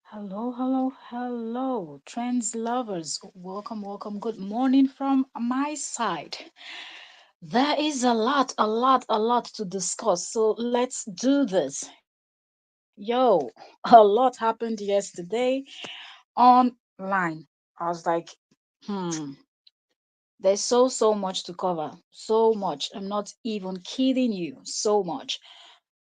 Hello, hello, hello, trends lovers. Welcome, welcome. Good morning from my side. There is a lot to discuss. So let's do this. Yo, a lot happened yesterday online. I was like, hmm, there's so much to cover. So much. I'm not even kidding you. So much.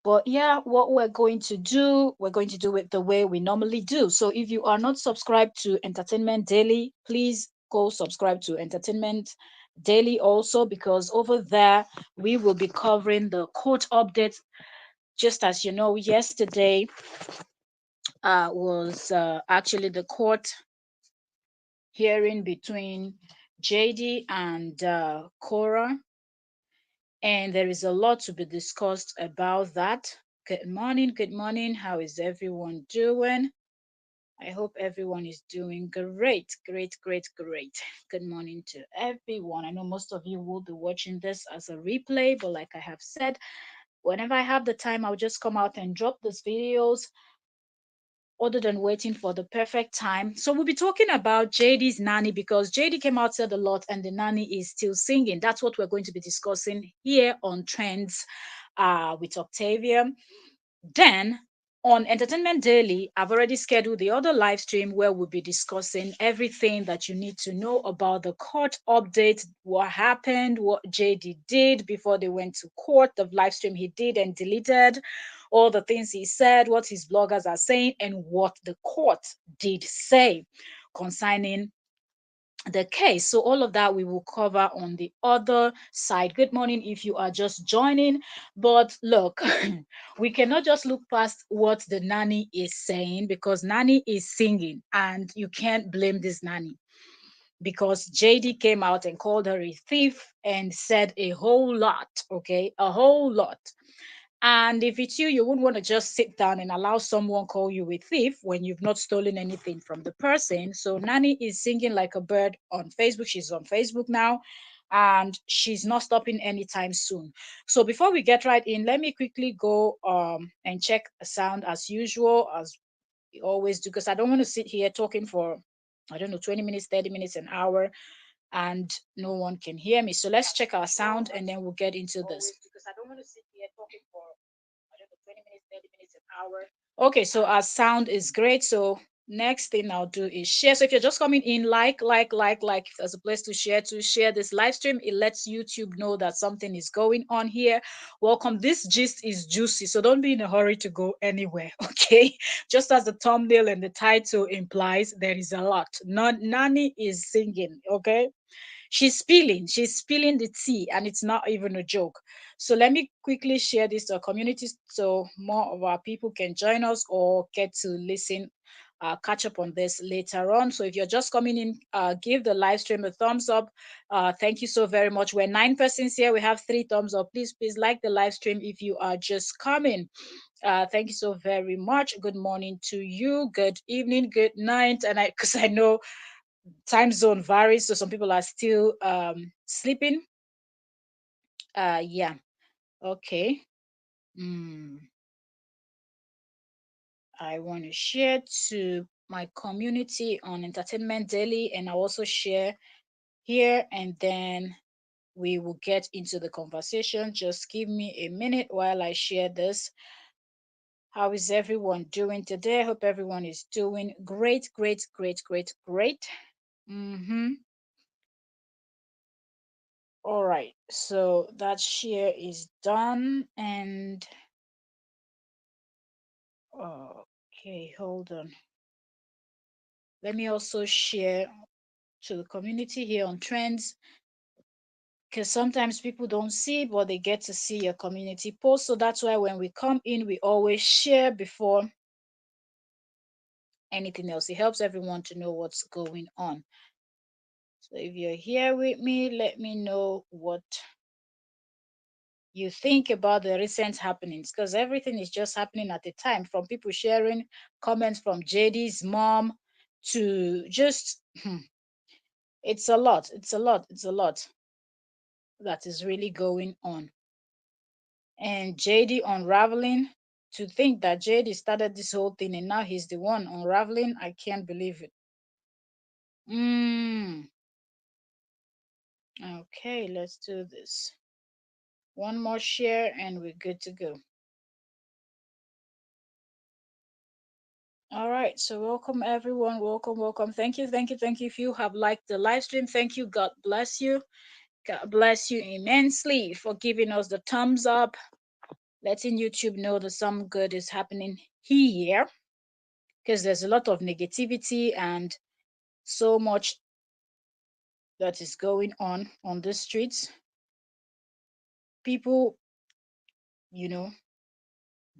But yeah, what we're going to do it the way we normally do. So if you are not subscribed to Entertainment Daily, please go subscribe to Entertainment Daily also, because over there we will be covering the court updates. Just as you know, yesterday was actually the court hearing between JD and Korra, and there is a lot to be discussed about that. Good morning, good morning. How is everyone doing? I hope everyone is doing great, great, great, great. Good morning to everyone. I know most of you will be watching this as a replay, but like I have said, whenever I have the time, I'll just come out and drop these videos other than waiting for the perfect time. So we'll be talking about JD's nanny, because JD came out, said a lot, and the nanny is still singing. That's what we're going to be discussing here on Trends with Octavia. Then on Entertainment Daily, I've already scheduled the other live stream where we'll be discussing everything that you need to know about the court update, what happened, what JD did before they went to court, the live stream he did and deleted, all the things he said, what his bloggers are saying, and what the court did say concerning the case. So all of that we will cover on the other side. Good morning if you are just joining. But look, we cannot just look past what the nanny is saying, because nanny is singing and you can't blame this nanny, because JD came out and called her a thief and said a whole lot, okay? A whole lot. And if it's you, you wouldn't want to just sit down and allow someone call you a thief when you've not stolen anything from the person. So Nanny is singing like a bird on Facebook. She's on Facebook now, and she's not stopping anytime soon. So before we get right in, let me quickly go and check the sound as usual, as we always do, because I don't want to sit here talking for, I don't know, 20 minutes, 30 minutes, an hour, and no one can hear me. So let's check our sound and then we'll get into this. Because I don't want to sit here talking for, I don't know, 20 minutes, 30 minutes, an hour. Okay, so our sound is great. So next thing I'll do is share. So if you're just coming in, like, if there's a place to share this live stream. It lets YouTube know that something is going on here. Welcome. This gist is juicy, so don't be in a hurry to go anywhere. Okay, just as the thumbnail and the title implies, there is a lot. Nani is singing. Okay, she's spilling the tea, and it's not even a joke. So let me quickly share this to our community so more of our people can join us or get to listen, catch up on this later on. So if you're just coming in, give the live stream a thumbs up. Thank you so very much. We're 9 persons here, we have 3 thumbs up. Please like the live stream if you are just coming. Thank you so very much. Good morning to you, good evening, good night. And I, because I know time zone varies, so some people are still sleeping. Yeah. Okay. mm, I want to share to my community on Entertainment Daily, and I also share here, and then we will get into the conversation. Just give me a minute while I share this. How is everyone doing today? I hope everyone is doing great, great, great, great, great. Mm-hmm. All right, so that share is done, and okay, hold on. Let me also share to the community here on Trends, because sometimes people don't see, but they get to see your community post. So that's why when we come in, we always share before anything else. It helps everyone to know what's going on. So if you're here with me, let me know what you think about the recent happenings, because everything is just happening at a time, from people sharing comments from JD's mom to just it's a lot, it's a lot that is really going on. And JD unraveling to think that JD started this whole thing and now he's the one unraveling. I can't believe it. Mm. Okay, let's do this. One more share and we're good to go. All right, so welcome everyone. Welcome, welcome. Thank you, thank you, thank you. If you have liked the live stream, thank you. God bless you. God bless you immensely for giving us the thumbs up, letting YouTube know that some good is happening here, because there's a lot of negativity and so much that is going on the streets. People, you know,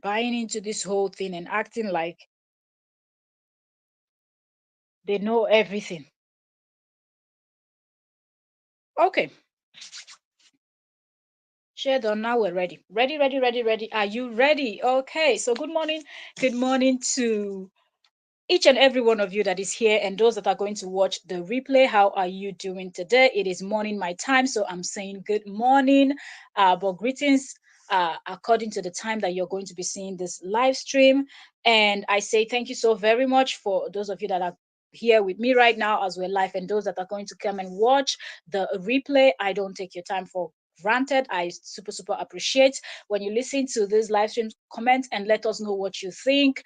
buying into this whole thing and acting like they know everything. Okay, share done. Now we're ready. Ready, ready, ready, ready. Are you ready? Okay, so good morning. Good morning to each and every one of you that is here and those that are going to watch the replay. How are you doing today? It is morning my time, so I'm saying good morning, but greetings according to the time that you're going to be seeing this live stream. And I say thank you so very much for those of you that are here with me right now as we're live, and those that are going to come and watch the replay. I don't take your time for granted. I super super appreciate when you listen to this live stream. Comment and let us know what you think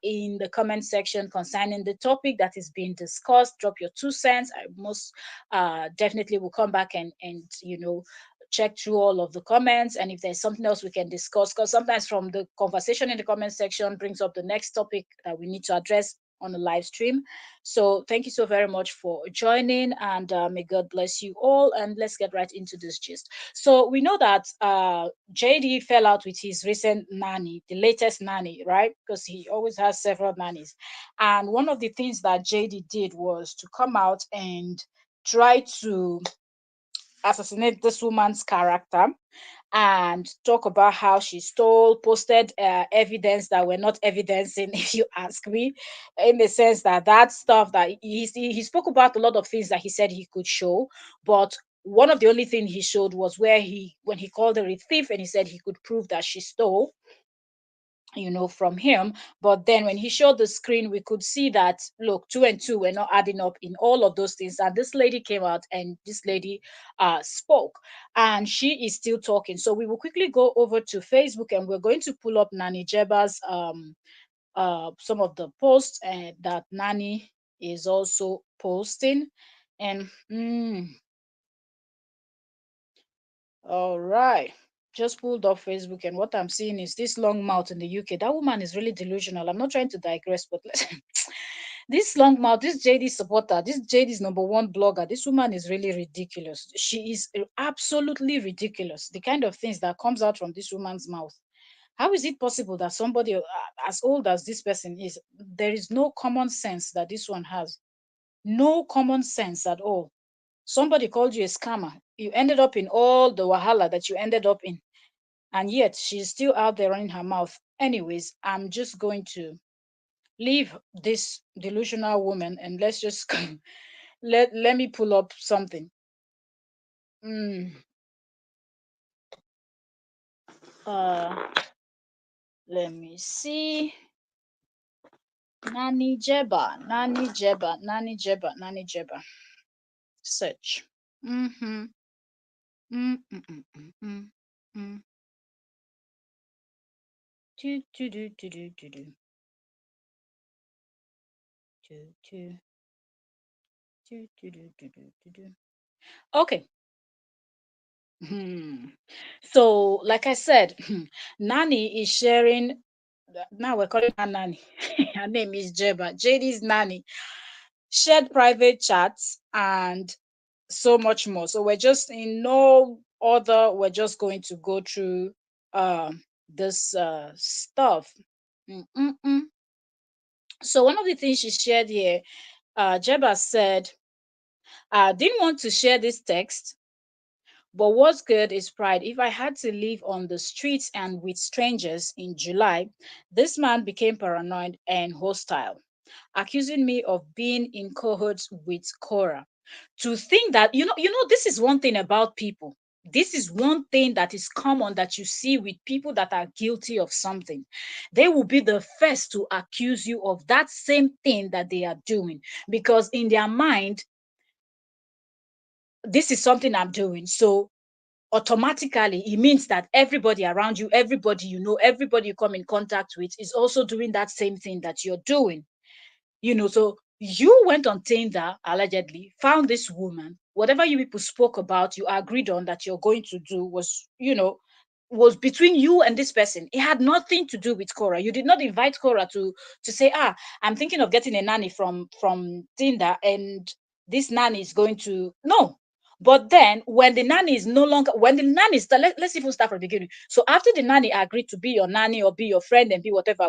in the comment section concerning the topic that is being discussed. Drop your 2 cents. I most definitely will come back and check through all of the comments, and if there's something else we can discuss, because sometimes from the conversation in the comment section brings up the next topic that we need to address on the live stream. So thank you so very much for joining, and may God bless you all, and let's get right into this gist. So we know that JD fell out with his recent nanny, the latest nanny, right? Because he always has several nannies. And one of the things that JD did was to come out and try to assassinate this woman's character and talk about how she stole, posted evidence that were not evidencing, if you ask me, in the sense that that stuff that he spoke about a lot of things that he said he could show, but one of the only thing he showed was where when he called her a thief and he said he could prove that she stole, from him. But then when he showed the screen, we could see that, look, two and two were not adding up in all of those things. And this lady came out and this lady spoke, and she is still talking. So we will quickly go over to Facebook and we're going to pull up Nanny Jeba's some of the posts that Nanny is also posting. And all right. Just pulled up Facebook, and what I'm seeing is this long mouth in the UK. That woman is really delusional. I'm not trying to digress, but this long mouth, this JD supporter, this JD's number one blogger, this woman is really ridiculous. She is absolutely ridiculous. The kind of things that comes out from this woman's mouth. How is it possible that somebody as old as this person is, there is no common sense that this one has? No common sense at all. Somebody called you a scammer. You ended up in all the wahala that you ended up in. And yet she's still out there running her mouth. Anyways, I'm just going to leave this delusional woman and let's just let me pull up something. Mm, uh let me see. Nani Jeba, Nani Jeba, Nani Jeba, Nani Jeba. Search. Mm-hmm. Mm, mm, mm, mm, mm, mm. Do, do, do, do, do, do, do. Do, do, do, do, do, do, do, do, do. Okay. Hmm. So, like I said, Nani is sharing. Now we're calling her Nani. Her name is Jeba. JD's Nani shared private chats and so much more. So we're just in no order. We're just going to go through this stuff. Mm-mm-mm. So one of the things she shared here, Jeba said, I didn't want to share this text. But what's good is pride. If I had to live on the streets and with strangers in July, this man became paranoid and hostile, accusing me of being in cohorts with Korra. To think that, this is one thing about people. This is one thing that is common that you see with people that are guilty of something. They will be the first to accuse you of that same thing that they are doing, because in their mind, this is something I'm doing. So automatically, it means that everybody around you, everybody you know, everybody you come in contact with is also doing that same thing that you're doing. So you went on Tinder, allegedly, found this woman. Whatever you people spoke about, you agreed on that you're going to do was between you and this person. It had nothing to do with Korra. You did not invite Korra to say, I'm thinking of getting a nanny from Tinder, and this nanny is going to no. But then when the nanny is no longer, when the nanny is, let's even start from the beginning. So after the nanny agreed to be your nanny or be your friend and be whatever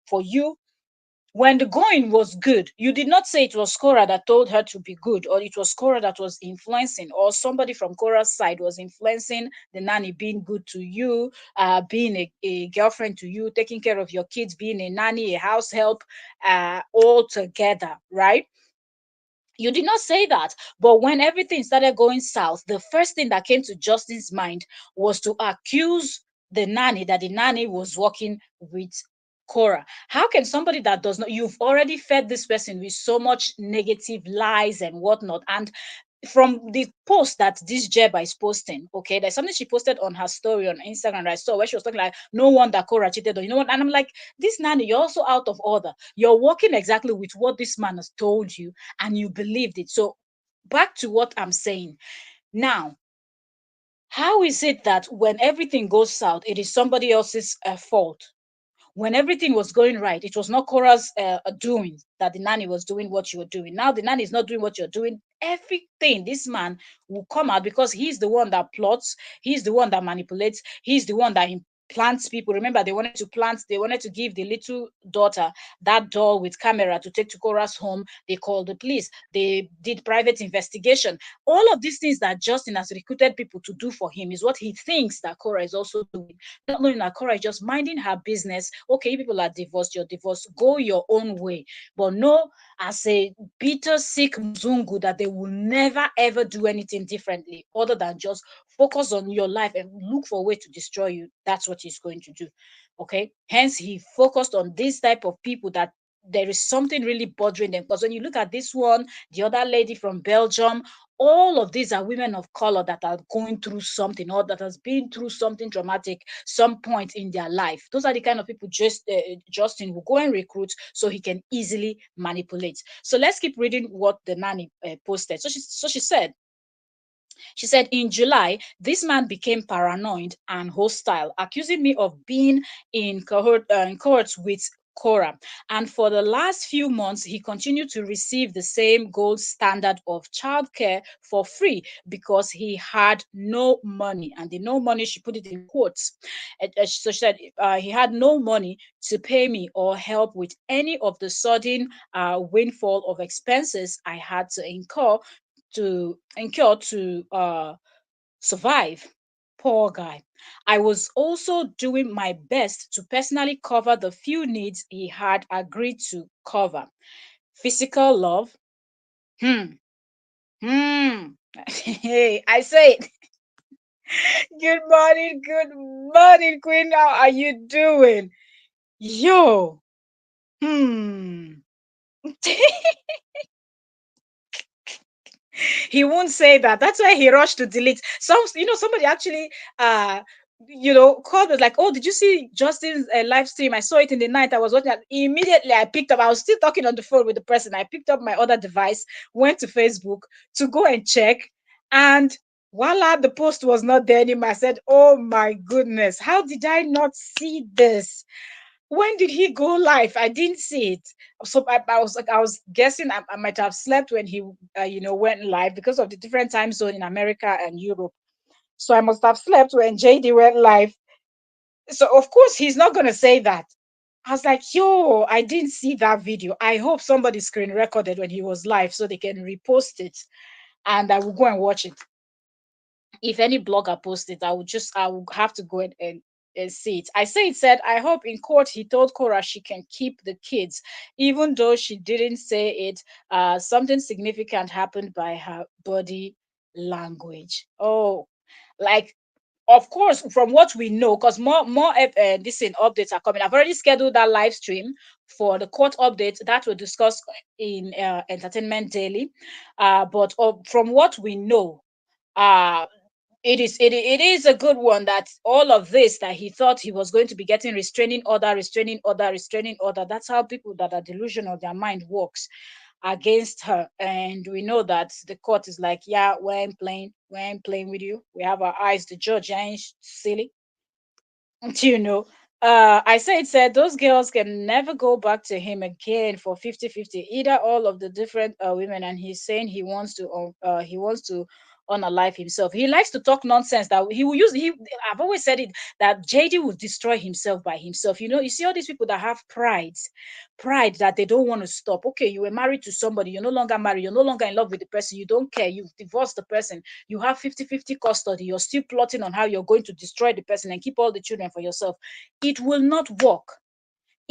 for you, when the going was good, you did not say it was Cora that told her to be good, or it was Cora that was influencing, or somebody from Cora's side was influencing the nanny being good to you, being a girlfriend to you, taking care of your kids, being a nanny, a house help, all together, right? You did not say that. But when everything started going south, the first thing that came to Justin's mind was to accuse the nanny that the nanny was working with Cora. How can somebody that does not, you've already fed this person with so much negative lies and whatnot, and from the post that this Jeba is posting, okay, there's something she posted on her story on Instagram that I saw, where she was talking like, no wonder Cora cheated on you know what? And I'm like, this nanny, you're also out of order. You're working exactly with what this man has told you, and you believed it. So back to what I'm saying now. How is it that when everything goes south, it is somebody else's fault? When everything was going right, it was not Cora's doing that the nanny was doing what you were doing. Now the nanny is not doing what you're doing. Everything, this man will come out because he's the one that plots, he's the one that manipulates, he's the one that plants people. Remember, they wanted to give the little daughter that doll with camera to take to Cora's home. They called the police, they did private investigation. All of these things that Justin has recruited people to do for him is what he thinks that Cora is also doing, not knowing that Cora is just minding her business. Okay, people are divorced, you're divorced, go your own way. But no, as a bitter, sick Mzungu, that they will never ever do anything differently other than just focus on your life and look for a way to destroy you. That's what he's going to do. Okay. Hence, he focused on this type of people that there is something really bothering them. Because when you look at this one, the other lady from Belgium, all of these are women of color that are going through something, or that has been through something traumatic some point in their life. Those are the kind of people Justin will go and recruit so he can easily manipulate. So let's keep reading what the nanny posted. So she said, in July, this man became paranoid and hostile, accusing me of being in cohorts with Korra. And for the last few months, he continued to receive the same gold standard of childcare for free because he had no money. And the no money, she put it in quotes. So she said he had no money to pay me or help with any of the sudden windfall of expenses I had to incur to survive. Poor guy. I was also doing my best to personally cover the few needs he had agreed to cover. Physical love. Hmm. Hmm. Hey, I say it. Good morning, Queen. How are you doing? Yo. Hmm. He won't say that. That's why he rushed to delete. Somebody actually, called us like, "Oh, did you see Justin's live stream? I saw it in the night. I was watching it." Immediately, I picked up. I was still talking on the phone with the person. I picked up my other device, went to Facebook to go and check, and voila, the post was not there anymore. I said, "Oh my goodness, how did I not see this? When did he go live? I didn't see it." So I was like, I was guessing I might have slept when he, went live because of the different time zone in America and Europe. So I must have slept when JD went live. So of course he's not gonna say that. I was like, yo, I didn't see that video. I hope somebody screen recorded when he was live so they can repost it, and I will go and watch it. If any blogger posts it, I will have to go and see it. I say it said, I hope in court he told Cora she can keep the kids, even though she didn't say it. Something significant happened by her body language. Oh, Like, of course, from what we know, because more this in updates are coming. I've already scheduled that live stream for the court update that we'll discuss in Entertainment Daily. But from what we know, uh it is a good one, that all of this, that he thought he was going to be getting restraining order. That's how people that are delusional, their mind works against her. And we know that the court is like, yeah, we ain't playing with you. We have our eyes. The judge ain't silly. you know I said those girls can never go back to him again for 50-50, either all of the different women. And he's saying he wants to unalive himself. He likes to talk nonsense that he will use. I've always said it, that JD will destroy himself by himself. You see all these people that have pride that they don't want to stop. Okay, you were married to somebody, you're no longer married, you're no longer in love with the person, you don't care, you've divorced the person, you have 50-50 custody, you're still plotting on how you're going to destroy the person and keep all the children for yourself. It will not work.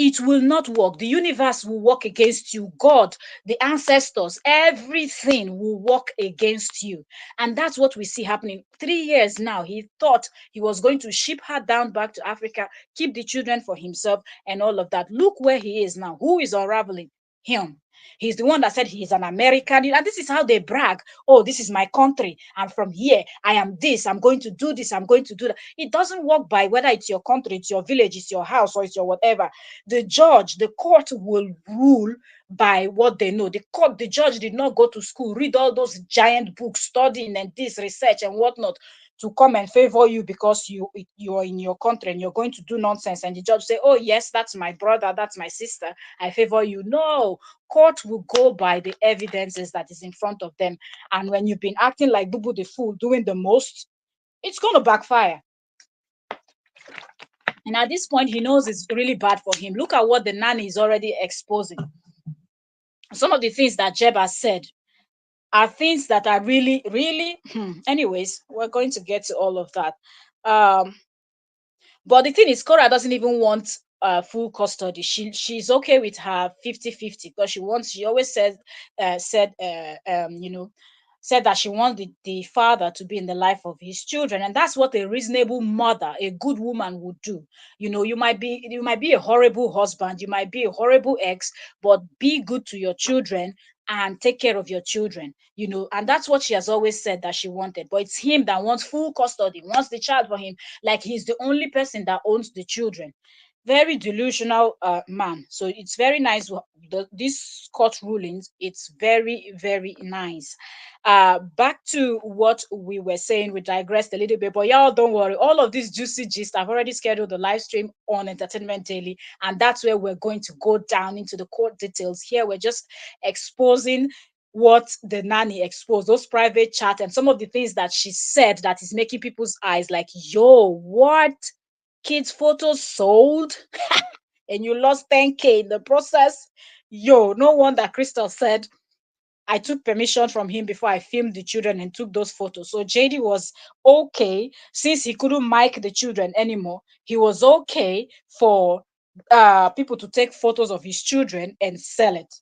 It will not work. The universe will work against you. God, the ancestors, everything will work against you. And that's what we see happening. 3 years now, he thought he was going to ship her down back to Africa, keep the children for himself, and all of that. Look where he is now. Who is unraveling? Him. He's the one that said he's an American. And this is how they brag. Oh, this is my country. I'm from here. I am this. I'm going to do this. I'm going to do that. It doesn't work by whether it's your country, it's your village, it's your house, or it's your whatever. The court will rule by what they know. The judge did not go to school, read all those giant books, studying and this research and whatnot to come and favor you because you're in your country and you're going to do nonsense. And the judge say, oh yes, that's my brother, that's my sister, I favor you. No, court will go by the evidences that is in front of them. And when you've been acting like Bubu the fool, doing the most, it's going to backfire. And at this point, he knows it's really bad for him. Look at what the nanny is already exposing. Some of the things that Jeb has said are things that are really, really. Anyways, we're going to get to all of that. Um, but the thing is, Korra doesn't even want full custody. She's okay with her 50-50 because she always said that she wants the father to be in the life of his children. And that's what a reasonable mother, a good woman would do. You might be a horrible husband, you might be a horrible ex, but be good to your children and take care of your children. And that's what she has always said that she wanted. But it's him that wants full custody, wants the child for him, like he's the only person that owns the children. Very delusional man. So it's very nice. These court rulings, it's very, very nice. Back to what we were saying, we digressed a little bit, but y'all don't worry. All of this juicy gist, I've already scheduled the live stream on Entertainment Daily, and that's where we're going to go down into the court details. Here, we're just exposing what the nanny exposed, those private chat and some of the things that she said that is making people's eyes like, yo, what? Kids' photos sold and you lost 10K in the process? Yo, no wonder Crystal said, I took permission from him before I filmed the children and took those photos. So JD was okay, since he couldn't mic the children anymore, he was okay for people to take photos of his children and sell it.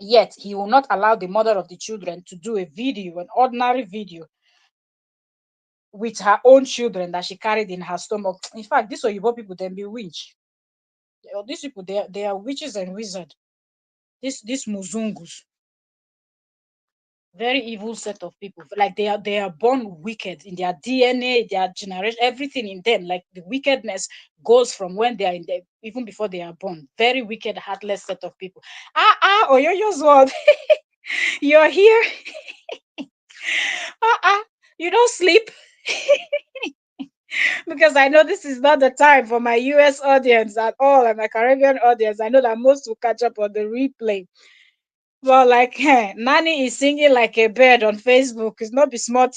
Yet he will not allow the mother of the children to do a video, an ordinary video, with her own children that she carried in her stomach. In fact, these Oyibo people, them be witch. These people, they are witches and wizards. These Muzungus, very evil set of people. Like they are born wicked in their DNA, their generation, everything in them. Like the wickedness goes from when they are in there, even before they are born. Very wicked, heartless set of people. Oyoyo's world. You're here. You don't sleep. Because I know this is not the time for my US audience at all and my Caribbean audience. I know that most will catch up on the replay. Well, like, Nanny is singing like a bird on Facebook. It's not be smart,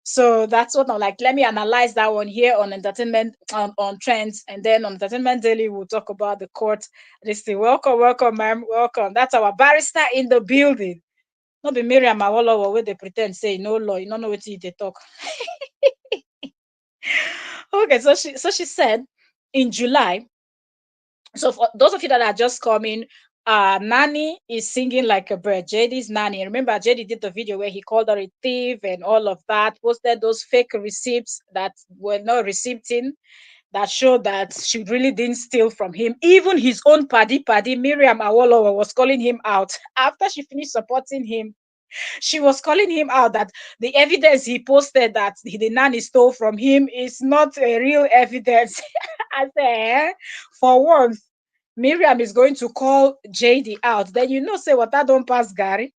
So that's what I'm like. Let me analyze that one here on entertainment, on trends, and then on Entertainment Daily we'll talk about the court. This thing. Welcome, ma'am. Welcome. That's our barrister in the building. Not be Miriam Awolowo where they pretend say no law. You don't know what they talk. Okay, so she said in July. So for those of you that are just coming, Nanny is singing like a bird. JD's nanny. Remember, JD did the video where he called her a thief and all of that, posted those fake receipts that were not receipting, that showed that she really didn't steal from him. Even his own paddy, Miriam Awolowo, was calling him out after she finished supporting him. She was calling him out that the evidence he posted that the nanny stole from him is not a real evidence. I said, for once, Miriam is going to call JD out. Then you know, say water don't pass Gary.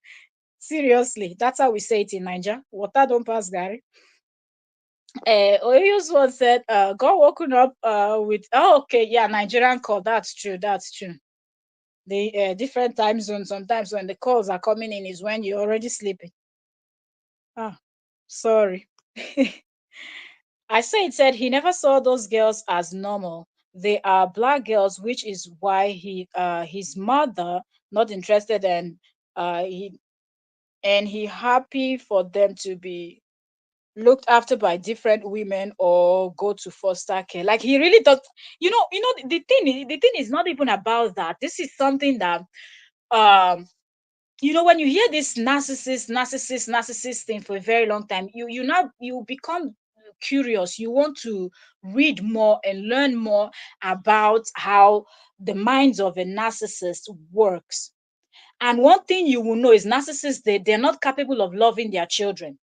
Seriously, that's how we say it in Niger. Water don't pass Gary. Oyus one said, God woken up with, oh, okay, yeah, Nigerian call. That's true. That's true. The different time zones, sometimes when the calls are coming in is when you're already sleeping. Ah, sorry. I said he never saw those girls as normal. They are black girls, which is why his mother not interested, and he happy for them to be looked after by different women or go to foster care. Like he really does. The thing is not even about that. This is something that um when you hear this narcissist thing for a very long time, you become curious. You want to read more and learn more about how the minds of a narcissist works. And one thing you will know is narcissists, they're not capable of loving their children.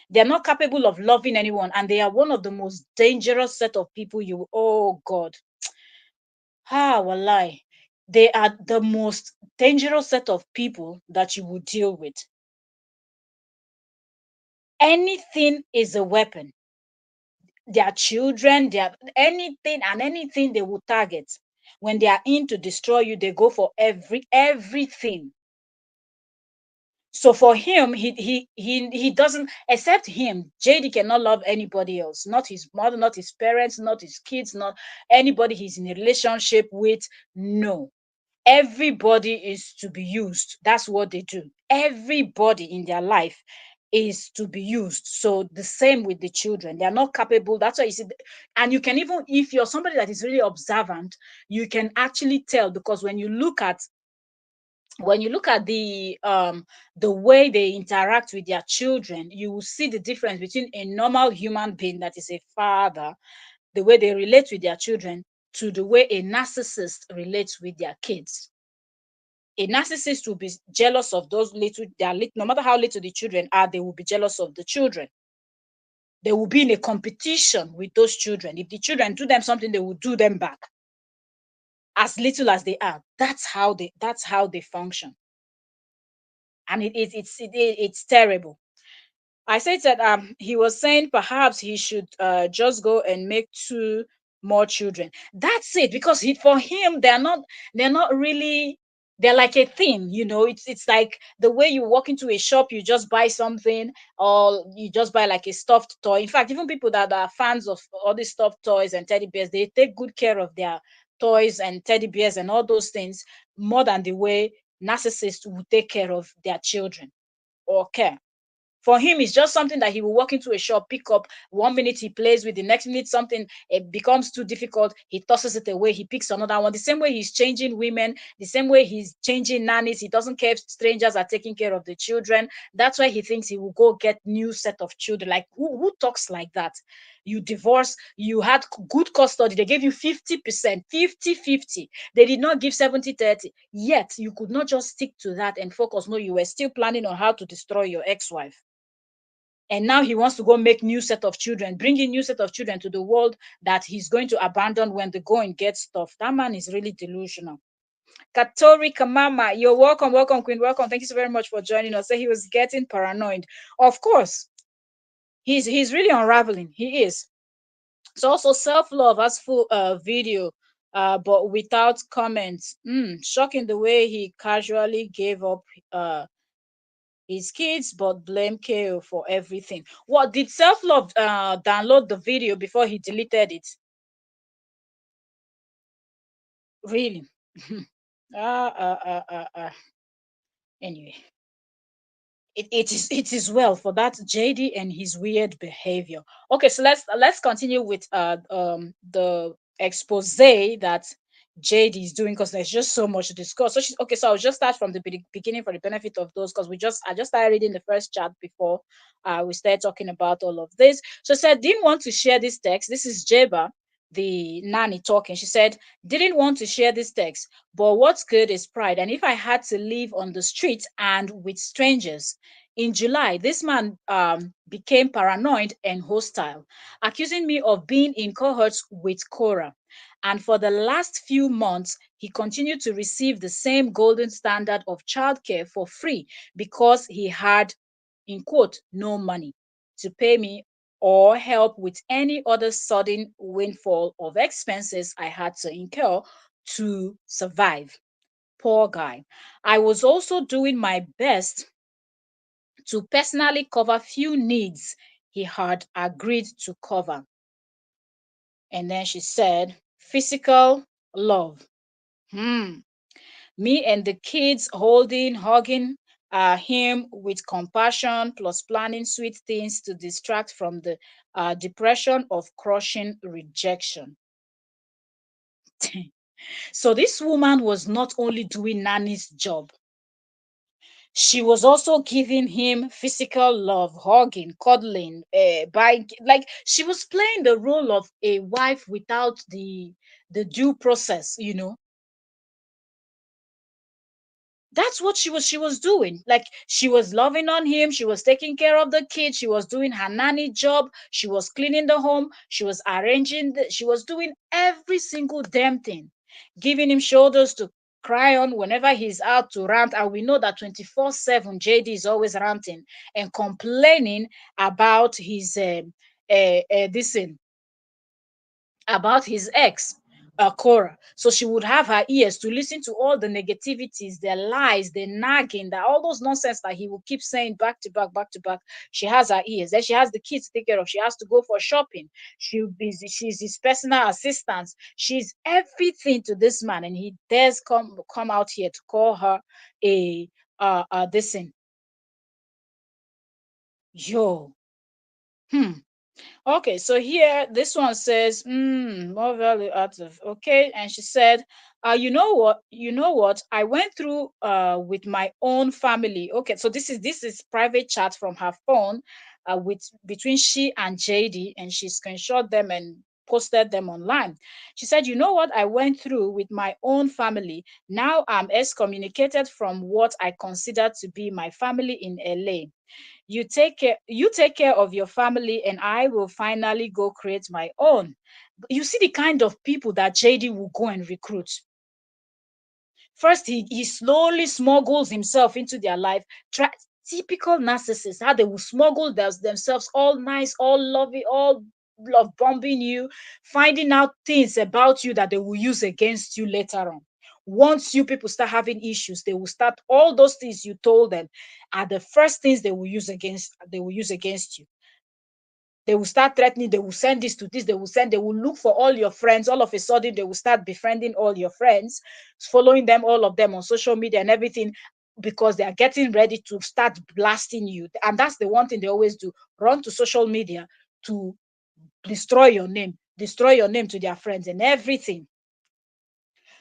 They're not capable of loving anyone, and they are one of the most dangerous set of people oh God. Wallahi. They are the most dangerous set of people that you will deal with. Anything is a weapon. Their children, their anything they will target. When they are in to destroy you, they go for everything. So for him, he doesn't, except him. JD cannot love anybody else, not his mother, not his parents, not his kids, not anybody he's in a relationship with. No. Everybody is to be used. That's what they do. Everybody in their life is to be used. So the same with the children. They are not capable. That's why you see, and you can, even if you're somebody that is really observant, you can actually tell, because when you look at the way they interact with their children, you will see the difference between a normal human being that is a father, the way they relate with their children, to the way a narcissist relates with their kids. A narcissist will be jealous of those no matter how little the children are, they will be jealous of the children. They will be in a competition with those children. If the children do them something, they will do them back, as little as they are. That's how they function. And it's terrible. I said that he was saying perhaps he should just go and make two more children. That's it, because for him they're not really, they're like a thing, it's like the way you walk into a shop, you just buy something, or you just buy like a stuffed toy. In fact, even people that are fans of all these stuffed toys and teddy bears, they take good care of their toys and teddy bears and all those things more than the way narcissists would take care of their children or care. For him, it's just something that he will walk into a shop, pick up. 1 minute he plays with, the next minute something it becomes too difficult, he tosses it away, he picks another one. The same way he's changing women, the same way he's changing nannies. He doesn't care if strangers are taking care of the children. That's why he thinks he will go get new set of children. Like, who talks like that? You divorce, you had good custody, they gave you 50%, 50-50. They did not give 70-30. Yet you could not just stick to that and focus. No, you were still planning on how to destroy your ex-wife. And now he wants to go make new set of children, bring in new set of children to the world that he's going to abandon when the going gets tough. That man is really delusional. Katori Kamama, you're welcome, Queen, welcome. Thank you so very much for joining us. So he was getting paranoid. Of course, he's really unraveling. He is. So also self-love has full video, but without comments. Shocking the way he casually gave up his kids, but blame KO for everything. What did self-love download the video before he deleted it? Really? Anyway, it is well for that JD and his weird behavior. Okay, so let's continue with the expose that JD is doing, because there's just so much to discuss. So she's okay. So I'll just start from the beginning for the benefit of those, because I just started reading the first chat before we started talking about all of this. So said didn't want to share this text. This is Jeba, the nanny talking. She said didn't want to share this text, but what's good is pride. And if I had to live on the street and with strangers. In July, this man became paranoid and hostile, accusing me of being in cohorts with Korra. And for the last few months, he continued to receive the same golden standard of childcare for free because he had, in quote, no money to pay me or help with any other sudden windfall of expenses I had to incur to survive. Poor guy. I was also doing my best to personally cover few needs he had agreed to cover. And then she said, physical love. Hmm. Me and the kids holding, hugging him with compassion, plus planning sweet things to distract from the depression of crushing rejection. So this woman was not only doing Nanny's job, she was also giving him physical love, hugging, cuddling, by like she was playing the role of a wife without the due process, you know. That's what she was doing. Like she was loving on him, she was taking care of the kids, she was doing her nanny job, she was cleaning the home, she was arranging she was doing every single damn thing, giving him shoulders to cry on whenever he's out to rant. And we know that 24/7 JD is always ranting and complaining about his this thing, about his ex, Korra. So she would have her ears to listen to all the negativities, the lies, the nagging, that all those nonsense that he will keep saying back to back, back to back. She has her ears. Then she has the kids to take care of. She has to go for shopping. She's his personal assistant. She's everything to this man, and he dares come out here to call her a this thing. Yo. Hmm. Okay, so here this one says, more value out of okay. And she said, you know what? I went through with my own family. Okay, so this is private chat from her phone with between she and JD, and she screenshot them and posted them online. She said, you know what I went through with my own family. Now I'm excommunicated from what I consider to be my family in LA. You take care of your family, and I will finally go create my own. You see the kind of people that JD will go and recruit. First, he slowly smuggles himself into their life. Typical narcissists, how they will smuggle themselves all nice, all lovey, all love bombing you, finding out things about you that they will use against you later on. Once you people start having issues, they will start all those things you told them are the first things they will use against you. They will start threatening, they will send this to this, they will look for all your friends. All of a sudden, they will start befriending all your friends, following them, all of them on social media and everything, because they are getting ready to start blasting you. And that's the one thing they always do, run to social media to destroy your name to their friends and everything.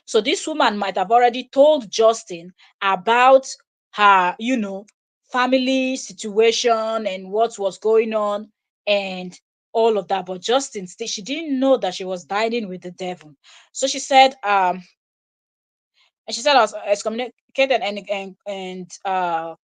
So this woman might have already told Justin about her, family situation and what was going on and all of that. But Justin, she didn't know that she was dining with the devil. So she said I was excommunicated and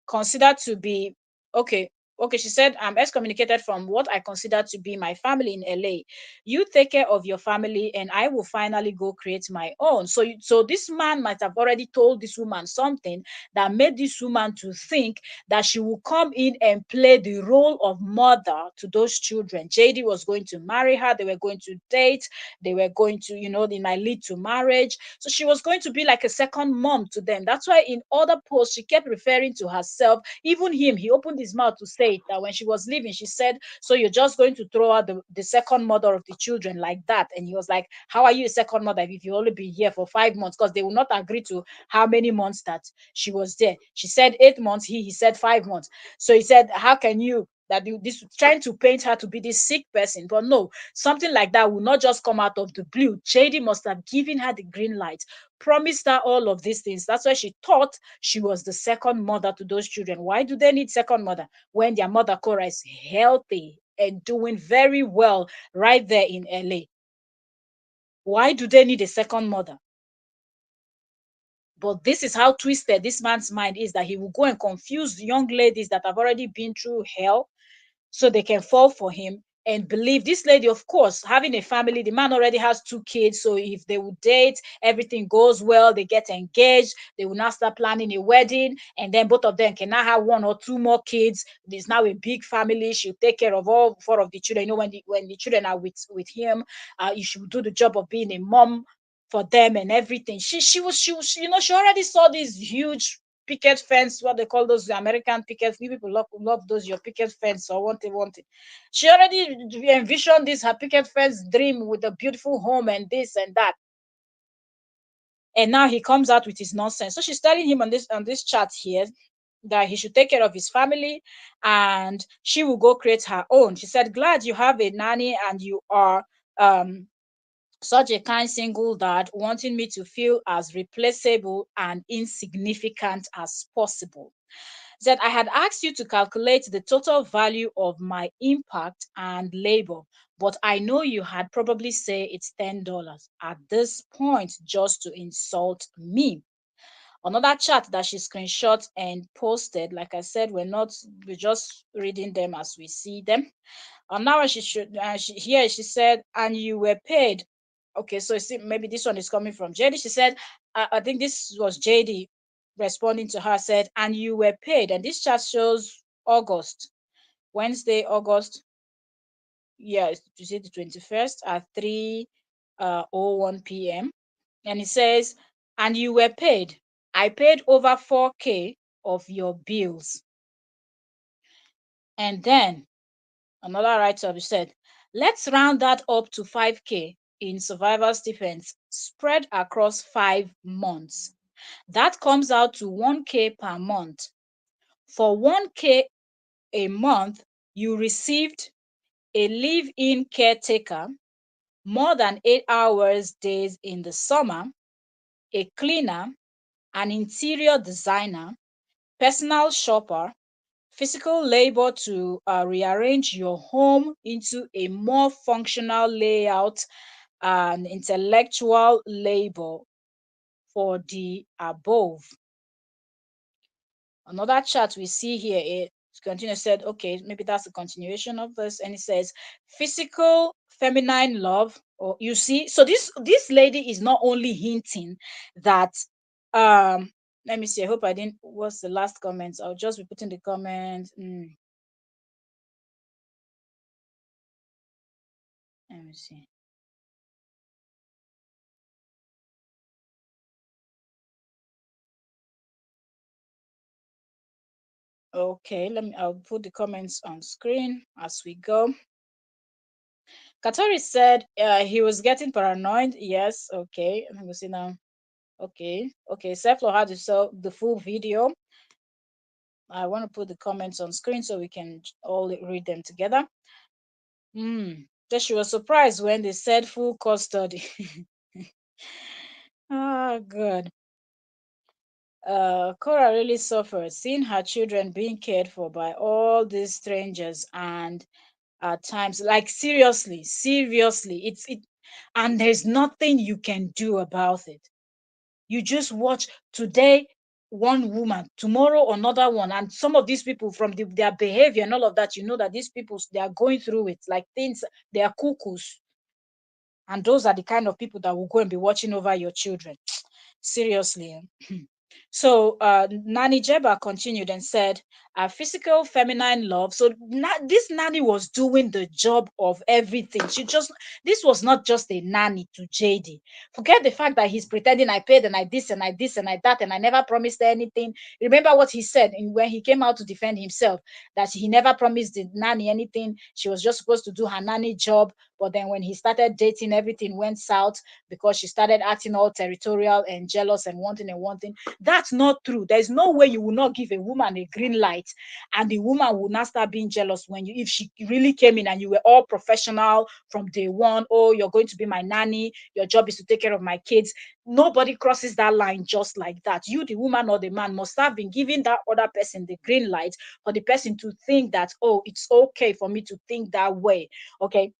considered to be okay. Okay, she said I'm excommunicated from what I consider to be my family in LA. You take care of your family, and I will finally go create my own. So this man might have already told this woman something that made this woman to think that she will come in and play the role of mother to those children. JD was going to marry her. They were going to date. They were going to, they might lead to marriage. So she was going to be like a second mom to them. That's why in other posts, she kept referring to herself. Even him, he opened his mouth to say it, that when she was leaving, she said, so you're just going to throw out the second mother of the children like that? And he was like, how are you a second mother if you only been here for 5 months? Because they will not agree to how many months that she was there. She said 8 months, he said 5 months. So he said, how can you that this trying to paint her to be this sick person. But no, something like that will not just come out of the blue. JD must have given her the green light, promised her all of these things. That's why she thought she was the second mother to those children. Why do they need second mother when their mother Korra is healthy and doing very well right there in LA? Why do they need a second mother? But this is how twisted this man's mind is, that he will go and confuse young ladies that have already been through hell so they can fall for him and believe this lady. Of course, having a family, the man already has 2 kids, so if they would date, everything goes well, they get engaged, they will now start planning a wedding, and then both of them can now have 1 or 2 more kids. There's now a big family. She'll take care of all 4 of the children. When the children are with him, you should do the job of being a mom for them and everything. She already saw these huge picket fence, what they call those American picket. You people love those your picket fence or want it. She already envisioned this her picket fence dream with a beautiful home and this and that. And now he comes out with his nonsense. So she's telling him on this chat here that he should take care of his family and she will go create her own. She said, glad you have a nanny and you are such a kind single dad, wanting me to feel as replaceable and insignificant as possible. Said, I had asked you to calculate the total value of my impact and labor, but I know you had probably say it's $10 at this point just to insult me. Another chat that she screenshot and posted, like I said, we're just reading them as we see them. And now she said, and you were paid. Okay, so see, maybe this one is coming from JD. She said, I think this was JD responding to her, said, and you were paid. And this chat shows August, Wednesday, August, yeah, you see the 21st at 3:01 p.m. And it says, and you were paid. I paid over 4K of your bills. And then another write-up said, let's round that up to 5K in survivor stipends spread across 5 months. That comes out to 1K per month. For 1K a month, you received a live-in caretaker, more than 8 hours days in the summer, a cleaner, an interior designer, personal shopper, physical labor to rearrange your home into a more functional layout, and intellectual labor for the above. Another chart we see here, it continues, said, okay, maybe that's a continuation of this. And it says, physical feminine love. Or you see, so this lady is not only hinting that let me see, I hope I didn't, what's the last comment? I'll just be putting the comment. Let me see. Okay, I'll put the comments on screen as we go. Katori said he was getting paranoid. Yes, okay. Let me see now. Okay, Seflo had the full video. I want to put the comments on screen so we can all read them together. That she was surprised when they said full custody. Oh, good. Korra really suffered seeing her children being cared for by all these strangers, and at times, like seriously, and there's nothing you can do about it. You just watch today one woman, tomorrow another one, and some of these people from their behavior and all of that, you know that these people, they are going through it, like things, they are cuckoos, and those are the kind of people that will go and be watching over your children. Seriously. So Nanny Jeba continued and said, physical feminine love. So this nanny was doing the job of everything. This was not just a nanny to JD. Forget the fact that he's pretending I paid and I this and I this and I that and I never promised anything. Remember what he said when he came out to defend himself, that he never promised the nanny anything. She was just supposed to do her nanny job. But then when he started dating, everything went south because she started acting all territorial and jealous and wanting and wanting. That's not true. There's no way you will not give a woman a green light and the woman will not start being jealous when you, if she really came in and you were all professional from day one. Oh, you're going to be my nanny. Your job is to take care of my kids. Nobody crosses that line just like that. You, the woman or the man, must have been giving that other person the green light for the person to think that, oh, it's okay for me to think that way. Okay.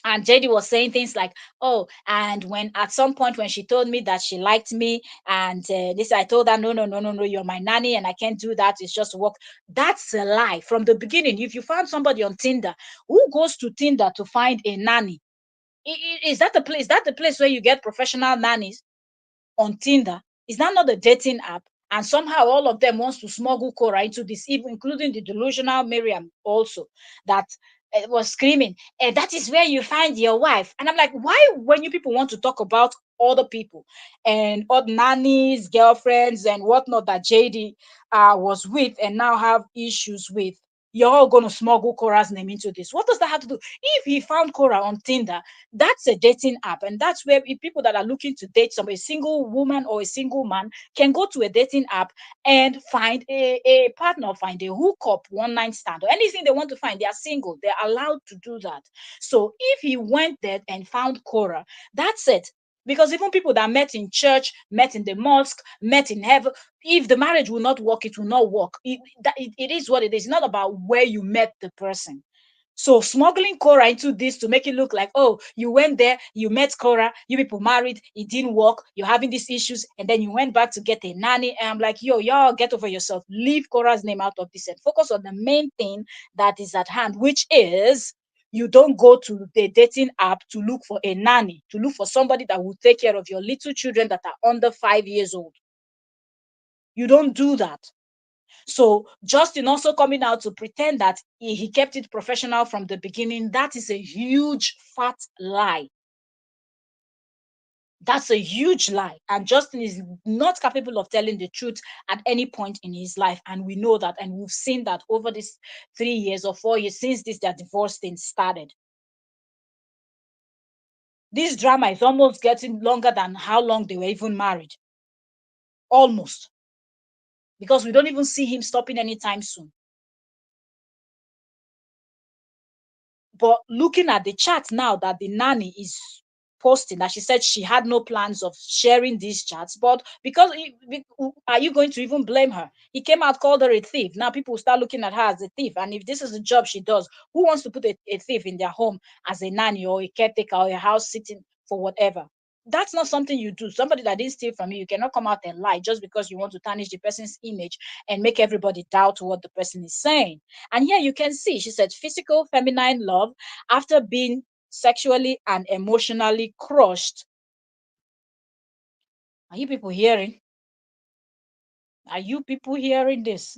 And JD was saying things like, oh, and when at some point when she told me that she liked me, and this, I told her, no, no, no, no, no, you're my nanny and I can't do that. It's just work. That's a lie from the beginning. If you found somebody on Tinder, who goes to Tinder to find a nanny? Is that the place? Is that the place where you get professional nannies? On Tinder? Is that not the dating app? And somehow all of them wants to smuggle Korra into this, even including the delusional Miriam also, that was screaming, that is where you find your wife. And I'm like, why, when you people want to talk about other people and other nannies, girlfriends, and whatnot that JD was with and now have issues with, you're all going to smuggle Korra's name into this? What does that have to do? If he found Korra on Tinder, that's a dating app, and that's where people that are looking to date somebody, a single woman or a single man, can go to a dating app and find a partner, find a hookup, one night stand, or anything they want to find. They are single, they're allowed to do that. So if he went there and found Korra, that's it. Because even people that met in church, met in the mosque, met in heaven, if the marriage will not work, it will not work. It is what it is. It's not about where you met the person. So smuggling Korra into this to make it look like, oh, you went there, you met Korra, you people married, it didn't work, you're having these issues, and then you went back to get a nanny. And I'm like, yo, y'all get over yourself. Leave Korra's name out of this and focus on the main thing that is at hand, which is you don't go to the dating app to look for a nanny, to look for somebody that will take care of your little children that are under 5 years old. You don't do that. So Justin also coming out to pretend that he kept it professional from the beginning, that is a huge fat lie. That's a huge lie. And Justin is not capable of telling the truth at any point in his life. And we know that. And we've seen that over these 3 years or 4 years since their divorce thing started. This drama is almost getting longer than how long they were even married. Almost. Because we don't even see him stopping anytime soon. But looking at the chat now that the nanny is posting, that she said she had no plans of sharing these chats, but because are you going to even blame her? He came out, called her a thief. Now people start looking at her as a thief. And if this is the job she does, who wants to put a thief in their home as a nanny or a caretaker or a house sitting for whatever? That's not something you do. Somebody that didn't steal from you cannot come out and lie just because you want to tarnish the person's image and make everybody doubt what the person is saying. And here you can see, she said, physical feminine love after being sexually and emotionally crushed. Are you people hearing? Are you people hearing this?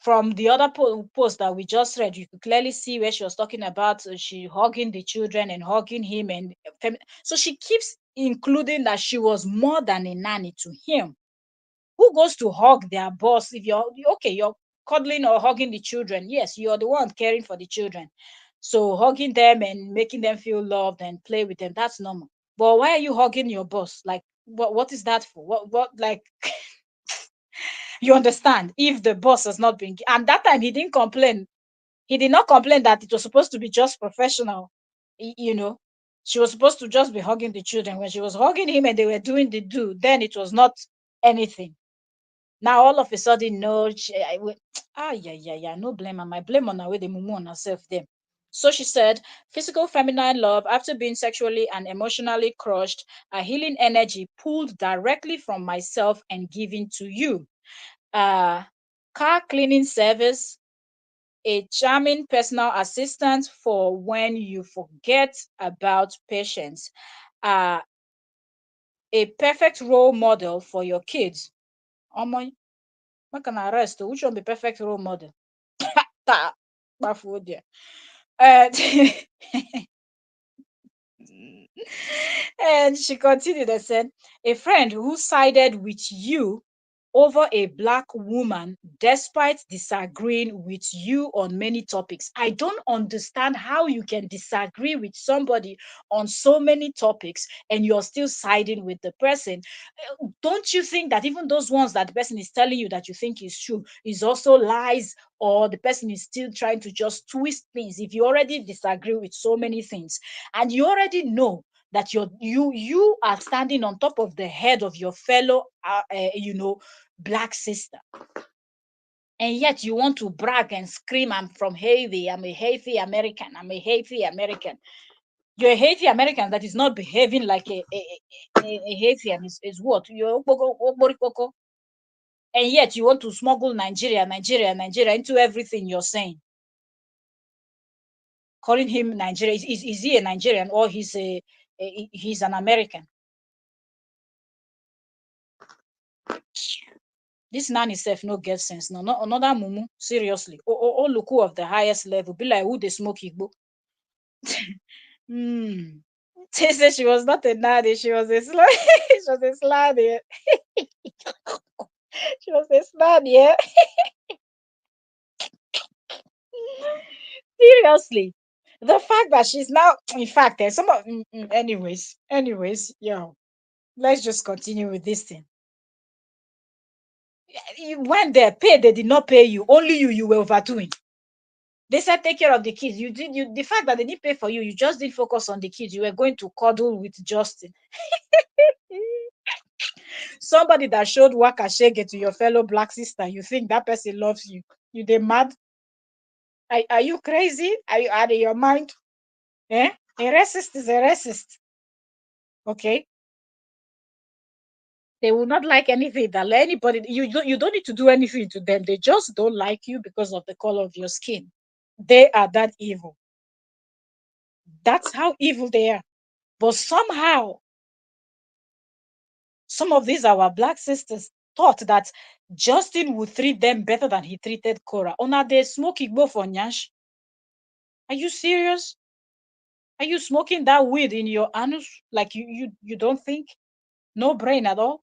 From the other post that we just read, you could clearly see where she was talking about she hugging the children and hugging him. And so she keeps including that she was more than a nanny to him. Who goes to hug their boss? If you're okay, you're cuddling or hugging the children. Yes, you're the one caring for the children. So hugging them and making them feel loved and play with them, that's normal. But why are you hugging your boss? Like, what is that for? What like you understand? If the boss has not been, and that time he didn't complain. He did not complain that it was supposed to be just professional. You know, she was supposed to just be hugging the children. When she was hugging him and they were doing the do, then it was not anything. Now all of a sudden, no, yeah, no blame on my blame on her with the mumu on herself there. So she said, physical feminine love after being sexually and emotionally crushed, a healing energy pulled directly from myself and given to you. Uh, car cleaning service, a charming personal assistant for when you forget about patience, uh, a perfect role model for your kids. Omo, I can arrest. Which one be perfect role model? Ta, bafu there. And, and she continued and said, a friend who sided with you over a black woman despite disagreeing with you on many topics. I don't understand how you can disagree with somebody on so many topics and you're still siding with the person. Don't you think that even those ones that the person is telling you that you think is true is also lies, or the person is still trying to just twist things? If you already disagree with so many things and you already know that you are standing on top of the head of your fellow black sister, and yet you want to brag and scream, I'm from Haiti, I'm a Haiti American, I'm a Haiti American. You're a Haiti American that is not behaving like a Haitian is what? You're Okporikoko. And yet you want to smuggle Nigeria into everything you're saying. Calling him Nigeria. Is he a Nigerian, or he's an American? This nanny self no get sense. No, not another mumu. Seriously. Oluku of the highest level. Be like who they smoke igbo. Hmm. She said she was not a nanny, she was a slave. She was a slave. She was a slave, yeah. Seriously. The fact that she's now, in fact, there's some of, anyways, yeah. Let's just continue with this thing. You went there, paid, they did not pay you. Only you were overdoing. They said take care of the kids. The fact that they didn't pay for you, you just didn't focus on the kids. You were going to cuddle with Justin. Somebody that showed Wakashege to your fellow black sister, you think that person loves you. You they mad? Are you crazy? Are you out of your mind? Eh? A racist is a racist. Okay. They will not like anything that anybody, you don't need to do anything to them. They just don't like you because of the color of your skin. They are that evil. That's how evil they are. But somehow, some of these our black sisters thought that Justin would treat them better than he treated Korra. Ona they smoke igbo for nyash. Are you serious? Are you smoking that weed in your anus? Like you don't think? No brain at all?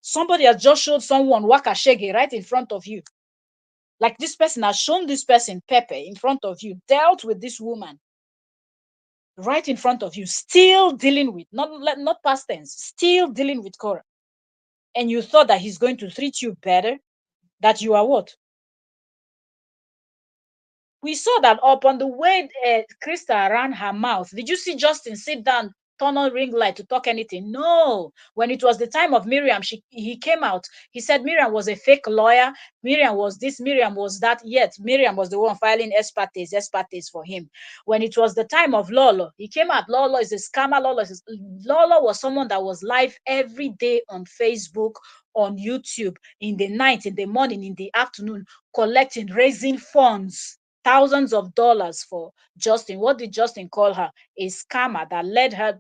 Somebody has just showed someone Wakashege right in front of you. Like this person has shown this person Pepe in front of you, dealt with this woman right in front of you, still dealing with, not past tense, still dealing with Korra. And you thought that he's going to treat you better, that you are what? We saw that up on the way Krista ran her mouth. Did you see Justin sit down, turn on ring light to talk anything? No. When it was the time of Miriam, he came out. He said Miriam was a fake lawyer. Miriam was this, Miriam was that. Yet Miriam was the one filing espartes for him. When it was the time of Lolo, he came out. Lolo is a scammer. Lolo was someone that was live every day on Facebook, on YouTube, in the night, in the morning, in the afternoon, collecting, raising funds, thousands of dollars for Justin. What did Justin call her? A scammer that led her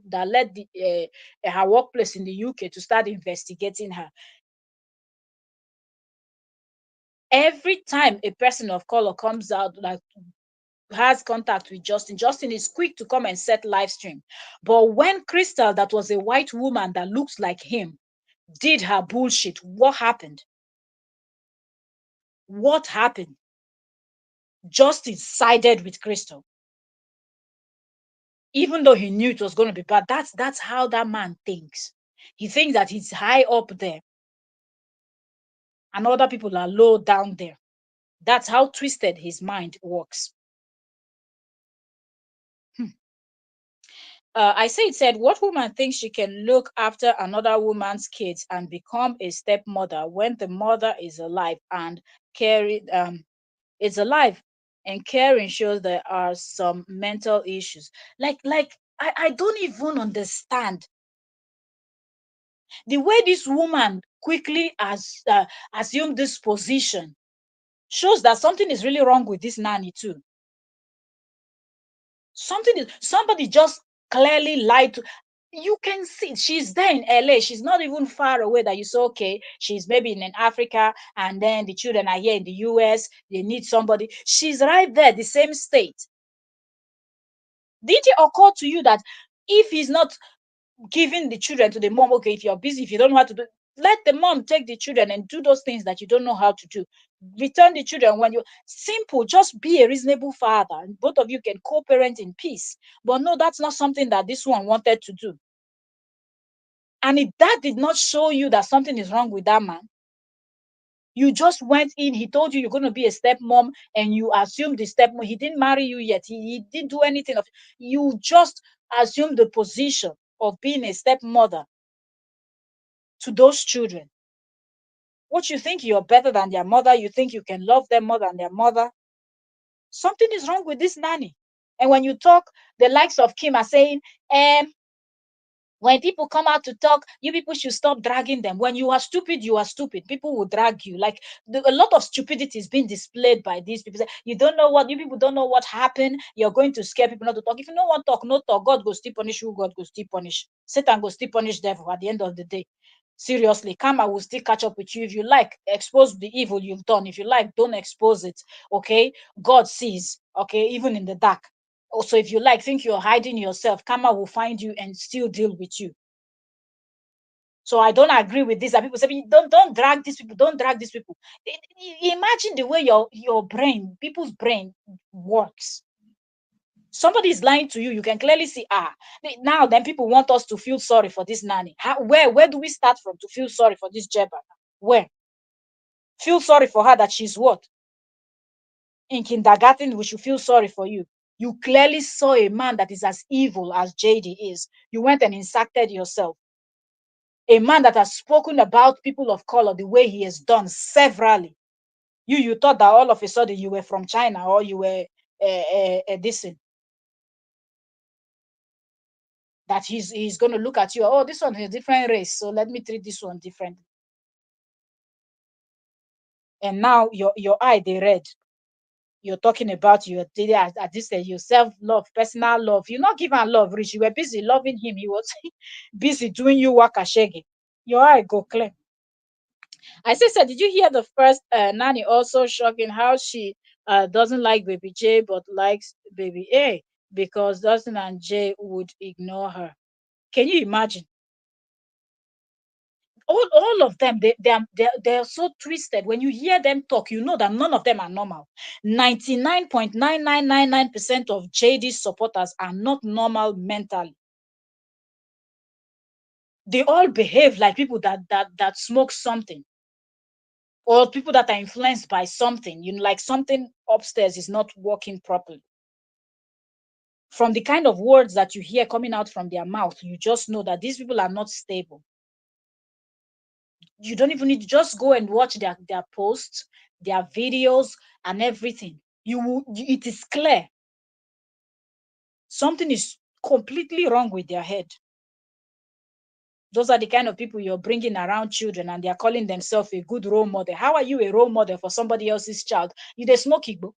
workplace in the UK to start investigating her. Every time a person of color comes out, like has contact with Justin, Justin is quick to come and set live stream. But when Crystal, that was a white woman that looks like him, did her bullshit, what happened? What happened? Justin sided with Crystal, even though he knew it was going to be bad. That's how that man thinks. He thinks that he's high up there and other people are low down there. That's how twisted his mind works. I say it said, what woman thinks she can look after another woman's kids and become a stepmother when the mother is alive and is alive and caring shows there are some mental issues. I don't even understand the way this woman quickly assumed this position. Shows that something is really wrong with this nanny too. Somebody just clearly lied to. You can see she's there in LA. She's not even far away that you say, okay, she's maybe in Africa and then the children are here in the US. They need somebody. She's right there, the same state. Did it occur to you that if he's not, giving the children to the mom. Okay, if you're busy, if you don't know how to do, let the mom take the children and do those things that you don't know how to do. Return the children when you simple. Just be a reasonable father, and both of you can co-parent in peace. But no, that's not something that this one wanted to do. And if that did not show you that something is wrong with that man, you just went in, he told you you're going to be a stepmom, and you assumed the stepmom. He didn't marry you yet. He didn't do anything of. You just assumed the position of being a stepmother to those children. What, you think you're better than their mother? You think you can love them more than their mother? Something is wrong with this nanny. And when you talk, the likes of Kim are saying, when people come out to talk, you people should stop dragging them. When you are stupid, you are stupid. People will drag you. Like a lot of stupidity is being displayed by these people. Say, you don't know what, you people don't know what happened. You're going to scare people not to talk. If you don't want to talk, no talk. God go still punish you. God go still punish. Satan go still punish devil at the end of the day. Seriously, karma will still catch up with you. If you like, expose the evil you've done. If you like, don't expose it. Okay, God sees. Okay, even in the dark. Also, if you like, think you're hiding yourself, karma will find you and still deal with you. So I don't agree with this. That people say, don't drag these people, don't drag these people. Imagine the way your brain, people's brain works. Somebody is lying to you, you can clearly see, now then people want us to feel sorry for this nanny. Where do we start from to feel sorry for this Jeba? Where? Feel sorry for her that she's what? In kindergarten, we should feel sorry for you. You clearly saw a man that is as evil as JD is. You went and inserted yourself. A man that has spoken about people of color the way he has done severally. You thought that all of a sudden you were from China, or you were this thing. That he's going to look at you. Oh, this one is a different race, so let me treat this one differently. And now your eye they read. You're talking about your at this stage, your self-love, personal love. You're not giving love, Rich. You were busy loving him. He was busy doing you wakashege. Your eye go clear. I said, did you hear the first nanny also shocking how she doesn't like baby J but likes baby A because Dustin and Jay would ignore her? Can you imagine? All of them, they're so twisted. When you hear them talk, you know that none of them are normal. 99.9999% of JD's supporters are not normal mentally. They all behave like people that smoke something, or people that are influenced by something. Like something upstairs is not working properly. From the kind of words that you hear coming out from their mouth, you just know that these people are not stable. You don't even need to just go and watch their posts, their videos, and everything. It is clear something is completely wrong with their head. Those are the kind of people you're bringing around children, and they're calling themselves a good role model. How are you a role model for somebody else's child? You they smoke Igbo.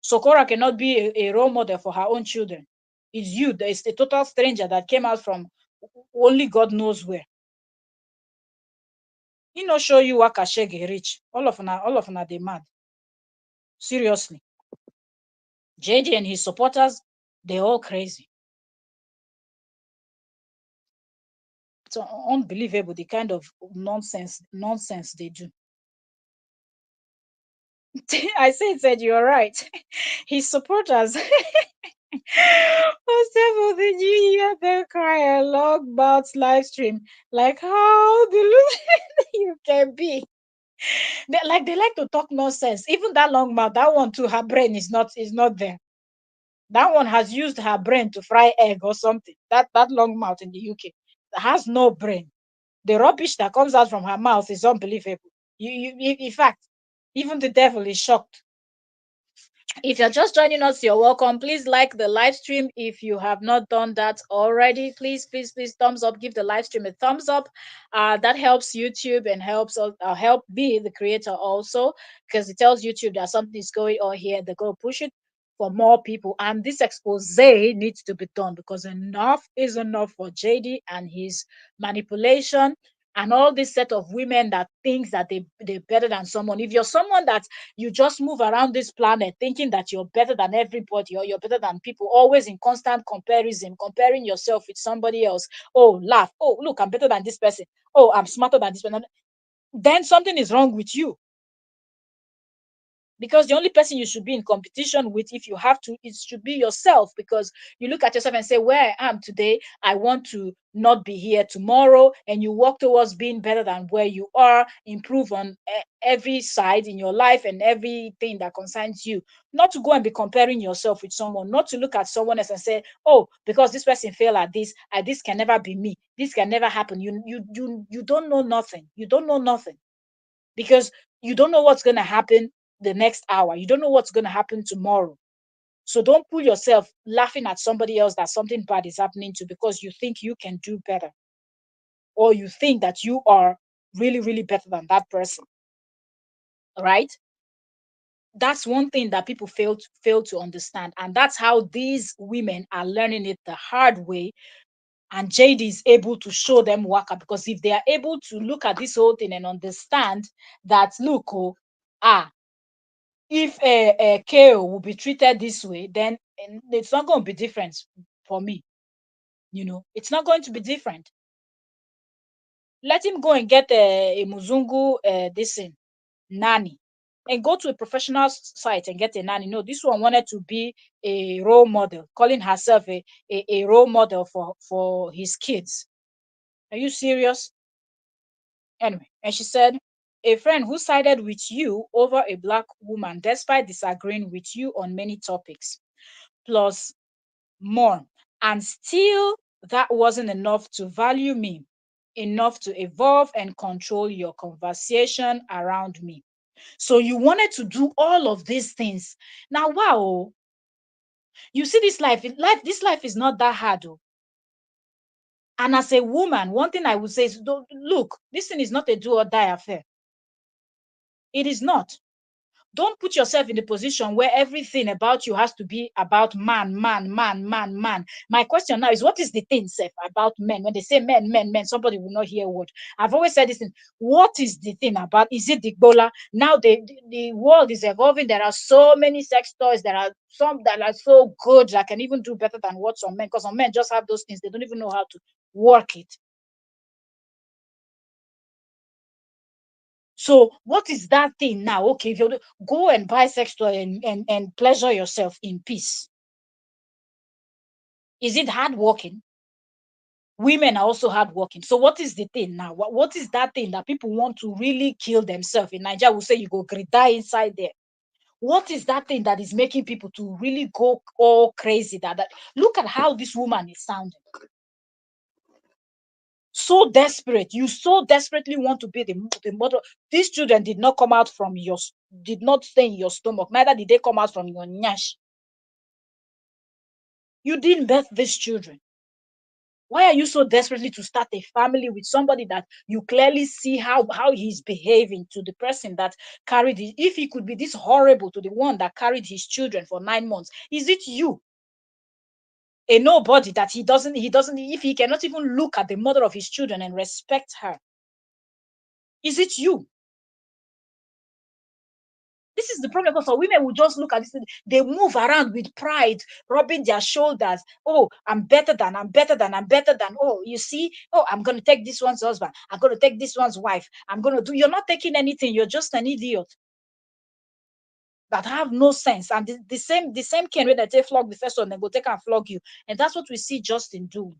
So Korra cannot be a role model for her own children. It's you. There's a total stranger that came out from only God knows where. He no show you Wakashege rich. All of them they mad. Seriously. JJ and his supporters, they're all crazy. It's unbelievable the kind of nonsense they do. I said you're right. His supporters. Steph, did you hear them cry along about live stream? Like how delusional you can be. They like to talk nonsense. Even that long mouth, that one too, her brain is not there. That one has used her brain to fry egg or something. That long mouth in the UK has no brain. The rubbish that comes out from her mouth is unbelievable. In fact, even the devil is shocked. If you're just joining us, you're welcome. Please like the live stream if you have not done that already. Please, please, please, thumbs up. Give the live stream a thumbs up. That helps YouTube and helps help me, the creator, also, because it tells YouTube that something is going on here. They go push it for more people. And this expose needs to be done, because enough is enough for JD and his manipulation and all this set of women that thinks that they're better than someone. If you're someone that you just move around this planet thinking that you're better than everybody, or you're better than people, always in constant comparison, comparing yourself with somebody else. Oh, laugh. Oh, look, I'm better than this person. Oh, I'm smarter than this person. Then something is wrong with you. Because the only person you should be in competition with, if you have to, it should be yourself. Because you look at yourself and say, where I am today, I want to not be here tomorrow, and you walk towards being better than where you are, improve on every side in your life and everything that concerns you. Not to go and be comparing yourself with someone, not to look at someone else and say, oh, because this person failed at this can never be me, this can never happen. You don't know nothing. You don't know nothing, because you don't know what's going to happen the next hour. You don't know what's going to happen tomorrow. So don't pull yourself laughing at somebody else that something bad is happening to, because you think you can do better, or you think that you are really, really better than that person. Right? That's one thing that people fail to understand. And that's how these women are learning it the hard way. And JD is able to show them waka, because if they are able to look at this whole thing and understand that, look, oh, if a KO will be treated this way, then it's not going to be different for me. It's not going to be different. Let him go and get a Muzungu, this thing, nanny, and go to a professional site and get a nanny. No, this one wanted to be a role model, calling herself a role model for his kids. Are you serious? Anyway, and she said, a friend who sided with you over a black woman despite disagreeing with you on many topics, plus more. And still, that wasn't enough to value me, enough to evolve and control your conversation around me. So you wanted to do all of these things. Now, wow, you see this life is not that hard. Oh. And as a woman, one thing I would say is, look, this thing is not a do or die affair. It is not. Don't put yourself in the position where everything about you has to be about man, man, man, man, man. My question now is, what is the thing, Seth, about men? When they say men, men, men, somebody will not hear what. I've always said this thing. What is the thing about? Is it the Gbola? Now the world is evolving. There are so many sex toys. There are some that are so good that can even do better than what some men, because some men just have those things. They don't even know how to work it. So what is that thing now? Okay, if you go and buy sex toy and pleasure yourself in peace. Is it hard working? Women are also hard working. So what is the thing now? What is that thing that people want to really kill themselves? In Nigeria, we say you go die inside there. What is that thing that is making people to really go all crazy? That look at how this woman is sounding. So desperate. You so desperately want to be the mother. These children did not come out from did not stay in your stomach. Neither did they come out from your nyash. You didn't birth these children. Why are you so desperately to start a family with somebody that you clearly see how he's behaving to the person that carried it? If he could be this horrible to the one that carried his children for 9 months, is it you? A nobody that he doesn't, if he cannot even look at the mother of his children and respect her, is it you? This is the problem, because some women will just look at this, they move around with pride, rubbing their shoulders. Oh, I'm better than, I'm better than, I'm better than. Oh, you see, oh, I'm going to take this one's husband. I'm going to take this one's wife. I'm going to do, you're not taking anything. You're just an idiot that have no sense. And the same can when they take flog the first one, they go take and flog you. And that's what we see Justin doing.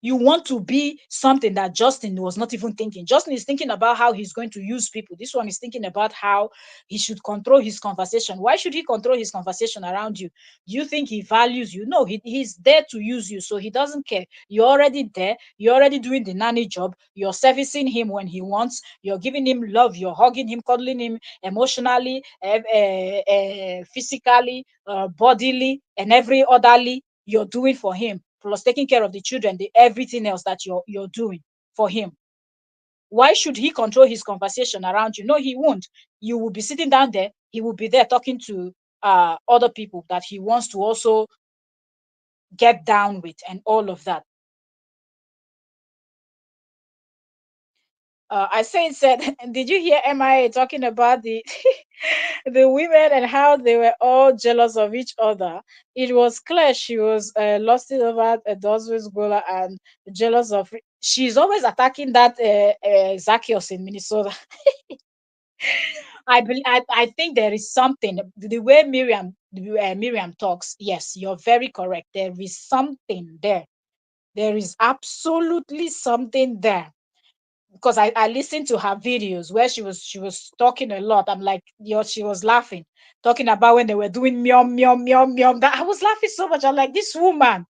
You want to be something that Justin was not even thinking. Justin is thinking about how he's going to use people. This one is thinking about how he should control his conversation. Why should he control his conversation around you? Do you think he values you? No, he's there to use you. So he doesn't care. You're already there. You're already doing the nanny job. You're servicing him when he wants. You're giving him love. You're hugging him, cuddling him emotionally, physically, bodily, and every otherly you're doing for him, plus taking care of the children, everything else that you're doing for him. Why should he control his conversation around you? No, he won't. You will be sitting down there. He will be there talking to other people that he wants to also get down with and all of that. I said, did you hear MIA talking about the the women and how they were all jealous of each other? It was clear she was lusting over a Doswell's Gola and jealous of. She's always attacking that Zacchaeus in Minnesota. I think there is something the way Miriam talks. Yes, you're very correct. There is something there. There is absolutely something there because I listened to her videos where she was talking a lot. I'm like, she was laughing, talking about when they were doing meow meow meow meow. That I was laughing so much. I'm like, this woman,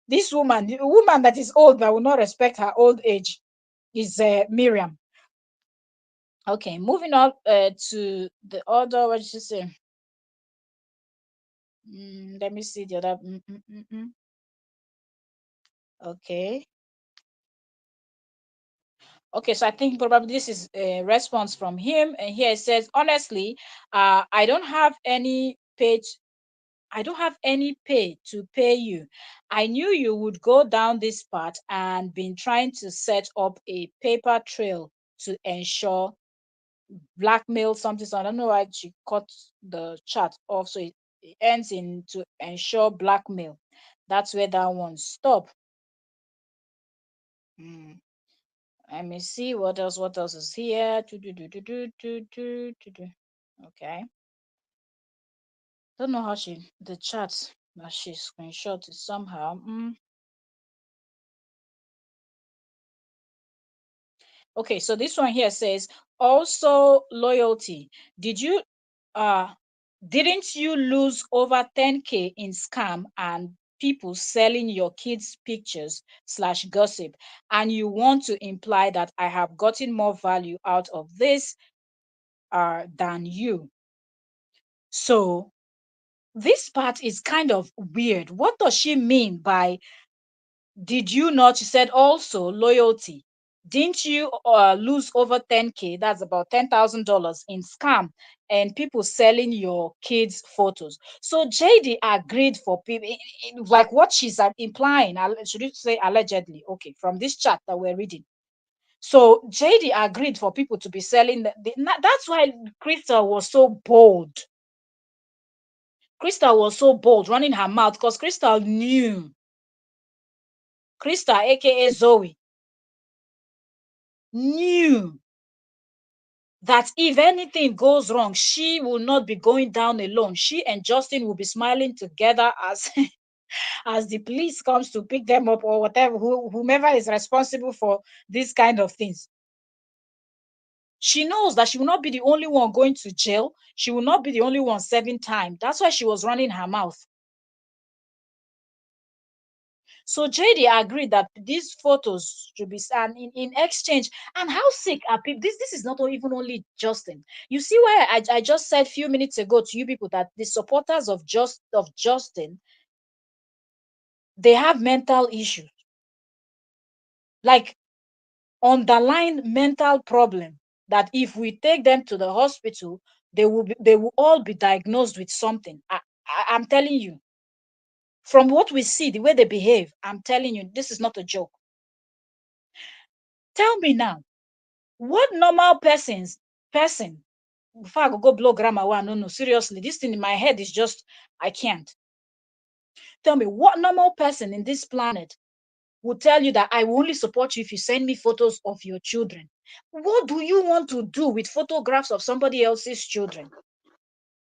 the woman that is old that will not respect her old age is Miriam. Okay, moving on to the other. What did you say? Let me see the other. Okay. Okay, so I think probably this is a response from him. And here it says, honestly, I don't have any page. I don't have any pay to pay you. I knew you would go down this path and been trying to set up a paper trail to ensure blackmail something. So I don't know why she cut the chat off. So it ends in to ensure blackmail. That's where that one stop. Mm. Let me see what else. What else is here? Okay. Don't know how the chat that she screenshot it somehow. Okay, so this one here says also loyalty. Did you uh didn't you lose over 10K in scam and people selling your kids pictures slash gossip, and you want to imply that I have gotten more value out of this than you? So this part is kind of weird. What does she mean by did you not? She said also loyalty. Didn't you lose over 10K? That's about $10,000 in scam and people selling your kids' photos. So JD agreed for people, like what she's implying. Should you say allegedly? Okay, from this chat that we're reading. So JD agreed for people to be selling. That's why Crystal was so bold. Crystal was so bold running her mouth because Crystal knew. Crystal, aka Zoe, knew that if anything goes wrong, she will not be going down alone. She and Justin will be smiling together as as the police comes to pick them up or whatever, whomever is responsible for these kind of things. She knows that she will not be the only one going to jail. She will not be the only one serving time. That's why she was running her mouth. So JD agreed that these photos should be and in exchange. And how sick are people? This is not even only Justin. You see why I just said a few minutes ago to you people that the supporters of Justin, they have mental issues, like underlying mental problem. That if we take them to the hospital, they will all be diagnosed with something. I'm telling you, from what we see, the way they behave, I'm telling you, this is not a joke. Tell me now, what normal person before I go blow grammar one? No, seriously, this thing in my head is just I can't. Tell me what normal person in this planet will tell you that I will only support you if you send me photos of your children. What do you want to do with photographs of somebody else's children?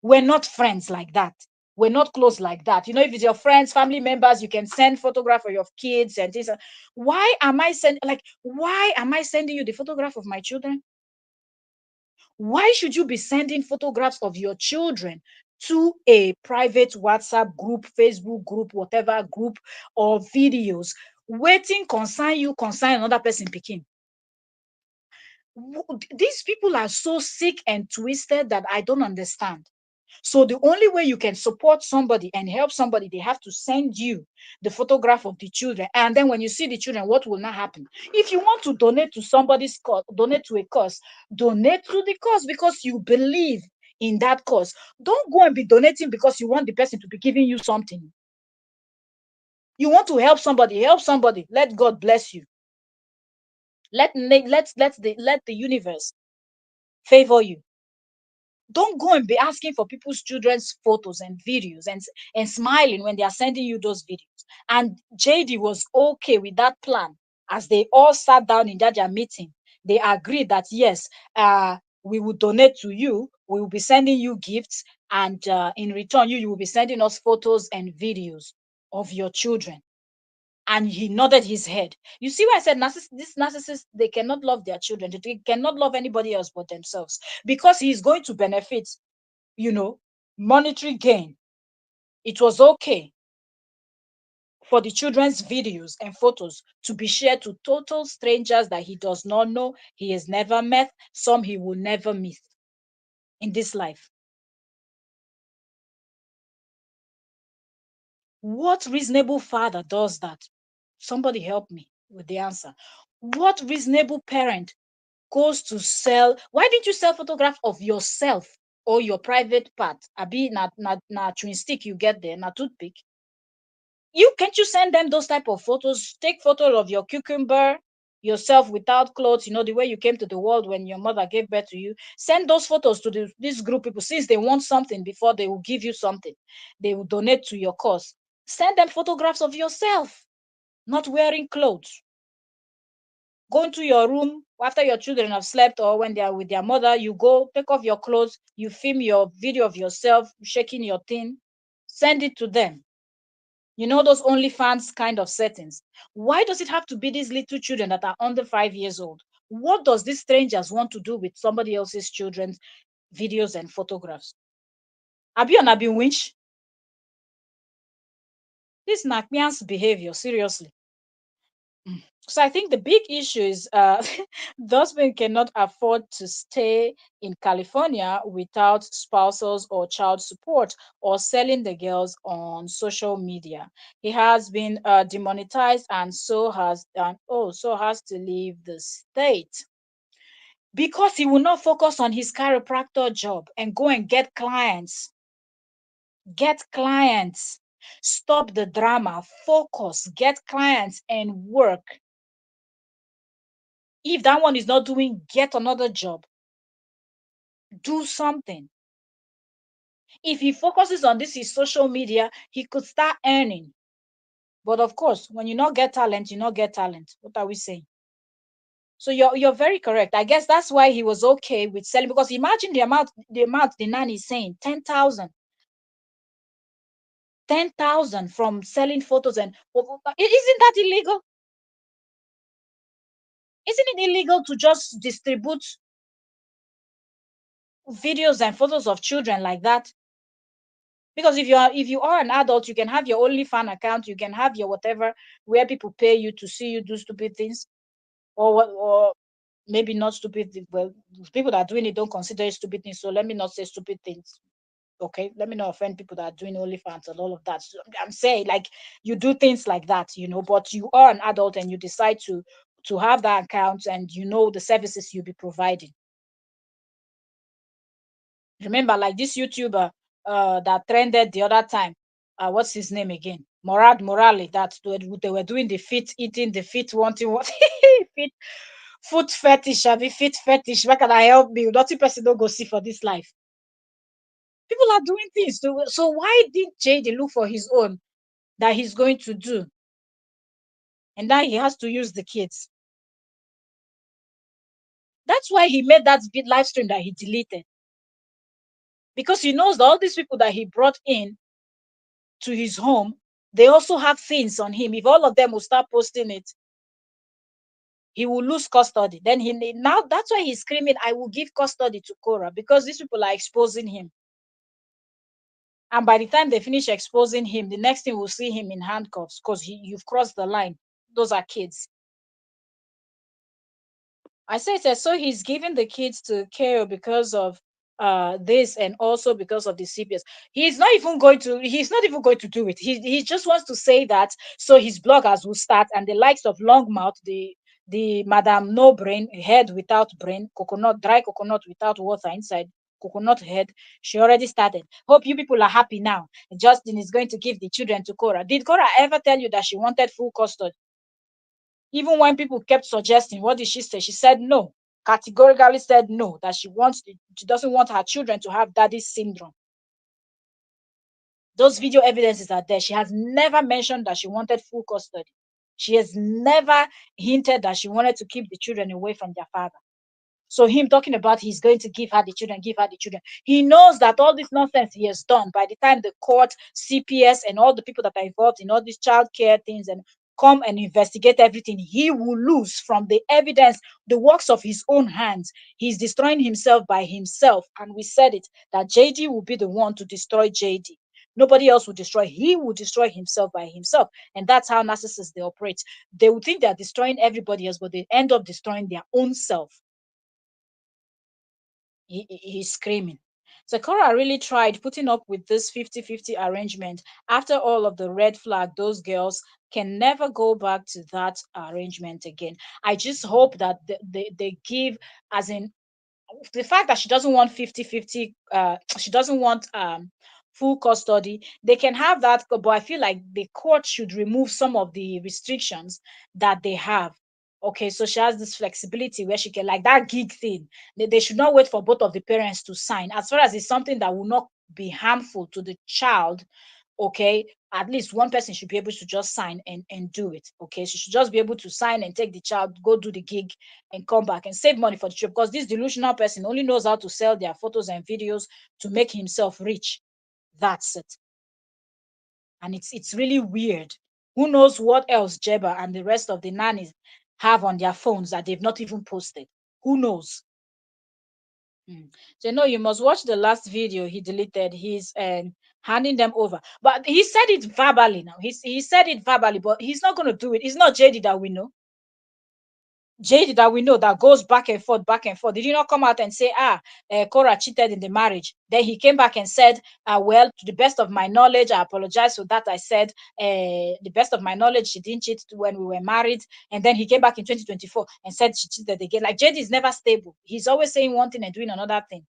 We're not friends like that. We're not close like that. You know, if it's your friends, family members, you can send photograph of your kids and things. Why am I sending you the photograph of my children? Why should you be sending photographs of your children to a private WhatsApp group, Facebook group, whatever group, or videos? Waiting concern you, concern another person picking. These people are so sick and twisted that I don't understand. So the only way you can support somebody and help somebody, they have to send you the photograph of the children. And then when you see the children, what will not happen? If you want to donate to somebody's cause, donate to a cause, donate to the cause because you believe in that cause. Don't go and be donating because you want the person to be giving you something. You want to help somebody, help somebody. Let God bless you. Let the universe favor you. Don't go and be asking for people's children's photos and videos and smiling when they are sending you those videos. And JD was okay with that plan. As they all sat down in their meeting, they agreed that yes, we will donate to you, we will be sending you gifts, and in return, you will be sending us photos and videos of your children. And he nodded his head. You see why I said these narcissists, they cannot love their children. They cannot love anybody else but themselves, because he's going to benefit, you know, monetary gain. It was okay for the children's videos and photos to be shared to total strangers that he does not know, he has never met, some he will never meet in this life. What reasonable father does that? Somebody help me with the answer. What reasonable parent goes to sell? Why didn't you sell photograph of yourself or your private part? Abi na chewing stick you get there, na toothpick. You can't you send them those type of photos? Take photo of your cucumber, yourself without clothes, the way you came to the world when your mother gave birth to you. Send those photos to this group people. Since they want something before they will give you something, they will donate to your cause. Send them photographs of yourself, not wearing clothes. Go into your room after your children have slept, or when they are with their mother, you go take off your clothes, you film your video of yourself shaking your thing, send it to them. Those OnlyFans kind of settings. Why does it have to be these little children that are under 5 years old? What does these strangers want to do with somebody else's children's videos and photographs? Abi on Abi winch? This Nakmian's behavior, seriously. So I think the big issue is those men cannot afford to stay in California without spousals or child support, or selling the girls on social media. He has been demonetized, and so has to leave the state because he will not focus on his chiropractor job and go and get clients. Get clients. Stop the drama. Focus. Get clients and work. If that one is not doing, get another job. Do something. If he focuses on this, his social media, he could start earning. But of course, when you not get talent, you not get talent. What are we saying? So you're very correct. I guess that's why he was okay with selling, because imagine the amount the nanny is saying, 10,000. 10,000 from selling photos. And isn't that illegal? Isn't it illegal to just distribute videos and photos of children like that? Because if you are an adult, you can have your OnlyFans account, you can have your whatever, where people pay you to see you do stupid things, or maybe not stupid. Well, people that are doing it don't consider it stupid things, so let me not say stupid things. Okay, let me not offend people that are doing OnlyFans and all of that. So I'm saying, like, you do things like that, but you are an adult and you decide to have that account, and the services you'll be providing. Remember, like this YouTuber that trended the other time. What's his name again? Morad Morale. That they were doing the fit eating, the fit wanting what fit food fetish, be fit fetish. Where can I help me? Nothing person don't go see for this life. People are doing things. So why did JD look for his own that he's going to do? And now he has to use the kids. That's why he made that big live stream that he deleted. Because he knows that all these people that he brought in to his home, they also have things on him. If all of them will start posting it, he will lose custody. Then now that's why he's screaming, I will give custody to Korra, because these people are exposing him. And by the time they finish exposing him, the next thing we'll see him in handcuffs, because you've crossed the line. Those are kids. I say it as so he's giving the kids to KO because of this, and also because of the CPS. He's not even going to do it. He just wants to say that so his bloggers will start, and the likes of Longmouth, the Madam No Brain, head without brain, dry coconut without water inside, coconut head. She already started. Hope you people are happy now. Justin is going to give the children to Korra. Did Korra ever tell you that she wanted full custody? Even when people kept suggesting, what did she say? She said no, categorically said no, that she doesn't want her children to have daddy syndrome. Those video evidences are there. She has never mentioned that she wanted full custody. She has never hinted that she wanted to keep the children away from their father. So him talking about he's going to give her the children, give her the children. He knows that all this nonsense he has done, by the time the court, CPS, and all the people that are involved in all these child care things and come and investigate everything, he will lose from the evidence, the works of his own hands. He's destroying himself by himself. And we said it, that JD will be the one to destroy JD. Nobody else will destroy. He will destroy himself by himself. And that's how narcissists they operate. They will think they're destroying everybody else, but they end up destroying their own self. He's screaming. So Korra really tried putting up with this 50-50 arrangement. After all of the red flag, those girls can never go back to that arrangement again. I just hope that they give, as in, the fact that she doesn't want 50-50, she doesn't want full custody, they can have that, but I feel like the court should remove some of the restrictions that they have. Okay, so she has this flexibility where she can, like that gig thing, they should not wait for both of the parents to sign, as far as it's something that will not be harmful to the child. Okay, at least one person should be able to just sign and do it. Okay, she should just be able to sign and take the child, go do the gig, and come back and save money for the trip, because this delusional person only knows how to sell their photos and videos to make himself rich. That's it. And it's really weird. Who knows what else Jeba and the rest of the nannies have on their phones that they've not even posted? Who knows? So no, you must watch the last video he deleted. He's handing them over, but he said it verbally. Now he said it verbally, but he's not going to do it. It's not JD that we know. JD that we know that goes back and forth, back and forth. Did you not come out and say, Korra cheated in the marriage? Then he came back and said, well, to the best of my knowledge, I apologize for that. I said, the best of my knowledge, she didn't cheat when we were married. And then he came back in 2024 and said she cheated again. Like, JD is never stable. He's always saying one thing and doing another thing.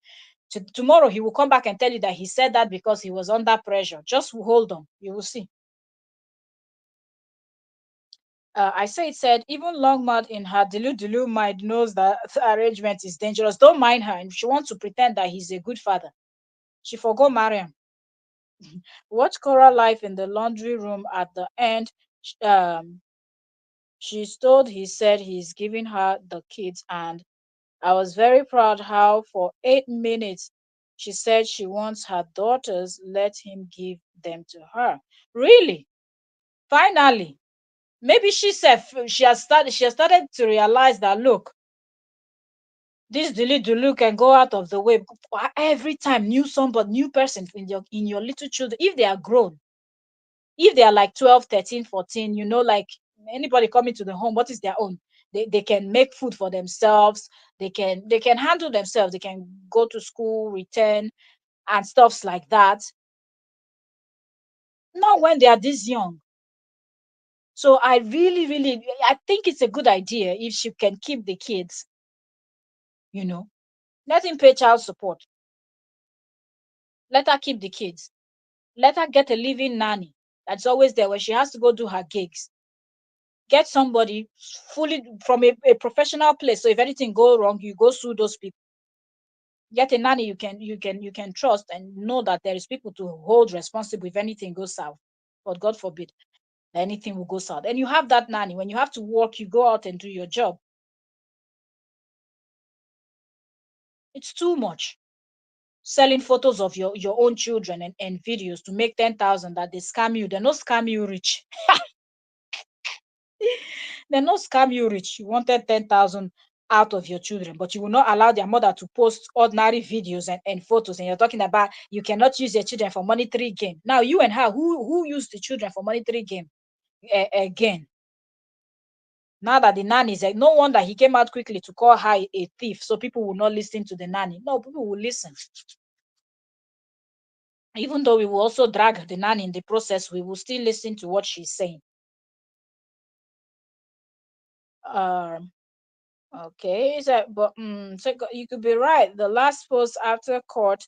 Tomorrow he will come back and tell you that he said that because he was under pressure. Just hold on, you will see. I say it said, even Longmouth in her Delu mind knows that the arrangement is dangerous. Don't mind her. If she wants to pretend that he's a good father, she forgot Mariam. Watch Cora life in the laundry room at the end. Um, she's told he said he's giving her the kids, and I was very proud how for 8 minutes she said she wants her daughters, let him give them to her. Really? Finally. Maybe she has started to realize that, look, this delete Dulu can go out of the way. Every time new person in your little children, if they are grown, if they are like 12, 13, 14, like anybody coming to the home, what is their own? They can make food for themselves, they can handle themselves, they can go to school, return, and stuffs like that. Not when they are this young. So I really, really, I think it's a good idea if she can keep the kids, you know let him pay child support. Let her keep the kids. Let her get a living nanny that's always there when she has to go do her gigs. Get somebody fully from a professional place. So if anything go wrong, you go sue those people. Get a nanny you can trust and know that there is people to hold responsible if anything goes south. But God forbid that anything will go south. And you have that nanny. When you have to work, you go out and do your job. It's too much. Selling photos of your own children and videos to make 10,000 that they scam you. They no scam you rich. They no scam you rich. You wanted 10,000 out of your children, but you will not allow their mother to post ordinary videos and photos. And you're talking about you cannot use your children for monetary gain. Now you and her, who used the children for monetary gain? Again. Now that the nanny is no wonder he came out quickly to call her a thief, so people will not listen to the nanny. No, people will listen. Even though we will also drag the nanny in the process, we will still listen to what she's saying. Um, okay, so you could be right. The last post after court,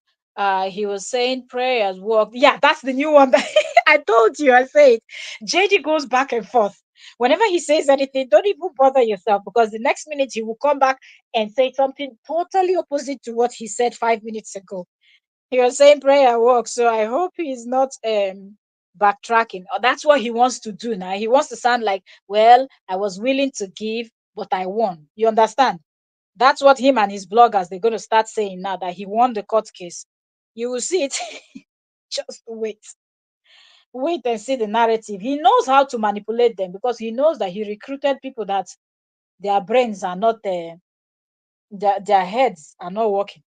he was saying prayers work. Yeah, that's the new one that I told you. I said JD goes back and forth. Whenever he says anything, don't even bother yourself, because the next minute he will come back and say something totally opposite to what he said 5 minutes ago. He was saying prayer works, so I hope he's not backtracking. That's what he wants to do now. He wants to sound like, well, I was willing to give, but I won. You understand? That's what him and his bloggers, they're going to start saying now, that he won the court case. You will see it. Just wait. Wait and see the narrative. He knows how to manipulate them, because he knows that he recruited people that their brains are not their heads are not working.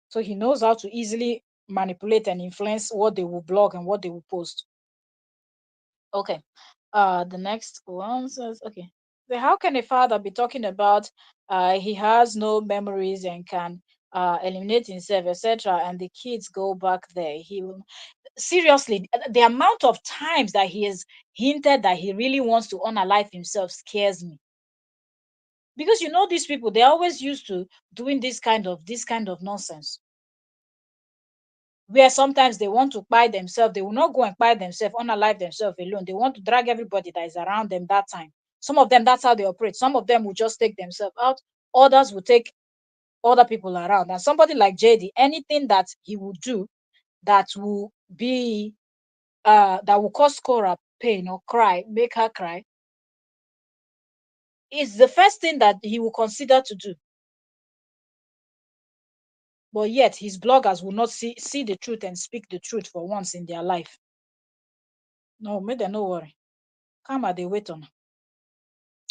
So he knows how to easily manipulate and influence what they will blog and what they will post. Okay. The next one says, okay. So how can a father be talking about he has no memories and can eliminate himself, etc., and the kids go back there? He will, seriously, the amount of times that he has hinted that he really wants to unalive himself scares me. Because these people, they're always used to doing this kind of nonsense, where sometimes they want to buy themselves. They will not go and buy themselves, unalive themselves alone. They want to drag everybody that is around them that time. Some of them, that's how they operate. Some of them will just take themselves out. Others will take other people around. And somebody like JD, anything that he will do that will be that will cause Korra pain or cry, make her cry, is the first thing that he will consider to do. But yet his bloggers will not see the truth and speak the truth for once in their life. No, make them no worry. Come at the wait on.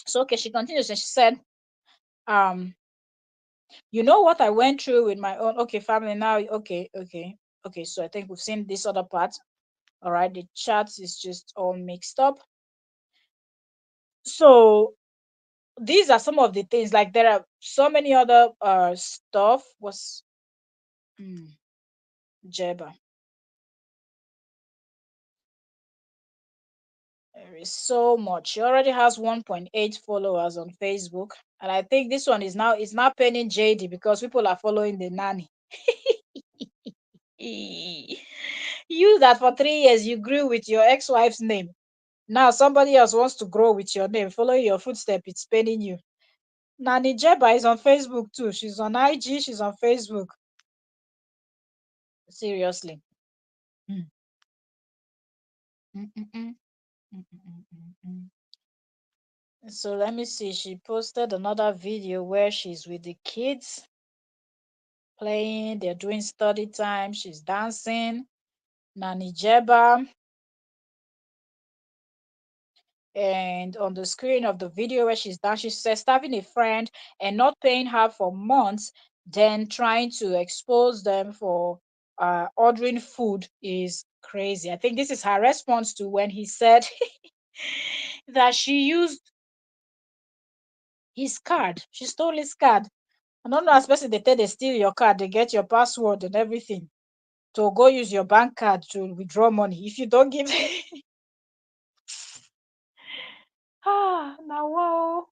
So okay, she continues and she said, you know what I went through with my own family now. Okay. So I think we've seen this other part. All right, the chat is just all mixed up. So these are some of the things. Like there are so many other stuff. Was Jeba. There is so much. She already has 1.8 followers on Facebook, and I think this one is now penning JD because people are following the nanny. You that for 3 years you grew with your ex-wife's name. Now somebody else wants to grow with your name, following your footstep. It's paining you. Nanny Jeba is on Facebook too. She's on IG. She's on Facebook. Seriously. Mm. Mm, mm, mm. Mm, mm, mm, mm. So let me see. She posted another video where she's with the kids playing. They're doing study time. She's dancing. Nanny Jeba. And on the screen of the video where she's done, she says starving a friend and not paying her for months, then trying to expose them for ordering food is crazy. I think this is her response to when he said that she used his card. She stole his card. I don't know, especially they tell they steal your card, they get your password and everything to go use your bank card to withdraw money. If you don't give now wow.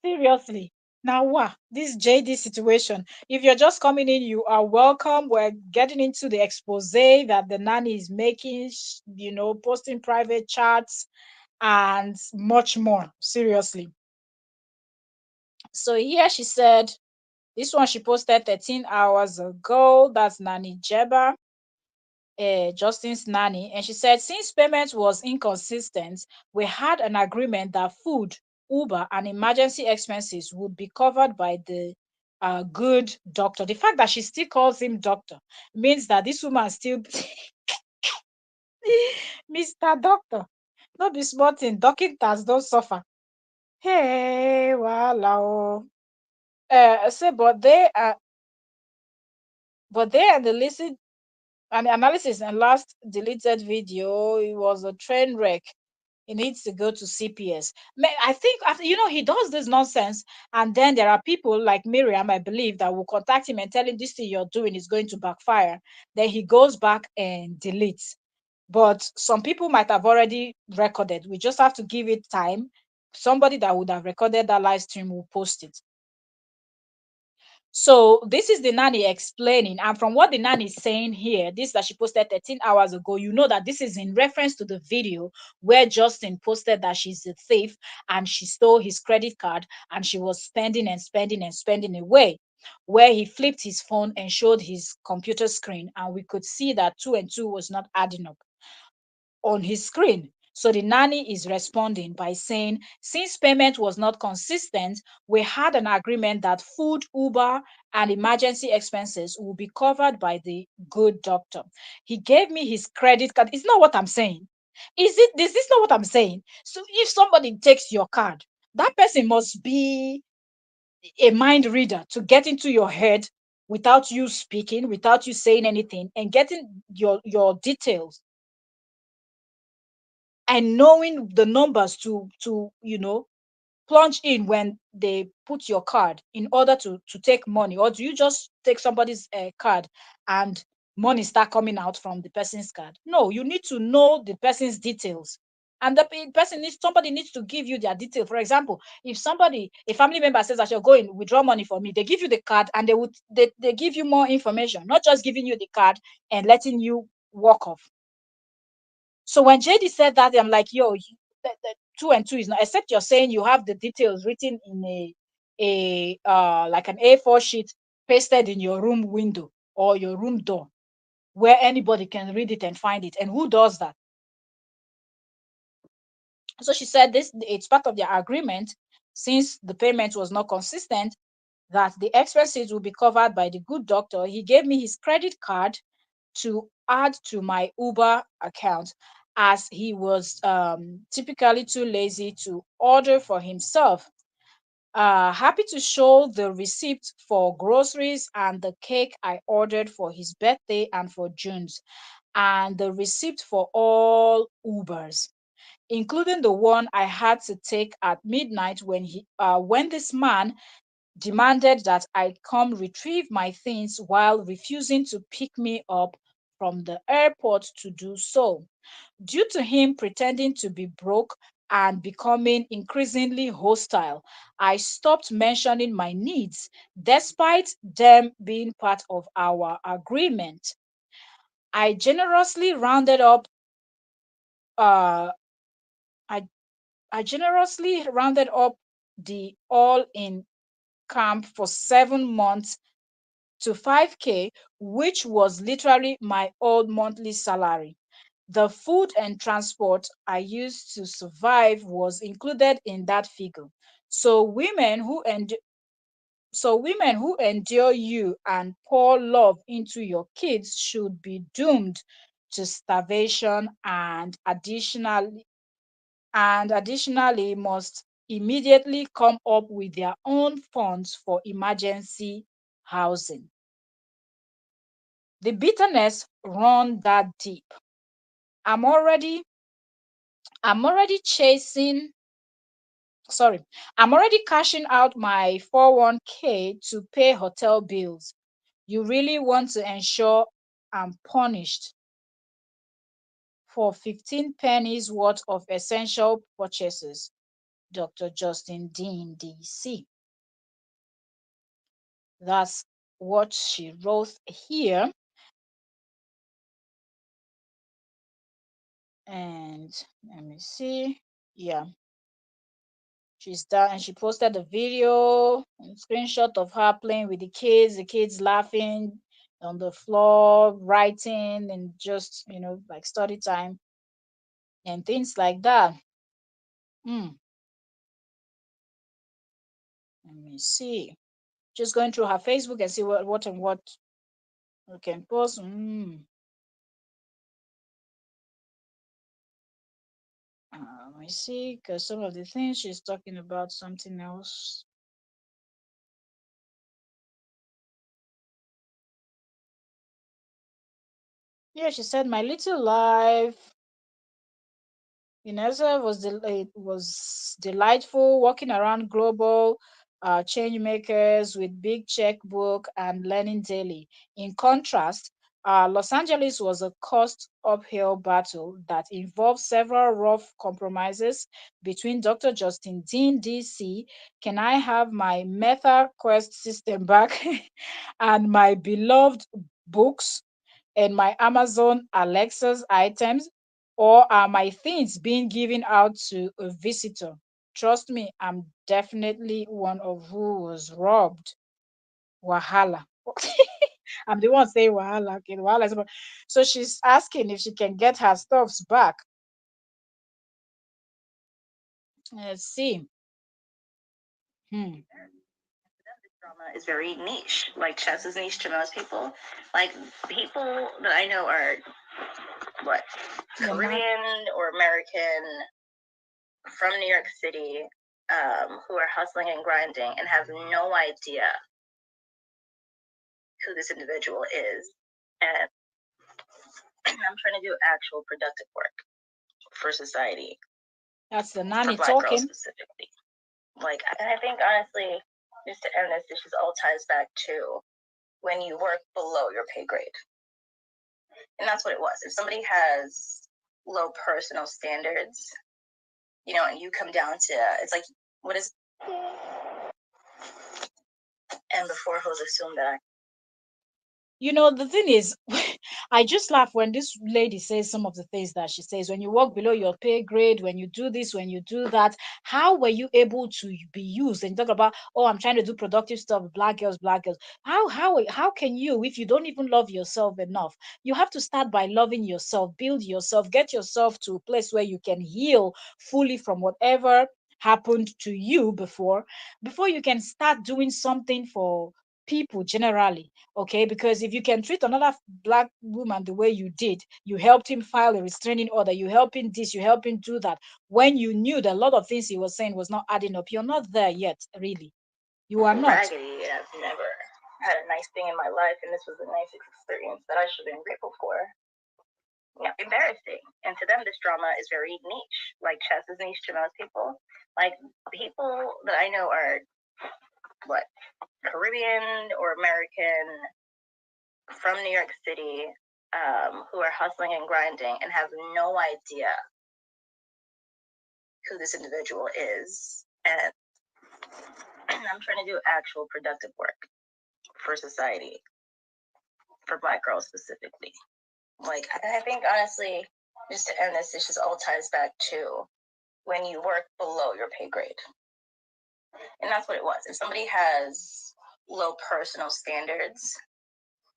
Seriously. Now, what? This JD situation. If you're just coming in, you are welcome. We're getting into the expose that the nanny is making, posting private chats and much more. Seriously. So here she said, this one she posted 13 hours ago. That's Nanny Jeba, Justin's nanny. And she said, since payment was inconsistent, we had an agreement that food, Uber, and emergency expenses would be covered by the good doctor. The fact that she still calls him doctor means that this woman still Mr. Doctor. No be small thing. Doctors don't suffer. Hey, wow. Say, but they and the listen and the analysis and last deleted video, it was a train wreck. He needs to go to CPS. I think after he does this nonsense, and then there are people like Miriam, I believe, that will contact him and tell him this thing you're doing is going to backfire. Then he goes back and deletes. But some people might have already recorded. We just have to give it time. Somebody that would have recorded that live stream will post it. So this is the nanny explaining, and from what the nanny is saying here, this that she posted 13 hours ago, you know that this is in reference to the video where Justin posted that she's a thief and she stole his credit card and she was spending and spending and spending away, where he flipped his phone and showed his computer screen, and we could see that two and two was not adding up on his screen. So the nanny is responding by saying, since payment was not consistent, we had an agreement that food, Uber, and emergency expenses will be covered by the good doctor. He gave me his credit card. It's not what I'm saying. Is this not what I'm saying? So if somebody takes your card, that person must be a mind reader to get into your head without you speaking, without you saying anything, and getting your details and knowing the numbers to plunge in when they put your card in order to take money, or do you just take somebody's card and money start coming out from the person's card? No, you need to know the person's details, and the person needs somebody needs to give you their detail. For example, if somebody a family member says that you're going withdraw money for me, they give you the card and they give you more information, not just giving you the card and letting you walk off. So when JD said that, I'm like, yo, the two and two is not, except you're saying you have the details written in a like an A4 sheet pasted in your room window or your room door where anybody can read it and find it. And who does that? So she said this it's part of their agreement since the payment was not consistent that the expenses will be covered by the good doctor. He gave me his credit card to add to my Uber account as he was typically too lazy to order for himself. Happy to show the receipt for groceries and the cake I ordered for his birthday and for June's, and the receipt for all Ubers, including the one I had to take at midnight when this man demanded that I come retrieve my things while refusing to pick me up from the airport to do so. Due to him pretending to be broke and becoming increasingly hostile, I stopped mentioning my needs despite them being part of our agreement. I generously rounded up uh I, I generously rounded up the all in camp for 7 months to 5K, which was literally my old monthly salary. The food and transport I used to survive was included in that figure. So women who endure you and pour love into your kids should be doomed to starvation and additionally must immediately come up with their own funds for emergency housing. The bitterness run that deep. I'm already I'm already chasing sorry, I'm already cashing out my 401k to pay hotel bills. You really want to ensure I'm punished for 15 pennies worth of essential purchases. Dr. Justin Dean, DC. That's what she wrote here. And let me see. Yeah, she's done, and she posted a video, a screenshot of her playing with the kids laughing on the floor, writing, and just like study time and things like that. Hmm. Let me see. Just going through her Facebook and see what we can post. Let me see, because some of the things she's talking about something else. Yeah, she said my little life Ineza it was delightful walking around global change makers with big checkbook and learning daily. In contrast, Los Angeles was a cost uphill battle that involved several rough compromises between Dr. Justin Dean, DC, can I have my Meta Quest system back, and my beloved books and my Amazon Alexa's items, or are my things being given out to a visitor? Trust me, I'm definitely one of who was robbed. Wahala. I'm the one saying wahala. Okay, wahala. So she's asking if she can get her stuffs back. Let's see. Hmm. Drama is very niche. Like chess is niche to most people. Like people that I know are what You're not. Caribbean or American from New York City, who are hustling and grinding and have no idea who this individual is. And I'm trying to do actual productive work for society, That's the for nanny Black girls talking. specifically. Like, I think honestly, just to end this, this just all ties back to when you work below your pay grade. And that's what it was. If somebody has low personal standards, and you come down to, it's like, what is, and before hoes assume that I. The thing is, I just laugh when this lady says some of the things that she says. When you work below your pay grade, when you do this, when you do that, how were you able to be used? And talk about, oh, I'm trying to do productive stuff, black girls, black girls. How can you, if you don't even love yourself enough? You have to start by loving yourself, build yourself, get yourself to a place where you can heal fully from whatever happened to you before you can start doing something for people generally. Okay, because if you can treat another black woman the way you did, you helped him file a restraining order, you helped him this, you helped him do that, when you knew that a lot of things he was saying was not adding up. You're not there yet, really. You are not. Raggedy, and I've never had a nice thing in my life, and this was a nice experience that I should have been grateful for. Embarrassing. And to them, this drama is very niche. Like chess is niche to most people. Like people that I know are what Caribbean or American from New York City, who are hustling and grinding and have no idea who this individual is. And I'm trying to do actual productive work for society, for Black girls specifically. Like, I think honestly, just to end this, this just all ties back to when you work below your pay grade. And that's what it was. If somebody has low personal standards,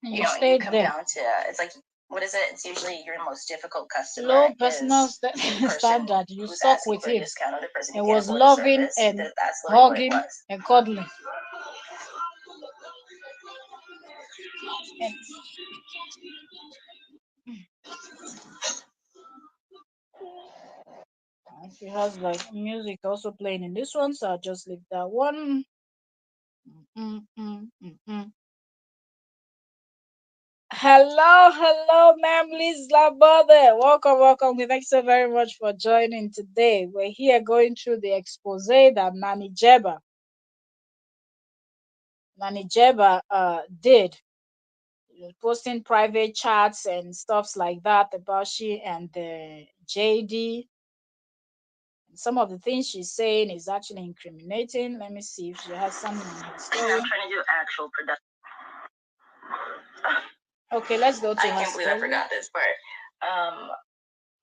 And you and you stayed come there. down to, it's like, what is it? It's usually your most difficult customer Low personal is the person standard. You who's stuck asking with for a him. discount or the person It who can't was afford the loving service. and That's literally what it hugging was. and cuddling. And she has like music also playing in this one, so I'll just leave that one. Mm, mm, mm, mm. Hello, hello, ma'am Lisa Bode. Welcome, welcome. Thanks so very much for joining today. We're here going through the expose that Nanny Jeba did, posting private chats and stuffs like that about she and JD. Some of the things she's saying is actually incriminating. Let me see if she has something in her I'm story. trying to do actual production. Okay, let's go to I her can't believe I story. forgot this part. Um,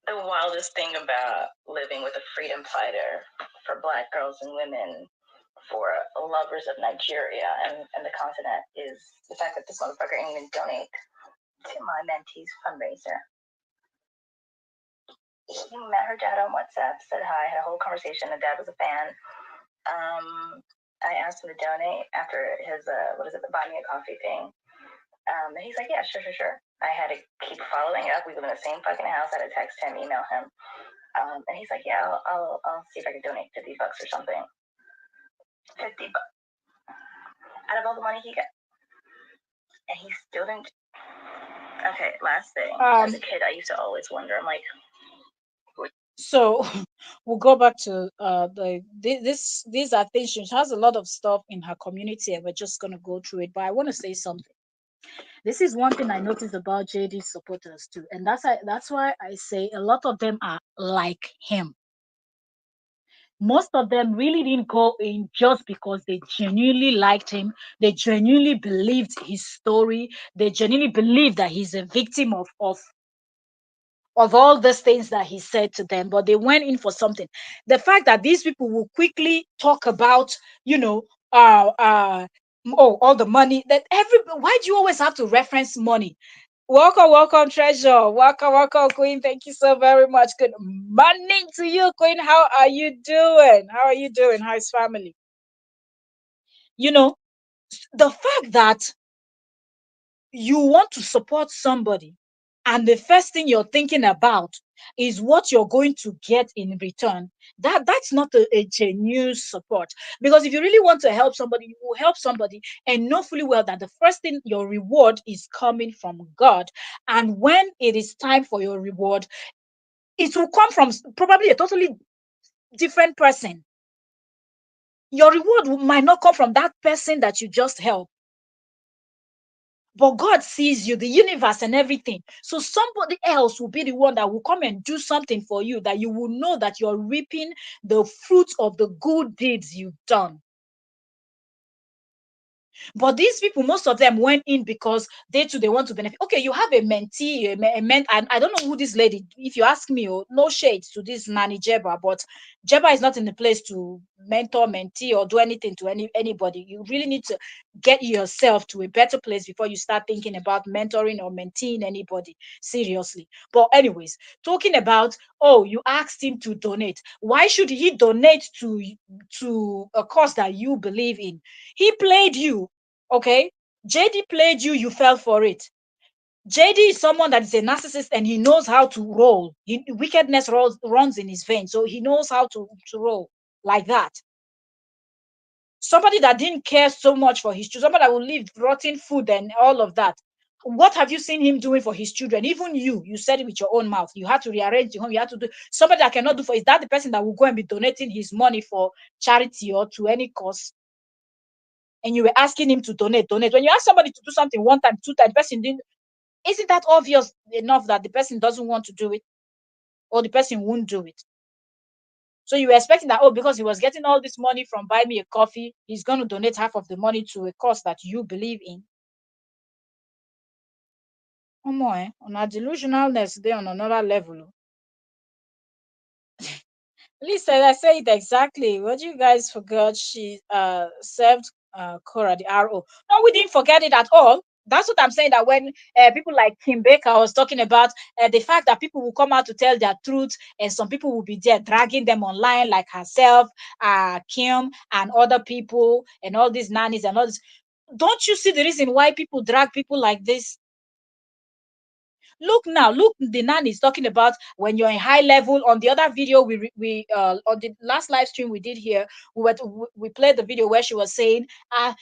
the wildest thing about living with a freedom fighter for Black girls and women, for lovers of Nigeria and the continent, is the fact that this motherfucker didn't even donate to my mentee's fundraiser. He met her dad on WhatsApp, said hi, had a whole conversation. The dad was a fan. I asked him to donate after his, the buy me a coffee thing. And he's like, yeah, sure, sure, sure. I had to keep following up. We live in the same fucking house. I had to text him, email him. And he's like, yeah, I'll see if I can donate $50 or something. $50 out of all the money he got. And he still didn't. Okay, last thing. As a Um, kid, I used to always wonder, I'm like, so we'll go back to these are things. She has a lot of stuff in her community, and we're just gonna go through it. But I want to say something. This is one thing I noticed about JD supporters too, and that's why I say a lot of them are like him. Most of them really didn't go in just because they genuinely liked him. They genuinely believed his story. They genuinely believed that he's a victim of all these things that he said to them, but they went in for something. The fact that these people will quickly talk about, you know, oh, all the money that every, why do you always have to reference money? Welcome, welcome, treasure. Welcome, welcome, Queen. Thank you so very much. Good morning to you, Queen. How are you doing? How are you doing? How's family? You know, the fact that you want to support somebody and the first thing you're thinking about is what you're going to get in return, that's not a genuine support. Because if you really want to help somebody, you will help somebody and know fully well that the first thing, your reward is coming from God. And when it is time for your reward, it will come from probably a totally different person. Your reward might not come from that person that you just helped. But God sees you, the universe, and everything. So somebody else will be the one that will come and do something for you, that you will know that you're reaping the fruits of the good deeds you've done. But these people, most of them went in because they too, they want to benefit. Okay, you have a mentee, and I don't know who this lady, if you ask me, oh, no shades to this Nanny Jeba, but Jeba is not in the place to mentor, mentee, or do anything to anybody. You really need to get yourself to a better place before you start thinking about mentoring or menteeing anybody seriously. But anyways, talking about, oh, you asked him to donate. Why should he donate to a cause that you believe in? He played you. Okay, JD played you, you fell for it. JD is someone that is a narcissist and he knows how to roll. Wickedness runs in his veins, so he knows how to roll like that. Somebody that didn't care so much for his children, somebody that will leave rotten food and all of that. What have you seen him doing for his children? Even you said it with your own mouth. You had to rearrange the home. You had to do somebody that cannot do for. Is that the person that will go and be donating his money for charity or to any cause? And you were asking him to donate. When you ask somebody to do something one time, two times, the person didn't, isn't that obvious enough that the person doesn't want to do it or the person won't do it? So you were expecting that, oh, because he was getting all this money from Buy Me a Coffee, he's going to donate half of the money to a cause that you believe in. On a delusionalness, they on another level. Lisa, I say it exactly. What you guys forgot? She served Korra the RO. No, we didn't forget it at all. That's what I'm saying. That when people like Kim Baker was talking about the fact that people will come out to tell their truth, and some people will be there dragging them online, like herself, Kim, and other people, and all these nannies and all this. Don't you see the reason why people drag people like this? Look now, look, the nanny is talking about when you're in high level. On the other video, we on the last live stream we did here, we played the video where she was saying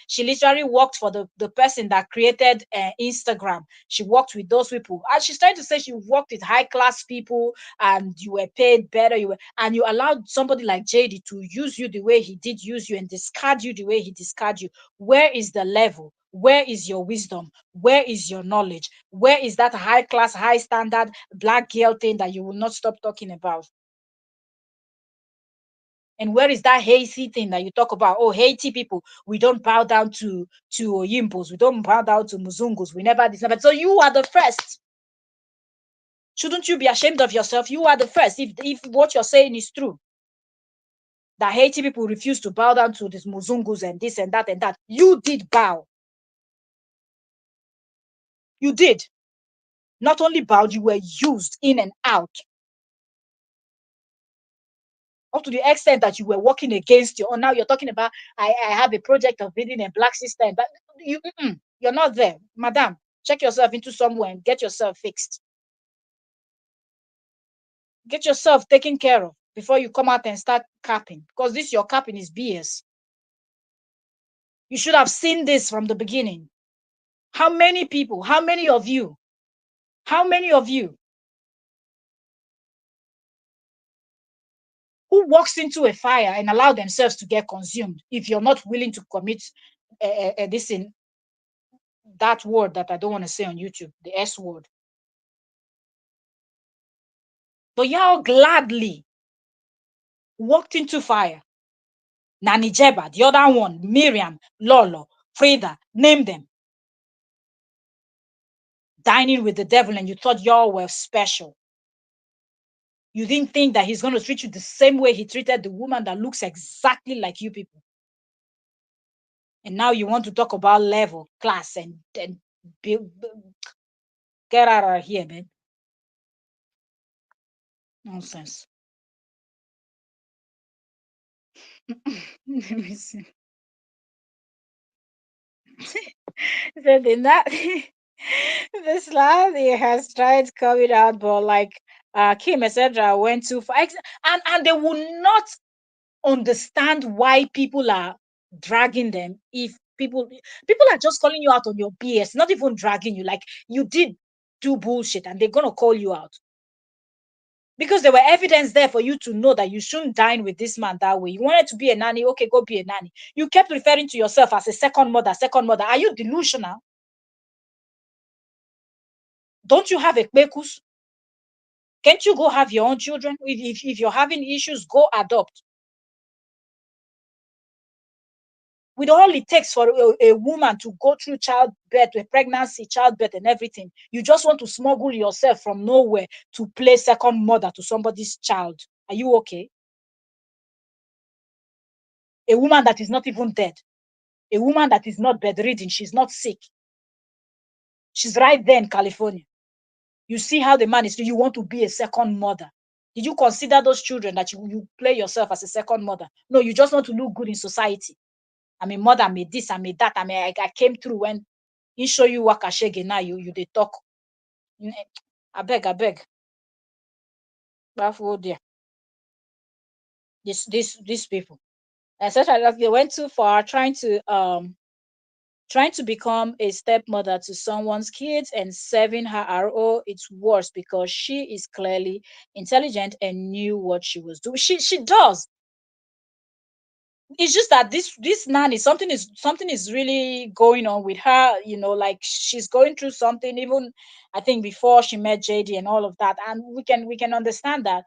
she literally worked for the person that created Instagram. She worked with those people, and she's trying to say she worked with high class people and you were paid better. And you allowed somebody like JD to use you the way he did use you and discard you the way he discard you. Where is the level? Where is your wisdom? Where is your knowledge? Where is that high class, high standard black girl thing that you will not stop talking about? And where is that Haiti thing that you talk about? Oh, Haiti people, we don't bow down to Oyimbos, we don't bow down to Muzungus, we never this, never. So you are the first. Shouldn't you be ashamed of yourself? You are the first. If what you're saying is true, that Haiti people refuse to bow down to these Muzungus and this and that and that, you did bow. You did. Not only bowed, you were used in and out, up to the extent that you were working against your own. Now you're talking about, I have a project of building a black system, but you're not there. Madam, check yourself into somewhere and get yourself fixed. Get yourself taken care of before you come out and start capping, because this your capping is BS. You should have seen this from the beginning. How many people, how many of you who walks into a fire and allow themselves to get consumed if you're not willing to commit this in that word that I don't want to say on YouTube, the S word. But y'all gladly walked into fire. Nani Jeba, the other one, Miriam, Lolo, Frida, name them. Dining with the devil, and you thought y'all were special. You didn't think that he's going to treat you the same way he treated the woman that looks exactly like you people. And now you want to talk about level, class, and get out of here, man. Nonsense. Let me see. So the not this lady has tried coming out, but like Kim, etc., went too far. And they will not understand why people are dragging them if people are just calling you out on your BS, not even dragging you. Like you did do bullshit and they're gonna call you out. Because there were evidence there for you to know that you shouldn't dine with this man that way. You wanted to be a nanny, okay, go be a nanny. You kept referring to yourself as a second mother, second mother. Are you delusional? Don't you have a kpekus? Can't you go have your own children? If you're having issues, go adopt. With all it takes for a woman to go through childbirth, a pregnancy, childbirth, and everything, you just want to smuggle yourself from nowhere to play second mother to somebody's child. Are you okay? A woman that is not even dead, a woman that is not bedridden, she's not sick. She's right there in California. You see how the man is, you want to be a second mother. Did you consider those children that you play yourself as a second mother? No, you just want to look good in society. I'm a mother, I made this, I made that. I came through when he show you wakashege now, you they talk. I beg. Baffle there. These people. Etc. Like they went too far trying to become a stepmother to someone's kids and serving her RO. It's worse because she is clearly intelligent and knew what she was doing. She does. It's just that this nanny, something is really going on with her, like she's going through something, even I think before she met JD and all of that. And we can understand that.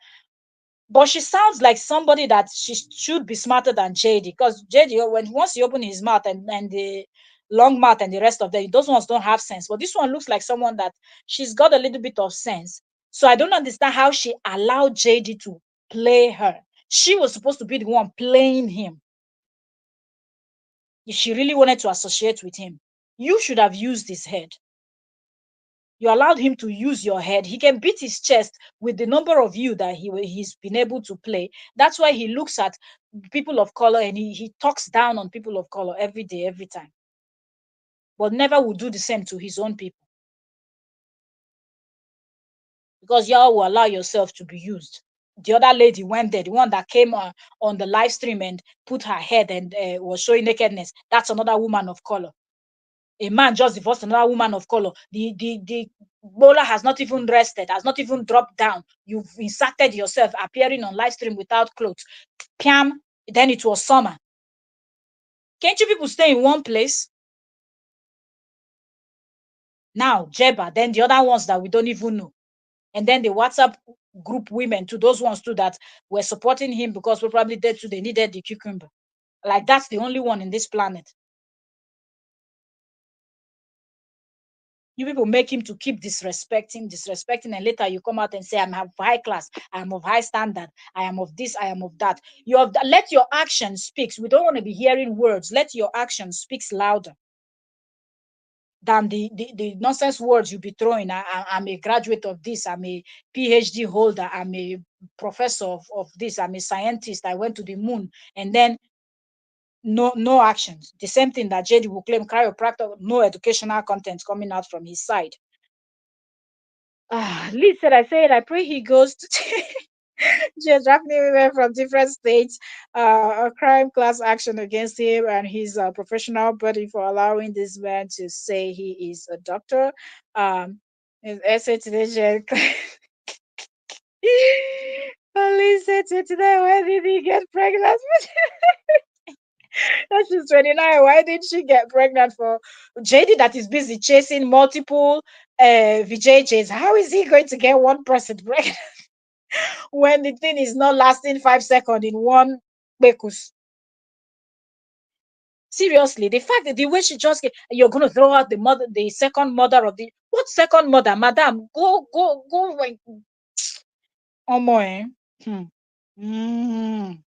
But she sounds like somebody that she should be smarter than JD, because JD, when once he open his mouth and the long mouth and the rest of them, those ones don't have sense. But this one looks like someone that she's got a little bit of sense. So I don't understand how she allowed JD to play her. She was supposed to be the one playing him. If she really wanted to associate with him, you should have used his head. You allowed him to use your head. He can beat his chest with the number of you that he's been able to play. That's why he looks at people of color and he talks down on people of color every day, every time. But never will do the same to his own people. Because y'all will allow yourself to be used. The other lady went there, the one that came on the live stream and put her head and was showing nakedness. That's another woman of color. A man just divorced another woman of color. The bowler has not even rested, has not even dropped down. You've inserted yourself appearing on live stream without clothes. Piam, then it was summer. Can't you people stay in one place? Now, Jeba, then the other ones that we don't even know. And then the WhatsApp group women, to those ones too that were supporting him because we're probably dead too, they needed the cucumber. Like that's the only one in this planet. You people make him to keep disrespecting, and later you come out and say, I'm of high class, I am of high standard, I am of this, I am of that. Let your action speak. We don't want to be hearing words. Let your action speaks louder than the nonsense words you be throwing. I'm a graduate of this, I'm a PhD holder, I'm a professor of this, I'm a scientist, I went to the moon, and then no actions. The same thing that JD will claim, chiropractor, no educational content coming out from his side. Lee said, I pray he goes to geographically women from different states, a crime class action against him and his professional body for allowing this man to say he is a doctor. His essay today, police said to today, where did he get pregnant? That she's 29. Why did she get pregnant for JD that is busy chasing multiple VJJs? How is he going to get one person pregnant when the thing is not lasting 5 seconds in one bekus? Seriously, the fact that the way she just you're gonna throw out the mother, the second mother of the what second mother, madam? Go, like, omo, eh? Hmm. Mm.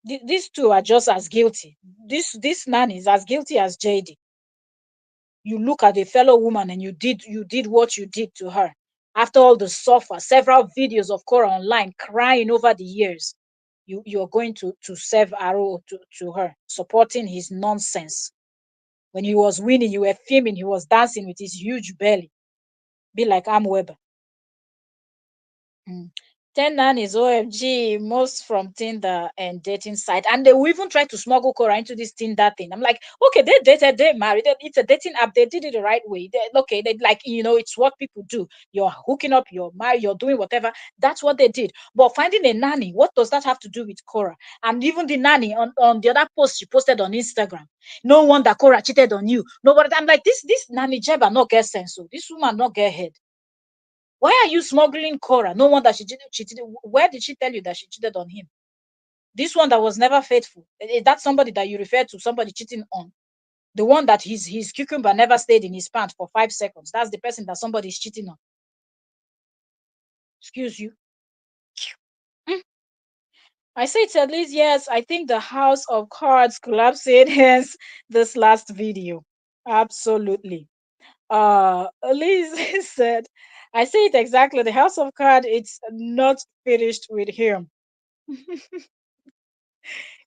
These two are just as guilty. This man is as guilty as JD. You look at a fellow woman and you did what you did to her. After all the suffer, several videos of Korra online crying over the years, you're going to serve arrow to her, supporting his nonsense. When he was winning, you were filming, he was dancing with his huge belly. Be like Am Weber. Mm. 10 nannies, OMG, most from Tinder and dating site. And they will even try to smuggle Cora into this Tinder thing. I'm like, okay, they dated, they married. It's a dating app. They did it the right way. Okay, they like, it's what people do. You're hooking up, you're married, you're doing whatever. That's what they did. But finding a nanny, what does that have to do with Cora? And even the nanny on the other post she posted on Instagram. No wonder Cora cheated on you. Nobody. I'm like, this nanny Jeba not get sense. So this woman not get head. Why are you smuggling Cora? No wonder she cheated. Where did she tell you that she cheated on him? This one that was never faithful. That's somebody that you refer to, somebody cheating on. The one that his cucumber never stayed in his pants for 5 seconds. That's the person that somebody is cheating on. Excuse you. Mm. I say it's at least yes. I think the house of cards collapsing. Hence this last video. Absolutely. Elise said, I say it exactly. The house of cards, it's not finished with him.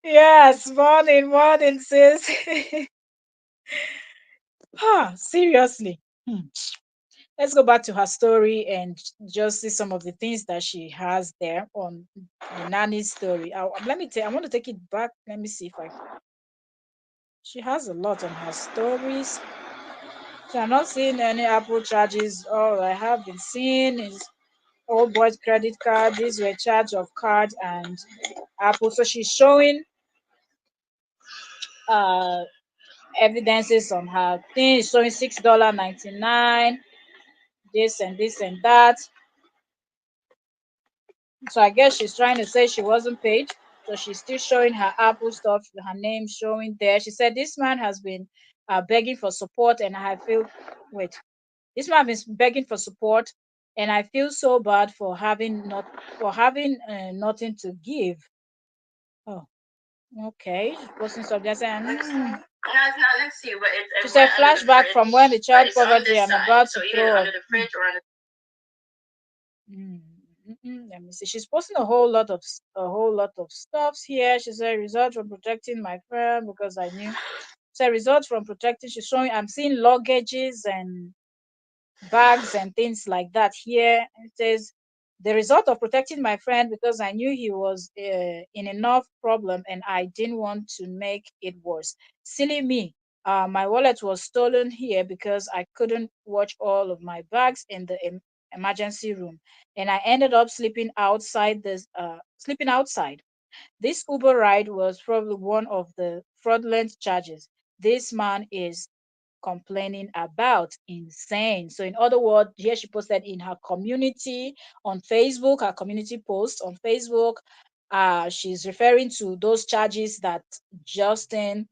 Yes, morning, sis. Seriously. Hmm. Let's go back to her story and just see some of the things that she has there on the nanny's story. Let me tell. I want to take it back. Let me see if I. She has a lot on her stories. So I'm not seeing any Apple charges. All I have been seeing is old boy's credit card. These were charge of card and Apple. So she's showing uh evidences on her thing. It's showing $6.99, this and that. So I guess she's trying to say she wasn't paid. So she's still showing her Apple stuff, her name showing there. She said this man has been begging for support, and I feel wait. This man is begging for support, and I feel so bad for having nothing to give. Oh, okay. She's posting something saying, No, it's not next to you, but she said flashback from when the child poverty I'm about to so throw either up. under the fridge or under. Let me see. She's posting a whole lot of stuffs here. She said results from protecting my friend because I knew. So results from protecting. She's showing. I'm seeing luggages and bags and things like that here. It says the result of protecting my friend because I knew he was in enough problem and I didn't want to make it worse. Silly me. My wallet was stolen here because I couldn't watch all of my bags in the emergency room, and I ended up sleeping outside. This Uber ride was probably one of the fraudulent charges this man is complaining about. Insane. So in other words, here she posted in her community on Facebook, her community post on Facebook. She's referring to those charges that Justin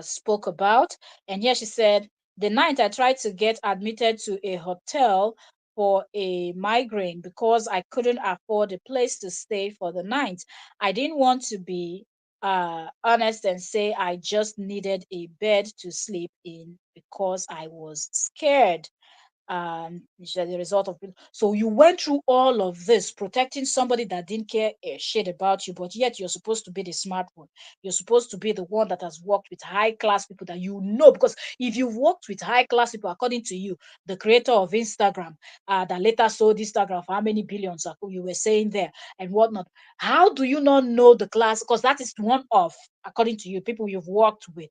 spoke about. And here she said, the night I tried to get admitted to a hotel for a migraine because I couldn't afford a place to stay for the night. I didn't want to be honest and say I just needed a bed to sleep in because I was scared. It's the result of so you went through all of this protecting somebody that didn't care a shit about you, but yet you're supposed to be the smart one. You're supposed to be the one that has worked with high class people that you know, because if you've worked with high class people, according to you, the creator of Instagram, that later sold Instagram for how many billions, you were saying there and whatnot, how do you not know the class? Because that is one of, according to you, people you've worked with.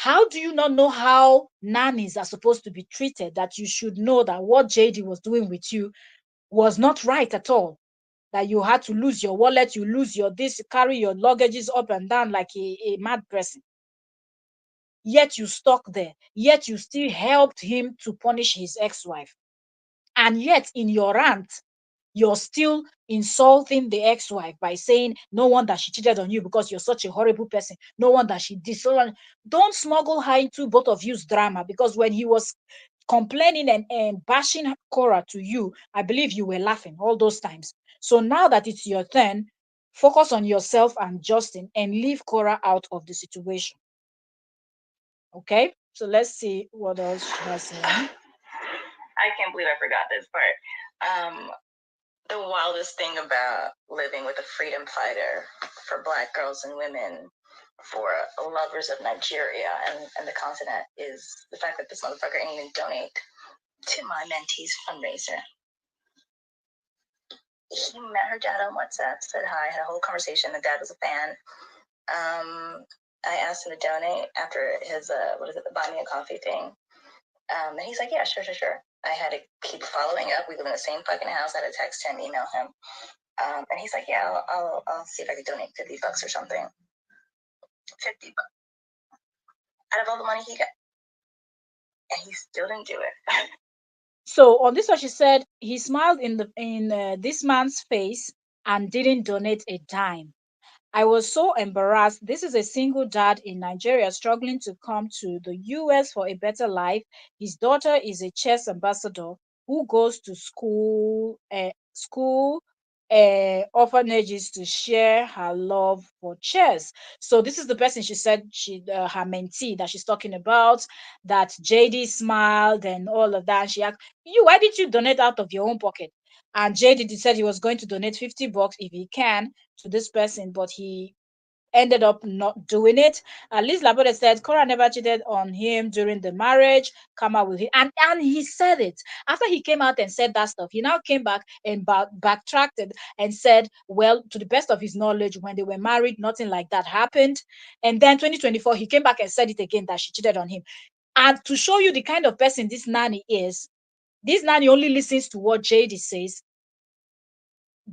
How do you not know how nannies are supposed to be treated, that you should know that what JD was doing with you was not right at all? that you had to lose your wallet, you lose your this, you carry your luggages up and down like a mad person. Yet you stuck there. Yet you still helped him to punish his ex-wife. And yet in your rant, you're still insulting the ex-wife by saying no wonder she cheated on you because you're such a horrible person. No wonder she did so. Don't smuggle her into both of you's drama, because when he was complaining and bashing Korra to you, I believe you were laughing all those times. So now that it's your turn, focus on yourself and Justin and leave Korra out of the situation. Okay? So let's see what else she has here. I can't believe I forgot this part. The wildest thing about living with a freedom fighter for Black girls and women, for lovers of Nigeria and the continent, is the fact that this motherfucker ain't even donate to my mentee's fundraiser. He met her dad on WhatsApp, said hi, had a whole conversation. The dad was a fan. I asked him to donate after his the buy me a coffee thing. And he's like, yeah, sure. I had to keep following up. We live in the same fucking house. I had to text him, email him. And he's like, yeah, I'll see if I could donate $50 or something. $50 out of all the money he got, and he still didn't do it. So on this one, she said he smiled in this man's face and didn't donate a dime. I was so embarrassed. This is a single dad in Nigeria struggling to come to the US for a better life. His daughter is a chess ambassador who goes to school orphanages to share her love for chess. So this is the person she said her mentee that she's talking about, that JD smiled and all of that. She asked, you, why did you donate out of your own pocket? And JD said he was going to donate $50 if he can to this person, but he ended up not doing it. Liz Labode said Korra never cheated on him during the marriage. Kama with him, and he said it after he came out and said that stuff. He now came back and backtracked and said, well, to the best of his knowledge, when they were married, nothing like that happened. And then 2024, he came back and said it again that she cheated on him. And to show you the kind of person this nanny is, this nanny only listens to what JD says.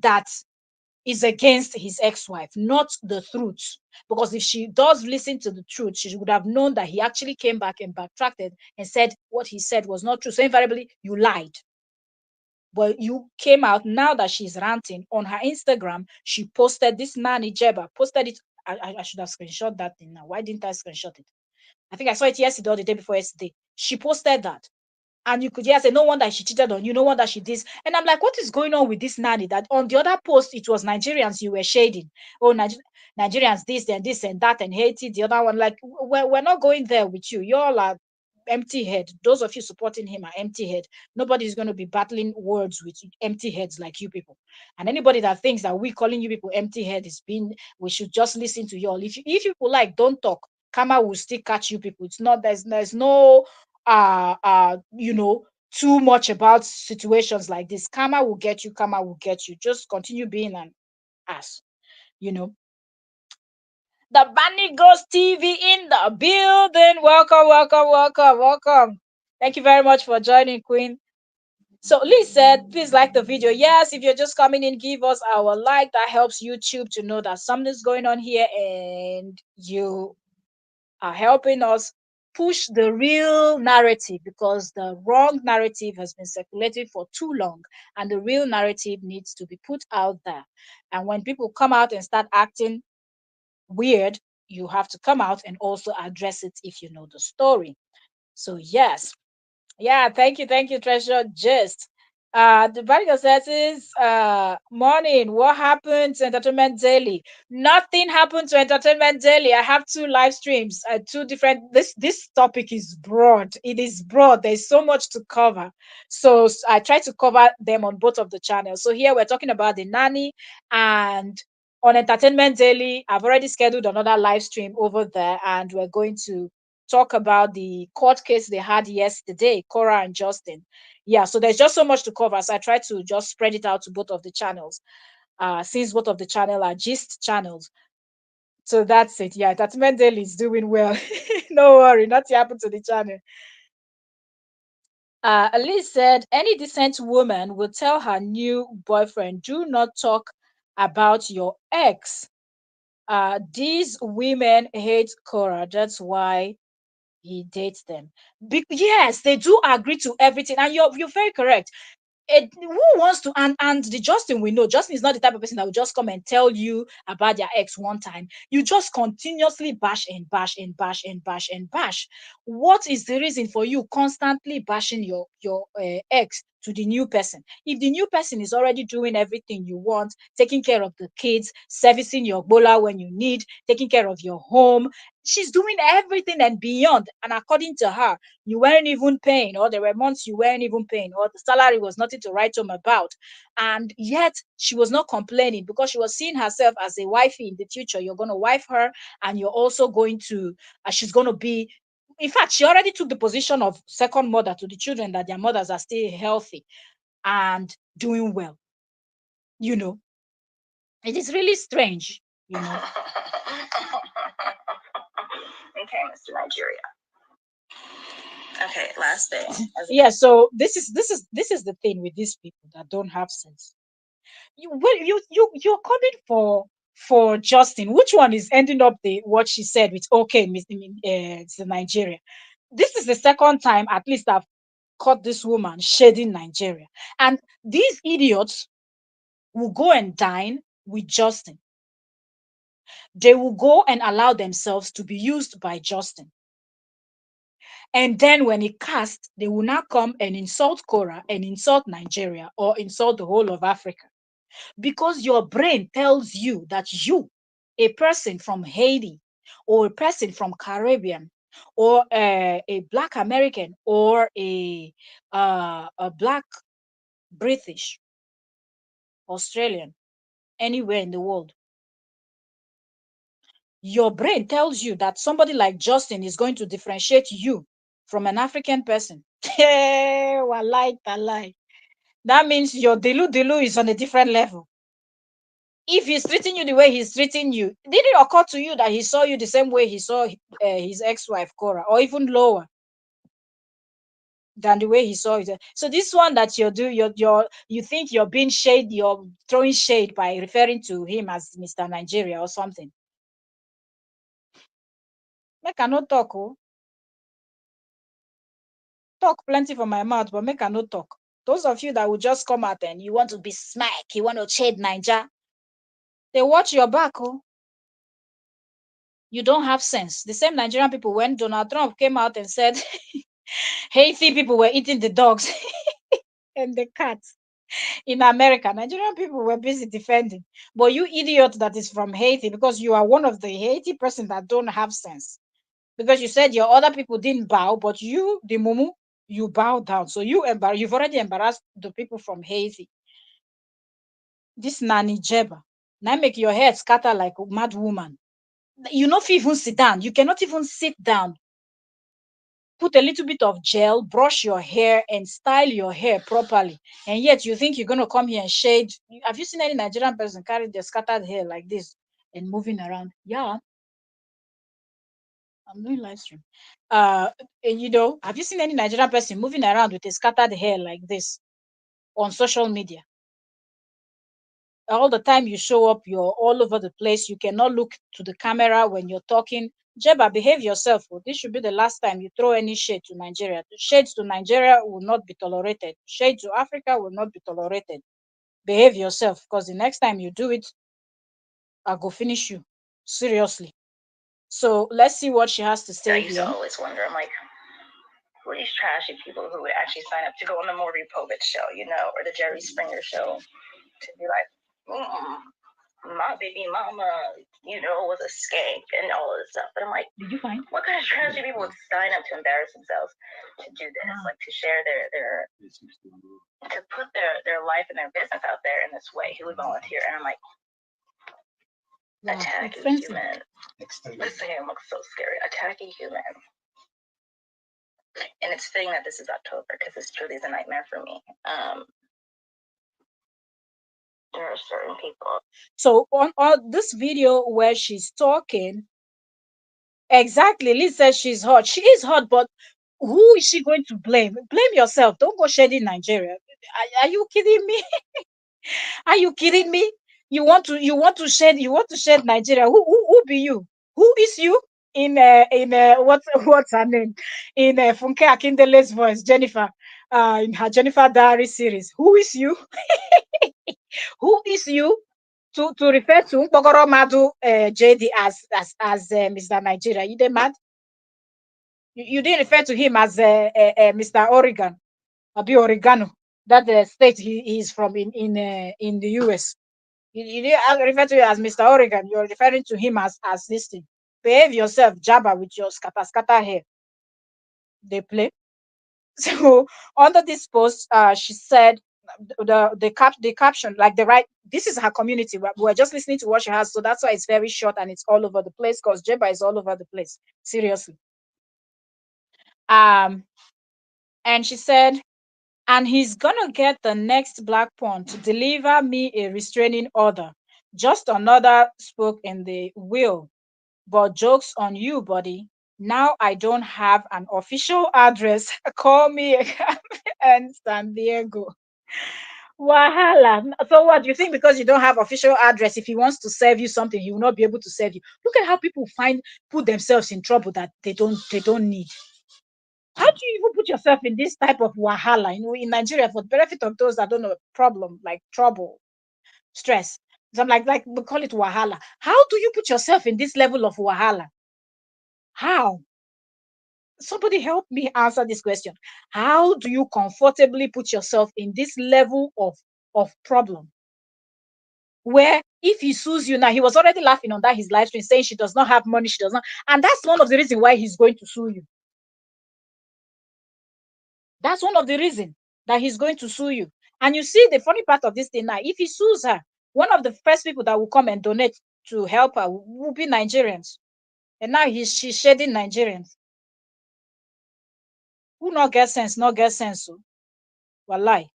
That is against his ex-wife, not the truth. Because if she does listen to the truth, she would have known that he actually came back and backtracked and said what he said was not true. So invariably, you lied. But you came out now that she's ranting on her Instagram. She posted this nanny Jeba posted it. I should have screenshot that thing now. Why didn't I screenshot it? I think I saw it yesterday or the day before yesterday. She posted that. And you could hear say, no wonder she cheated on you, no wonder she this. And I'm like, what is going on with this nanny? That on the other post, it was Nigerians you were shading. Oh, Nigerians this and that and Haiti. The other one, like, we're not going there with you. You all are empty head. Those of you supporting him are empty head. Nobody's going to be battling words with empty heads like you people. And anybody that thinks that we calling you people empty head is being, we should just listen to you all. If you people like, don't talk. Karma will still catch you people. It's not, there's no you know, too much about situations like this. Karma will get you, karma will get you. Just continue being an ass, you know. The Bunny Ghost TV in the building. Welcome. Thank you very much for joining, Queen. So Lee said, please like the video. Yes, if you're just coming in, give us our like. That helps YouTube to know that something's going on here and you are helping us push the real narrative, because the wrong narrative has been circulated for too long and the real narrative needs to be put out there. And when people come out and start acting weird, you have to come out and also address it if you know the story. So yes, yeah, thank you, Treasure. Just the Vatican says is morning. What happened to Entertainment Daily? Nothing happened to Entertainment Daily. I have two live streams, two different. This topic is broad. It is broad. There's so much to cover. So I try to cover them on both of the channels. So here we're talking about the nanny, and on Entertainment Daily, I've already scheduled another live stream over there, and we're going to talk about the court case they had yesterday, Korra and Justin. Yeah, so there's just so much to cover. So I try to just spread it out to both of the channels, since both of the channel are gist channels. So that's it. Yeah, Entertainment Daily is doing well. No worry, nothing happened to the channel. Liz said any decent woman will tell her new boyfriend, do not talk about your ex. These women hate Korra. That's why he dates them. Yes, they do agree to everything. And you're very correct. Who wants to, and the Justin we know, Justin is not the type of person that will just come and tell you about their ex one time. You just continuously bash and bash and bash and bash and bash. What is the reason for you constantly bashing your ex to the new person? If the new person is already doing everything you want, taking care of the kids, servicing your bola when you need, taking care of your home, she's doing everything and beyond. And according to her, you weren't even paying, or there were months you weren't even paying, or the salary was nothing to write home about. And yet she was not complaining because she was seeing herself as a wifey in the future. You're going to wife her, and you're also going to, she's going to be, in fact, she already took the position of second mother to the children, that their mothers are still healthy and doing well. You know, it is really strange, you know. Okay, Mr. Nigeria. Okay, last thing. Yeah, so this is the thing with these people that don't have sense. You're coming for Justin. Which one is ending up the what she said with okay, it's the Nigeria. This is the second time at least I've caught this woman shading Nigeria. And these idiots will go and dine with Justin. They will go and allow themselves to be used by Justin. And then when he casts, they will now come and insult Korra and insult Nigeria or insult the whole of Africa. Because your brain tells you that you, a person from Haiti, or a person from Caribbean, or a Black American, or a Black British, Australian, anywhere in the world, your brain tells you that somebody like Justin is going to differentiate you from an African person. Walai talai. That means your Delu Delu is on a different level. If he's treating you the way he's treating you, did it occur to you that he saw you the same way he saw his ex-wife Korra, or even lower than the way he saw it? So this one that you think you're being shade, you're throwing shade by referring to him as Mr. Nigeria or something. Make I not talk, oh. Talk plenty from my mouth, but make I not talk. Those of you that will just come out and you want to be smack, you want to shade Niger, they watch your back, oh. You don't have sense. The same Nigerian people, when Donald Trump came out and said Haiti people were eating the dogs and the cats in America, Nigerian people were busy defending. But you idiot that is from Haiti, because you are one of the Haiti person that don't have sense. Because you said your other people didn't bow, but you, the Mumu, you bow down. So you've already embarrassed the people from Haiti. This nanny Jeba. Now make your head scatter like a mad woman. You not even sit down. You cannot even sit down. Put a little bit of gel, brush your hair, and style your hair properly. And yet you think you're going to come here and shade. Have you seen any Nigerian person carry their scattered hair like this and moving around? Yeah, I'm doing live stream. And have you seen any Nigerian person moving around with a scattered hair like this on social media? All the time you show up, you're all over the place. You cannot look to the camera when you're talking. Jeba, behave yourself. Oh. This should be the last time you throw any shade to Nigeria. Shades to Nigeria will not be tolerated. Shade to Africa will not be tolerated. Behave yourself, because the next time you do it, I'll go finish you. Seriously. So let's see what she has to say. I used to always wonder, I'm like, who are these trashy people who would actually sign up to go on the Maury Povich show, or the Jerry Springer show, to be like, my baby mama, was a skank and all this stuff. But I'm like, did you find what kind of trashy people would sign up to embarrass themselves to do this, like to share their to put their life and their business out there in this way? Who would volunteer? And I'm like, attacking human. This thing looks so scary. Attacking human. And it's fitting that this is October, because this truly is a nightmare for me. There are certain people. So on this video where she's talking, exactly, Liz says she's hot. She is hot, but Who is she going to blame? Blame yourself. Don't go shedding Nigeria. Are you kidding me? Are you kidding me? You want to shed Nigeria. Who be you? Who is you? In what's her name? In Funke Akindele's voice, Jennifer. In her Jennifer Diary series. Who is you? Who is you? To refer to Nkpokoro Madu JD as Mr. Nigeria. You dey mad? You didn't refer to him as Mr. Oregon, Abi Oregano, that state he is from in the US. You didn't refer to it as Mr. Oregon. You're referring to him as this thing. Behave yourself, Jabba, with your scatter hair. They play. So under this post, she said the caption, like the right. This is her community. We're just listening to what she has, so that's why it's very short and it's all over the place because Jabba is all over the place. Seriously. Um, and she said, and he's gonna get the next black pawn to deliver me a restraining order. Just another spoke in the will. But joke's on you, buddy. Now I don't have an official address. Call me and San Diego. Wahala. So what do you think? Because you don't have official address, if he wants to serve you something, he will not be able to serve you. Look at how people put themselves in trouble that they don't need. How do you even put yourself in this type of wahala? In Nigeria, for the benefit of those that don't know, problem, like trouble, stress. So I'm like we call it wahala. How do you put yourself in this level of wahala? How? Somebody help me answer this question. How do you comfortably put yourself in this level of problem? Where if he sues you now, he was already laughing on that his live stream saying she does not have money, she does not, and that's one of the reasons why he's going to sue you. That's one of the reasons that he's going to sue you. And you see the funny part of this thing now, if he sues her, one of the first people that will come and donate to help her will be Nigerians. And now she's shedding Nigerians. Who not get sense, not get sense. So, wallahi.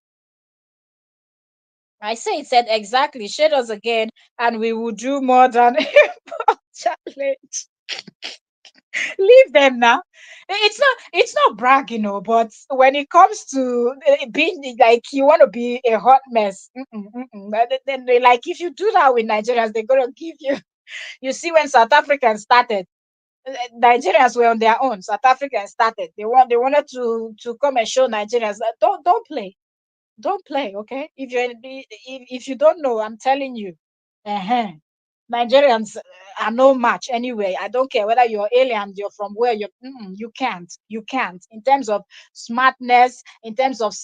I say it said exactly, shade us again, and we will do more than challenge. Leave them now. It's not bragging, but when it comes to being like you want to be a hot mess, then they like if you do that with Nigerians, they're gonna give you. You see, when South Africans started, Nigerians were on their own. South Africans started. They wanted to come and show Nigerians that don't play, okay? If you don't know, I'm telling you, uh Nigerians are no match anyway. I don't care whether you're alien, you're from where you can't. In terms of smartness, in terms of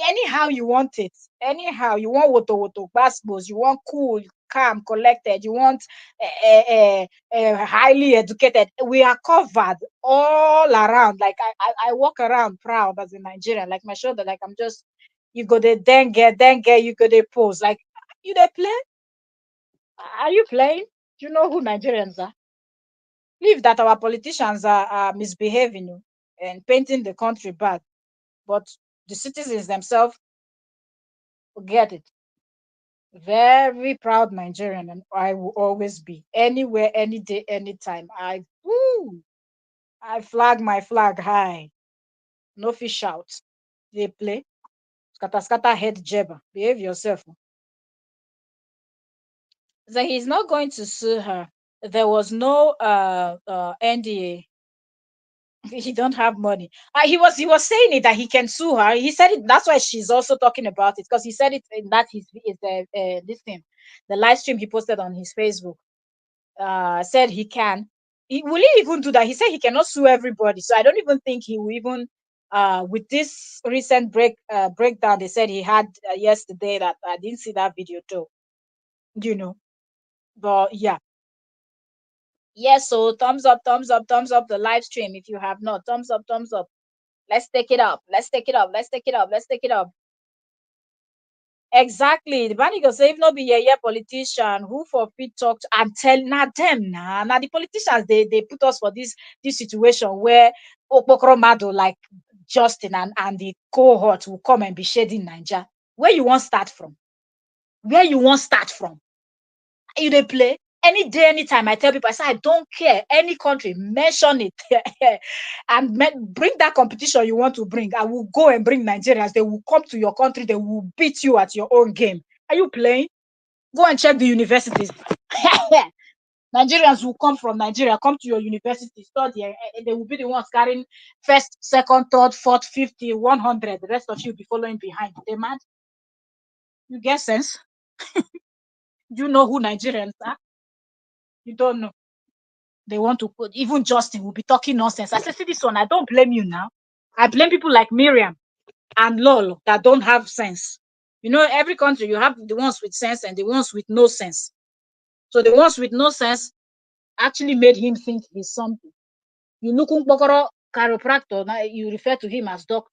anyhow you want it, anyhow you want woto passports, you want cool, calm, collected, you want highly educated. We are covered all around. Like I walk around proud as a Nigerian, like my shoulder, like I'm just you go there, then get, you go there pose. Like, you they play? Are you playing? Do you know who Nigerians are? Leave that our politicians are misbehaving and painting the country bad. But the citizens themselves get it. Very proud Nigerian, and I will always be. Anywhere, any day, anytime. I flag my flag high. No fish out. They play. Scatter, scatter head jabber. Behave yourself. So he's not going to sue her. There was no NDA. He don't have money. He was saying it that he can sue her. He said it. That's why she's also talking about it, because he said it in that his this thing, the live stream he posted on his Facebook. Said he can. Will he even do that? He said he cannot sue everybody. So I don't even think he will even. With this recent breakdown they said he had yesterday, that I didn't see that video too. But yeah. Yes, so thumbs up, thumbs up, thumbs up the live stream if you have not. Thumbs up, thumbs up. Let's take it up. Let's take it up. Let's take it up. Let's take it up. Exactly. The Bani go say if not be a politician who for fit talk to, and tell not them now the politicians they put us for this situation where Okpokoro Mado like Justin and the cohort will come and be shading Niger. Where you want start from? Where you want start from? You they play? Any day, anytime, I tell people, I say, I don't care. Any country, mention it. And bring that competition you want to bring. I will go and bring Nigerians. They will come to your country. They will beat you at your own game. Are you playing? Go and check the universities. Nigerians will come from Nigeria, come to your university, study, and they will be the ones carrying first, second, third, fourth, 50, 100. The rest of you will be following behind. They mad? You get sense? You know who Nigerians are? You don't know. They want to put, even Justin will be talking nonsense. I said, see this one, I don't blame you now. I blame people like Miriam and Lol that don't have sense. You know, every country, you have the ones with sense and the ones with no sense. So the ones with no sense actually made him think he's something. You look Bokoro chiropractor, now you refer to him as doctor.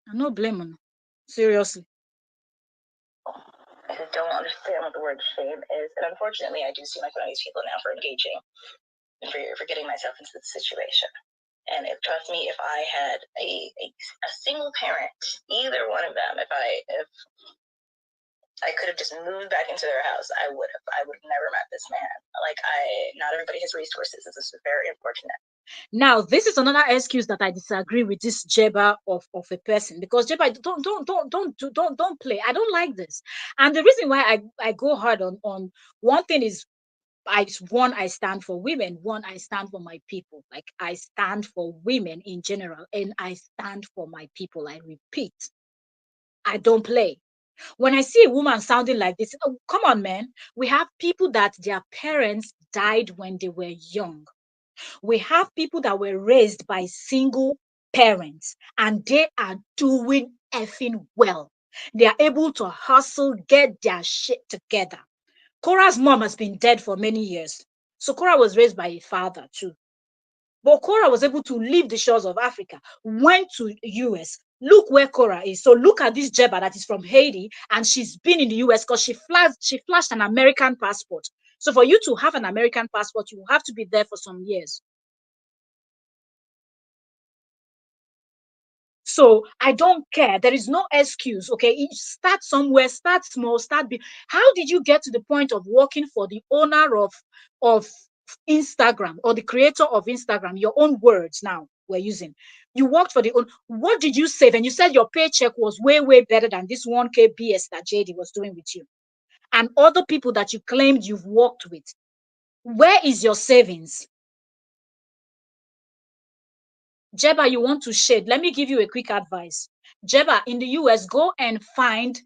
I no blame him. Seriously. I don't understand what the word shame is, and unfortunately, I do see my these people now for engaging and for getting myself into this situation. And trust me, if I had a single parent, either one of them, if I could have just moved back into their house, I would have. I would have never met this man. Not everybody has resources. This is very unfortunate. Now, this is another excuse that I disagree with this Jeba of a person, because Jeba, don't play. I don't like this. And the reason why I go hard on one thing is I stand for women. One, I stand for my people. Like, I stand for women in general, and I stand for my people. I repeat, I don't play. When I see a woman sounding like this, oh, come on, man. We have people that their parents died when they were young. We have people that were raised by single parents, and they are doing effing well. They are able to hustle, get their shit together. Korra's mom has been dead for many years. So Korra was raised by a father too. But Korra was able to leave the shores of Africa, went to US. Look where Korra is. So look at this Jeba that is from Haiti, and she's been in the US because she flashed an American passport. So for you to have an American passport, you have to be there for some years. So I don't care. There is no excuse. Okay, start somewhere, start small, start big. How did you get to the point of working for the owner of Instagram, or the creator of Instagram? Your own words now we're using. You worked for the own. What did you save? And you said your paycheck was way better than this 1K BS that JD was doing with you, and other people that you claimed you've worked with. Where is your savings? Jeba, you want to shade. Let me give you a quick advice. Jeba, in the US, go and find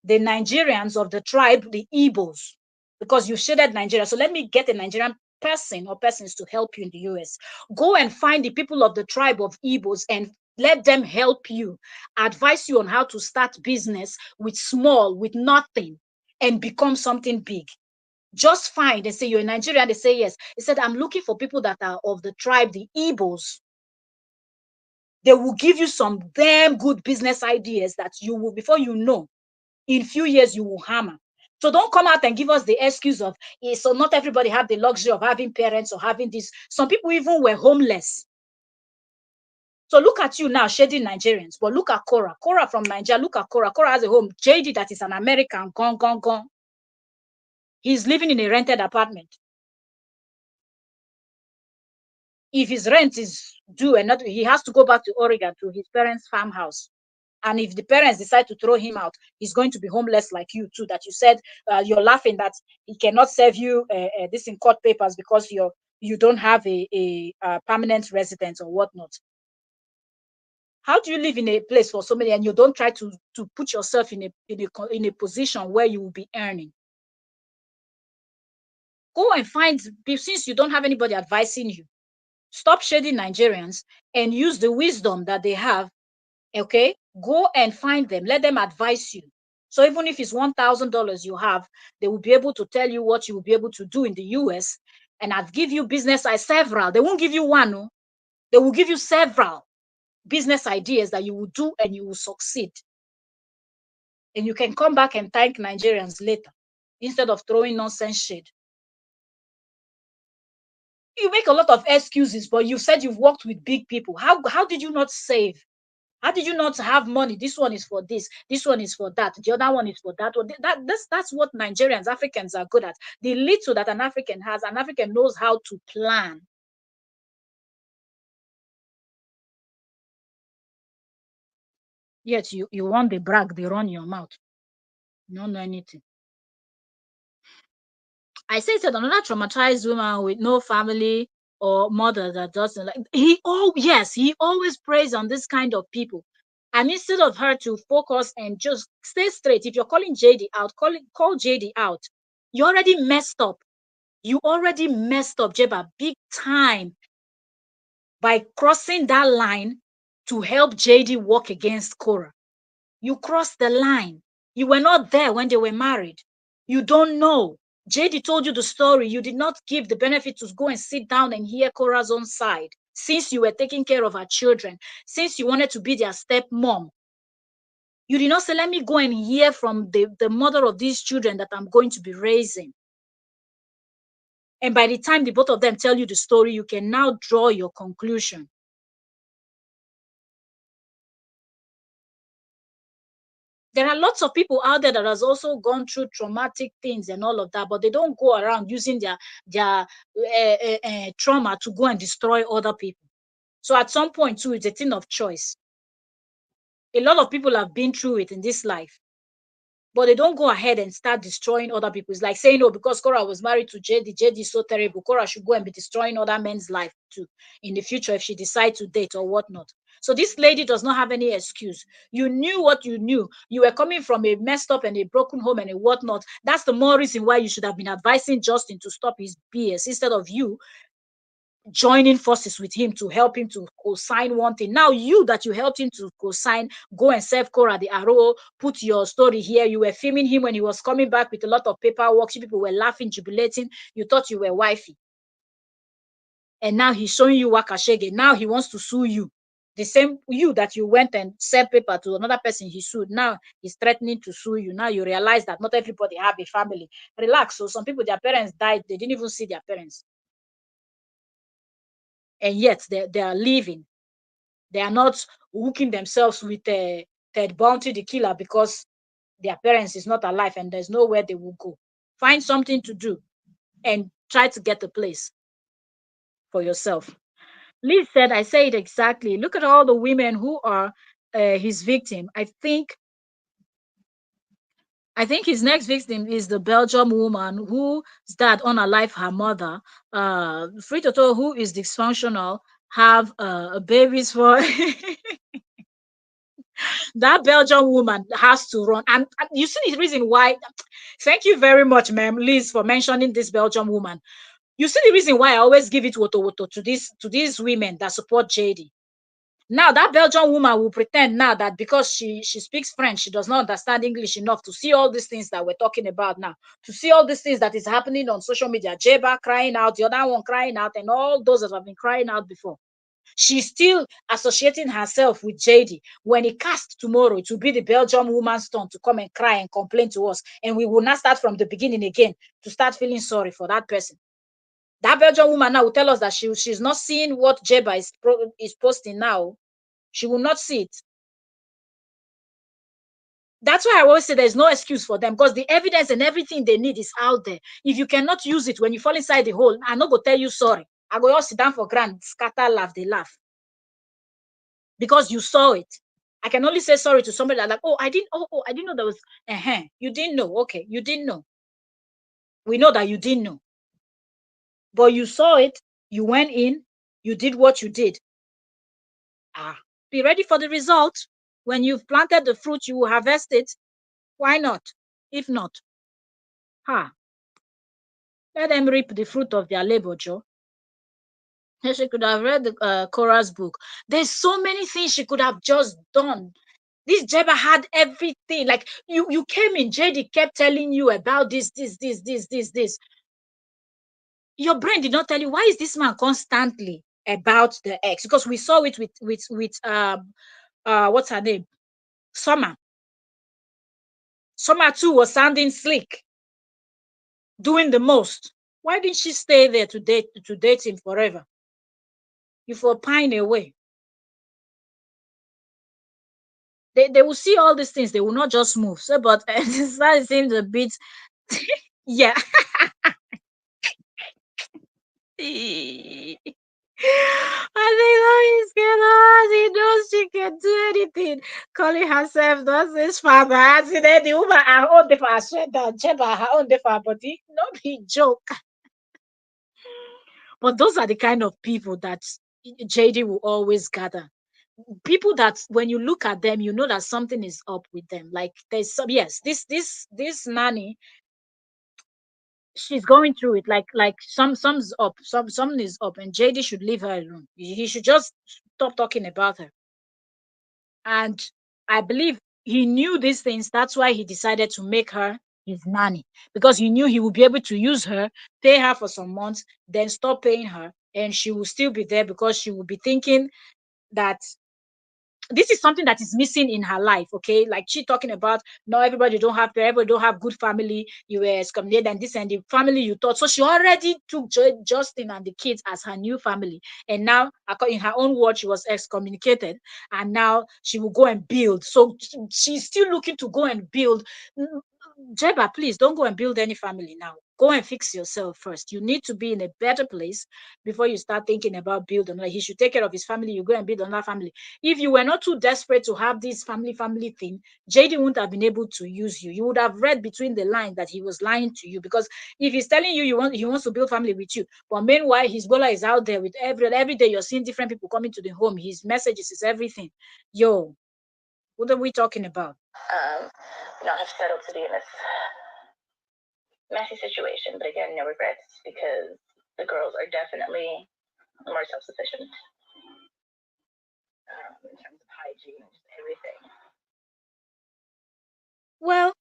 the Nigerians of the tribe, the Igbos, because you shaded Nigeria. So let me get a Nigerian person or persons to help you in the US. Go and find the people of the tribe of Igbos and let them help you, advise you on how to start business with small, with nothing, and become something big. Just find, they say you're a Nigerian, they say yes. He said, I'm looking for people that are of the tribe, the Igbos. They will give you some damn good business ideas that you will, before you know, in few years you will hammer. So don't come out and give us the excuse of, so not everybody have the luxury of having parents or having this. Some people even were homeless. So look at you now, shading Nigerians. But look at Korra. Korra from Nigeria. Look at Korra. Korra has a home. JD, that is an American, gone. He's living in a rented apartment. If his rent is due and not, he has to go back to Oregon to his parents' farmhouse. And if the parents decide to throw him out, he's going to be homeless like you too. That you said you're laughing that he cannot serve you this in court papers because you don't have a permanent residence or whatnot. How do you live in a place for so many and you don't try to put yourself in a position where you will be earning? Go and find, since you don't have anybody advising you, stop shading Nigerians and use the wisdom that they have. Okay, go and find them, let them advise you. So even if it's $1,000 you have, they will be able to tell you what you will be able to do in the US, and I'll give you business several. They won't give you one, no? They will give you several business ideas that you will do and you will succeed. And you can come back and thank Nigerians later instead of throwing nonsense shade. You make a lot of excuses, but you said you've worked with big people. How did you not save? How did you not have money? This one is for this one is for that, the other one is for that. That's what Nigerians, Africans are good at. The little that an African has, an African knows how to plan. Yet you want the brag, they run your mouth. You don't know anything. I say that another traumatized woman with no family or mother that doesn't like he always preys on this kind of people. And instead of her to focus and just stay straight, if you're calling JD out, call JD out. You already messed up. You already messed up, Jeba, big time by crossing that line to help JD walk against Korra. You crossed the line. You were not there when they were married. You don't know. JD told you the story. You did not give the benefit to go and sit down and hear Korra's own side. Since you were taking care of her children, since you wanted to be their stepmom, you did not say, let me go and hear from the mother of these children that I'm going to be raising. And by the time the both of them tell you the story, you can now draw your conclusion. There are lots of people out there that has also gone through traumatic things and all of that, but they don't go around using their trauma to go and destroy other people. So at some point too, it's a thing of choice. A lot of people have been through it in this life, but they don't go ahead and start destroying other people. It's like saying, oh, because Korra was married to JD, JD is so terrible, Korra should go and be destroying other men's life too in the future if she decides to date or whatnot. So this lady does not have any excuse. You knew what you knew. You were coming from a messed up and a broken home and a whatnot. That's the more reason why you should have been advising Justin to stop his BS instead of you joining forces with him to help him to co-sign one thing. Now you that you helped him to co-sign, go and serve Korra the arrow, put your story here. You were filming him when he was coming back with a lot of paperwork. People were laughing, jubilating. You thought you were wifey. And now he's showing you Wakashege. Now he wants to sue you. The same you that you went and sent paper to another person he sued. Now he's threatening to sue you. Now you realize that not everybody have a family. Relax. So some people, their parents died. They didn't even see their parents. And yet they are living. They are not hooking themselves with Ted Bounty, the killer, because their parents is not alive and there's nowhere they will go. Find something to do and try to get a place for yourself. Liz said, I say it exactly. Look at all the women who are his victim. I think his next victim is the Belgium woman whose dad unalive her mother. Free Toto, who is dysfunctional, have babies for that Belgian woman has to run. And you see the reason why. Thank you very much, ma'am, Liz, for mentioning this Belgian woman. You see the reason why I always give it woto to these women that support JD. Now that Belgian woman will pretend now that because she speaks French, she does not understand English enough to see all these things that we're talking about now, to see all these things that is happening on social media. Jeba crying out, the other one crying out, and all those that have been crying out before. She's still associating herself with JD. When it casts tomorrow, it will be the Belgian woman's turn to come and cry and complain to us. And we will not start from the beginning again to start feeling sorry for that person. That Belgian woman now will tell us that she's not seeing what Jeba is posting now. She will not see it. That's why I always say there's no excuse for them because the evidence and everything they need is out there. If you cannot use it when you fall inside the hole, I'm not going to tell you sorry. I go just sit down for grand, scatter, laugh, they laugh. Because you saw it. I can only say sorry to somebody like, oh, I didn't know there was, you didn't know. Okay, you didn't know. We know that you didn't know. But you saw it, you went in, you did what you did. Be ready for the result. When you've planted the fruit, you will harvest it. Why not? If not, let them reap the fruit of their labor, Joe. She could have read Korra's book. There's so many things she could have just done. This Jeba had everything. Like you came in, JD kept telling you about this. Your brain did not tell you why is this man constantly about the ex? Because we saw it with what's her name? Summer. Summer too was sounding slick, doing the most. Why didn't she stay there to date him forever? You for pine away. They will see all these things. They will not just move. So, but that seems a bit, yeah. I think that is good. He knows she can do anything. Calling herself not his father. As in the woman, her own the for sweat down, Cheba, her own the for body. Not be joke. But those are the kind of people that JD will always gather. People that when you look at them, you know that something is up with them. Like there's some, yes, this nanny, she's going through it. Like some's up, something is up, and JD should leave her alone. He should just stop talking about her. And I believe he knew these things. That's why he decided to make her his nanny, because he knew he would be able to use her, pay her for some months, then stop paying her, and she will still be there because she will be thinking that this is something that is missing in her life. Okay, like she talking about, no, everybody don't have good family, you were excommunicated and this and the family you thought. So she already took Justin and the kids as her new family, and now in her own words she was excommunicated, and now she will go and build. So she's still looking to go and build. Jeba, please don't go and build any family now. Go and fix yourself first. You need to be in a better place before you start thinking about building. Like he should take care of his family, you go and build another family. If you were not too desperate to have this family thing, JD wouldn't have been able to use you. You would have read between the lines that he was lying to you, because if he's telling you, he wants to build family with you, but meanwhile his bola is out there with every day you're seeing different people coming to the home. His messages is everything. Yo, what are we talking about? Not have settled to be in this messy situation, but again, no regrets because the girls are definitely more self-sufficient in terms of hygiene and just everything. Well,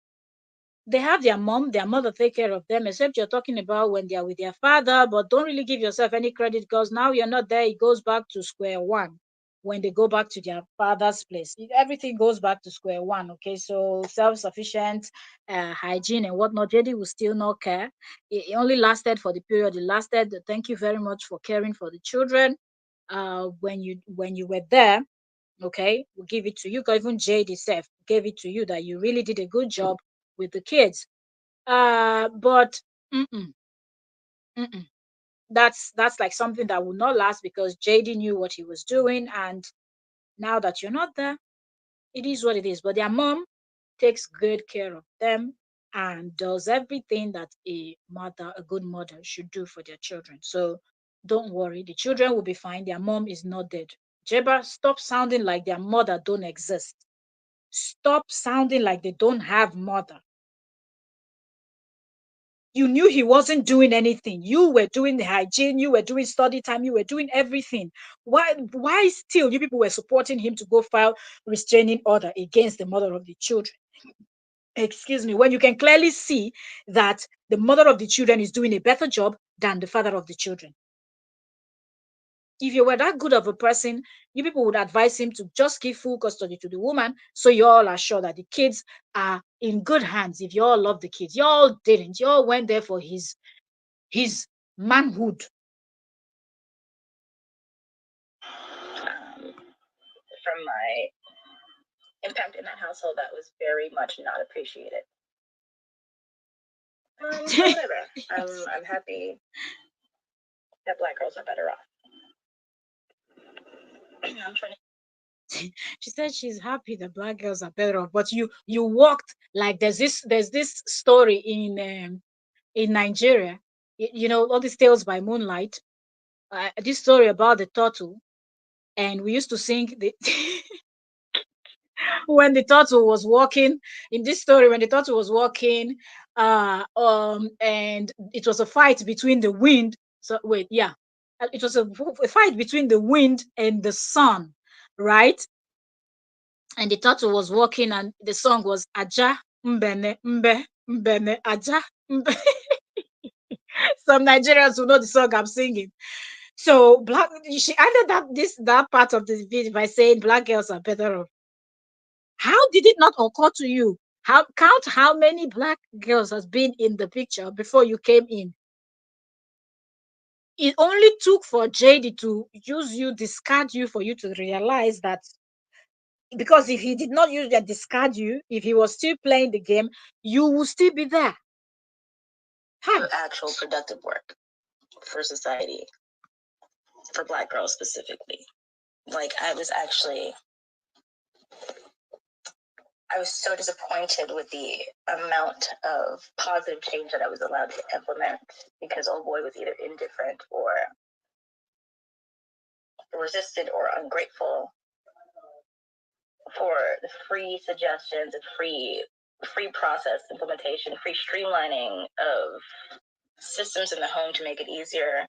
they have their mother take care of them, except you're talking about when they are with their father. But don't really give yourself any credit, because now you're not there. It goes back to square one when they go back to their father's place. Everything goes back to square one. Okay, so self-sufficient, hygiene and whatnot. JD will still not care. It only lasted for the period it lasted. Thank you very much for caring for the children. When you were there, okay, we'll give it to you. Because even JD self gave it to you that you really did a good job with the kids. But mm-mm, mm-mm. That's like something that will not last, because JD knew what he was doing, and now that you're not there, it is what it is. But their mom takes good care of them and does everything that a good mother should do for their children. So don't worry, the children will be fine. Their mom is not dead. Jeba, stop sounding like their mother don't exist. Stop sounding like they don't have mother. You knew he wasn't doing anything. You were doing the hygiene, you were doing study time, you were doing everything. Why still you people were supporting him to go file restraining order against the mother of the children? Excuse me, when you can clearly see that the mother of the children is doing a better job than the father of the children. If you were that good of a person, you people would advise him to just give full custody to the woman, so you all are sure that the kids are in good hands. If you all love the kids, you all didn't. You all went there for his manhood. From my impact in that household, that was very much not appreciated. So whatever. I'm happy that Black girls are better off. I'm trying to. She said she's happy the Black girls are better off, but you walked like there's this story in Nigeria. You know, all these tales by moonlight. This story about the turtle, and we used to sing the when the turtle was walking in this story, when the turtle was walking, and it was a fight between the wind. So wait, yeah, it was a fight between the wind and the sun, right? And the turtle was walking, and the song was Aja Mbene Mbe Mbene Aja Mbe. Some Nigerians will know the song I'm singing. So black, she added that part of the video by saying black girls are better off. How did it not occur to you? Count how many black girls has been in the picture before you came in. It only took for JD to use you, discard you, for you to realize that Because if he did not use and discard you, if he was still playing the game, you will still be there. Hi. Actual productive work for society, for Black girls specifically. Like, I was so disappointed with the amount of positive change that I was allowed to implement because old boy was either indifferent or resistant or ungrateful for the free suggestions and free process implementation, free streamlining of systems in the home to make it easier.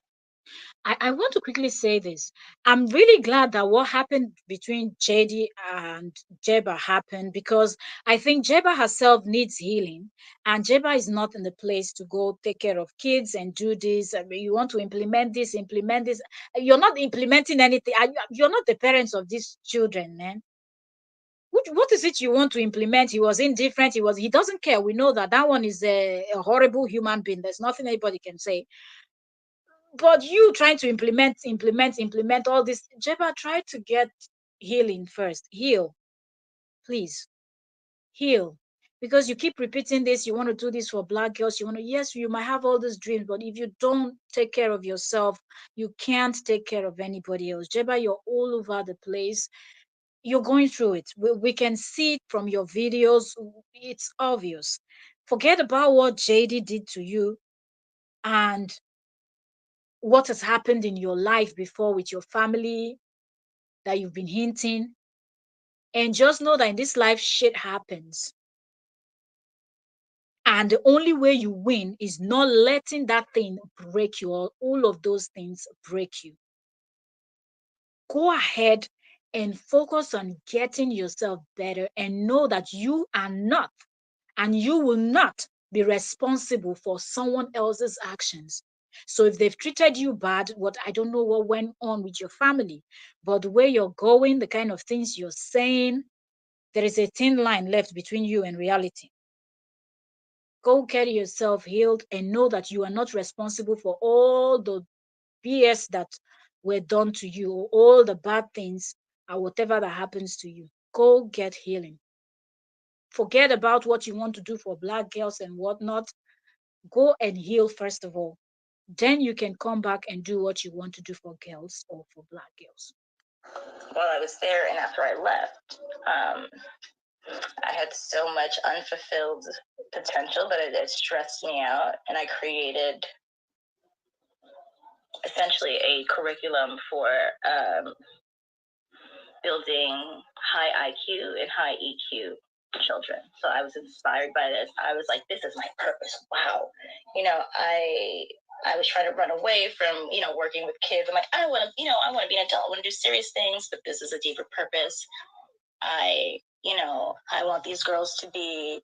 I want to quickly say this. I'm really glad that what happened between JD and Jeba happened, because I think Jeba herself needs healing, and Jeba is not in the place to go take care of kids and do this. I mean, you want to implement this, implement this. You're not implementing anything. You're not the parents of these children, man. What is it you want to implement? He was indifferent. He doesn't care. We know that one is a horrible human being. There's nothing anybody can say. But you trying to implement all this. Jeba, try to get healing first. Heal, please. Heal. Because you keep repeating this, you want to do this for Black girls. Yes, you might have all these dreams, but if you don't take care of yourself, you can't take care of anybody else. Jeba, you're all over the place. You're going through it. We can see it from your videos. It's obvious. Forget about what JD did to you and what has happened in your life before with your family that you've been hinting. And just know that in this life, shit happens. And the only way you win is not letting that thing break you, or all of those things break you. Go ahead and focus on getting yourself better, and know that you are not, and you will not be responsible for someone else's actions. So if they've treated you bad, what I don't know what went on with your family, but the way you're going, the kind of things you're saying, there is a thin line left between you and reality. Go get yourself healed and know that you are not responsible for all the BS that were done to you, or all the bad things, or whatever that happens to you. Go get healing. Forget about what you want to do for Black girls and whatnot. Go and heal first of all. Then you can come back and do what you want to do for girls or for Black girls. While I was there and after I left, I had so much unfulfilled potential that it stressed me out, and I created essentially a curriculum for building high IQ and high EQ children. So I was inspired by this. I was like, this is my purpose. Wow. I was trying to run away from, working with kids. I'm like, I want to be an adult. I want to do serious things, but this is a deeper purpose. I want these girls to be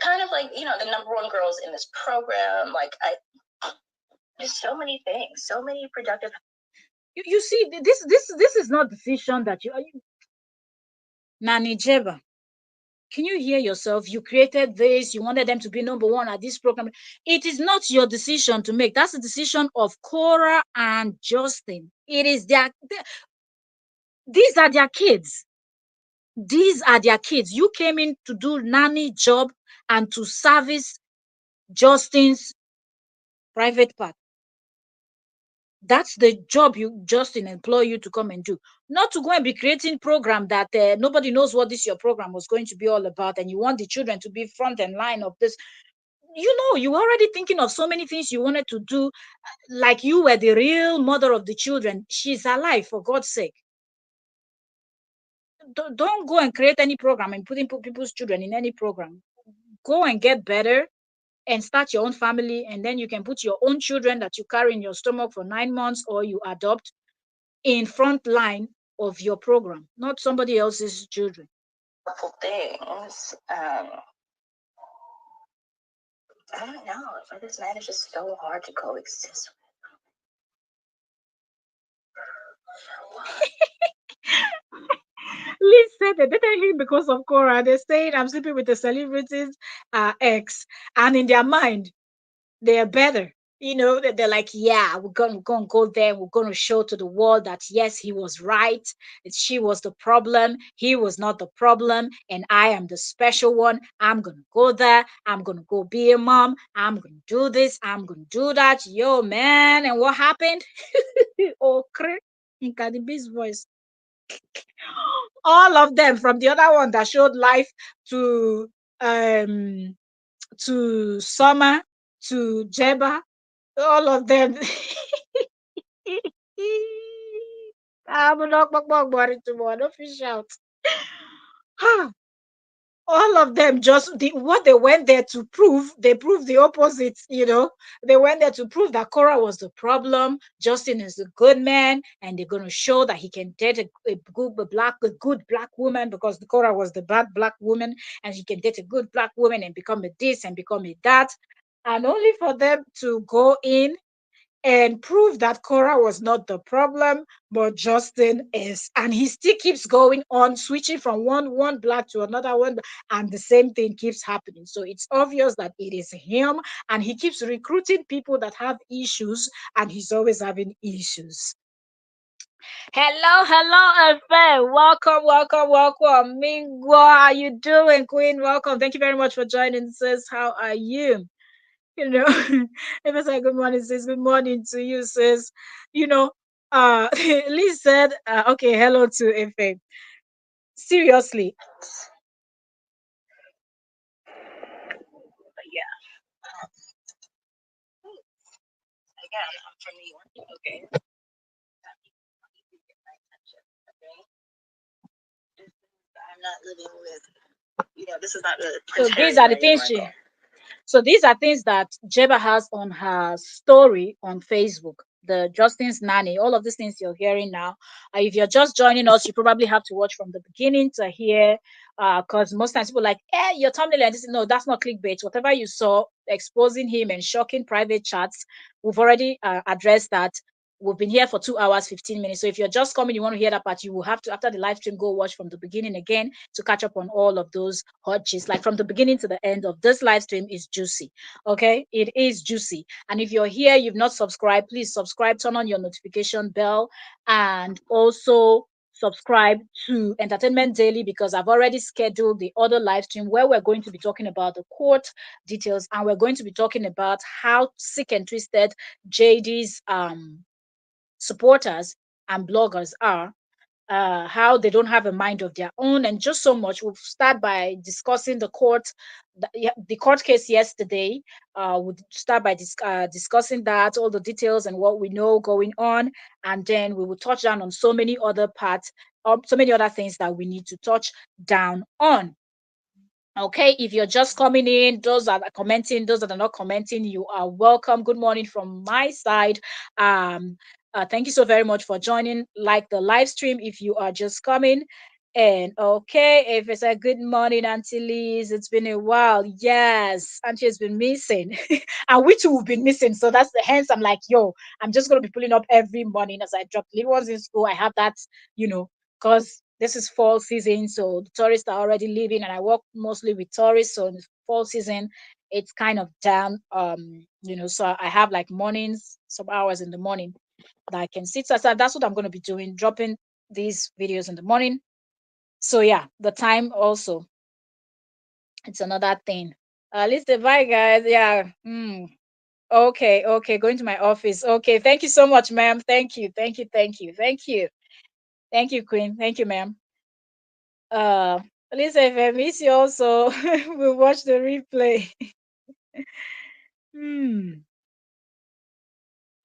kind of like, the number one girls in this program. Like, there's so many things, so many productive. You see, this is not decision that you Nanny Jeba. Can you hear yourself? You created this, you wanted them to be number one at this program. It is not your decision to make. That's the decision of Korra and Justin. It is these are their kids. These are their kids. You came in to do nanny job and to service Justin's private part. That's the job Justin employ you to come and do, not to go and be creating program that nobody knows what this your program was going to be all about, and you want the children to be front and line of this. You already thinking of so many things you wanted to do, like you were the real mother of the children. She's alive, for God's sake. Don't go and create any program and putting people's children in any program. Go and get better and start your own family, and then you can put your own children that you carry in your stomach for 9 months or you adopt in front line of your program, not somebody else's children. Things. I don't know. This man is just so hard to coexist with. Liz said they dated him because of Korra. They saying I'm sleeping with a celebrity's ex, and in their mind, they are better. They're like, yeah, we're gonna go there. We're gonna show to the world that yes, he was right. She was the problem. He was not the problem, and I am the special one. I'm gonna go there. I'm gonna go be a mom. I'm gonna do this. I'm gonna do that. Yo, man, and what happened? Oh, in Cardi B's voice. All of them, from the other one that showed life to um Summer to Jeba, all of them. I'm not worried tomorrow. Don't fish out. All of them just what they went there to prove, they proved the opposite. They went there to prove that Korra was the problem, Justin is a good man, and they're going to show that he can date a good black woman, because the Korra was the bad black woman, and he can date a good black woman and become a this and become a that, and only for them to go in and prove that Cora was not the problem, but Justin is. And he still keeps going on, switching from one black to another one, and the same thing keeps happening. So it's obvious that it is him, and he keeps recruiting people that have issues, and he's always having issues. Hello, hello, Efe. Welcome, welcome, welcome. Mingwa, how you doing, Queen? Welcome. Thank you very much for joining, sis. How are you? you know if I say good morning, sis, good morning to you, sis. you know Liz said, okay, hello to Ife. Seriously. But yeah, again, I'm from New York. Okay, that means you can get my attention. Okay, I'm not living with. This is not the so Prince these Harry are and the Meghan things Markle. she So these are things that Jeba has on her story on Facebook. The Justin's nanny, all of these things you're hearing now. If you're just joining us, you probably have to watch from the beginning to hear, because most times people are like, your thumbnail and this. No, that's not clickbait. Whatever you saw exposing him and shocking private chats, we've already addressed that. We've been here for 2 hours, 15 minutes. So if you're just coming, you want to hear that part, you will have to, after the live stream, go watch from the beginning again to catch up on all of those hot gist. Like from the beginning to the end of this live stream is juicy. Okay, it is juicy. And if you're here, you've not subscribed, please subscribe, turn on your notification bell, and also subscribe to Entertainment Daily, because I've already scheduled the other live stream where we're going to be talking about the court details, and we're going to be talking about how sick and twisted JD's supporters and bloggers are, how they don't have a mind of their own, and just so much. We'll start by discussing the court case yesterday. We'll start by discussing that, all the details and what we know going on, and then we will touch down on so many other parts, so many other things that we need to touch down on. Okay, if you're just coming in, those that are commenting, those that are not commenting, you are welcome. Good morning from my side. Thank you so very much for joining. Like the live stream if you are just coming. And okay, if it's a good morning, Auntie Liz, it's been a while. Yes, Auntie has been missing, and we too have been missing. So that's the hence I'm like, yo, I'm just gonna be pulling up every morning as I drop little ones in school. I have that, you know, because this is fall season, so the tourists are already leaving, and I work mostly with tourists. So in the fall season, it's kind of down. So I have like mornings, some hours in the morning that I can sit. So that's what I'm going to be doing, dropping these videos in the morning. So yeah, the time also, it's another thing. At least the bye, guys. Yeah. Okay, okay. Going to my office. Okay. Thank you so much, ma'am. Thank you. Thank you. Thank you. Thank you. Thank you, Queen. Thank you, ma'am. Uh, Lisa, if I miss you also, we'll watch the replay. Hmm.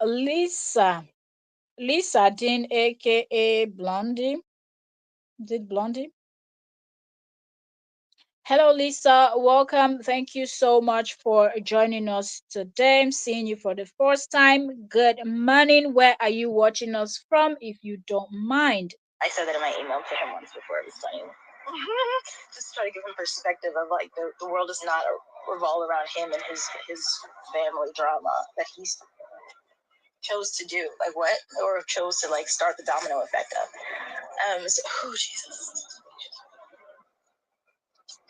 Lisa. Lisa Dean, aka Blondie. Did Blondie? Hello, Lisa. Welcome. Thank you so much for joining us today. I'm seeing you for the first time. Good morning. Where are you watching us from, if you don't mind? I said that in my email to him once before. It was funny. Just try to give him perspective of like the world does not revolve around him and his family drama that he chose to do. Like what? Or chose to like start the domino effect of. Oh Jesus.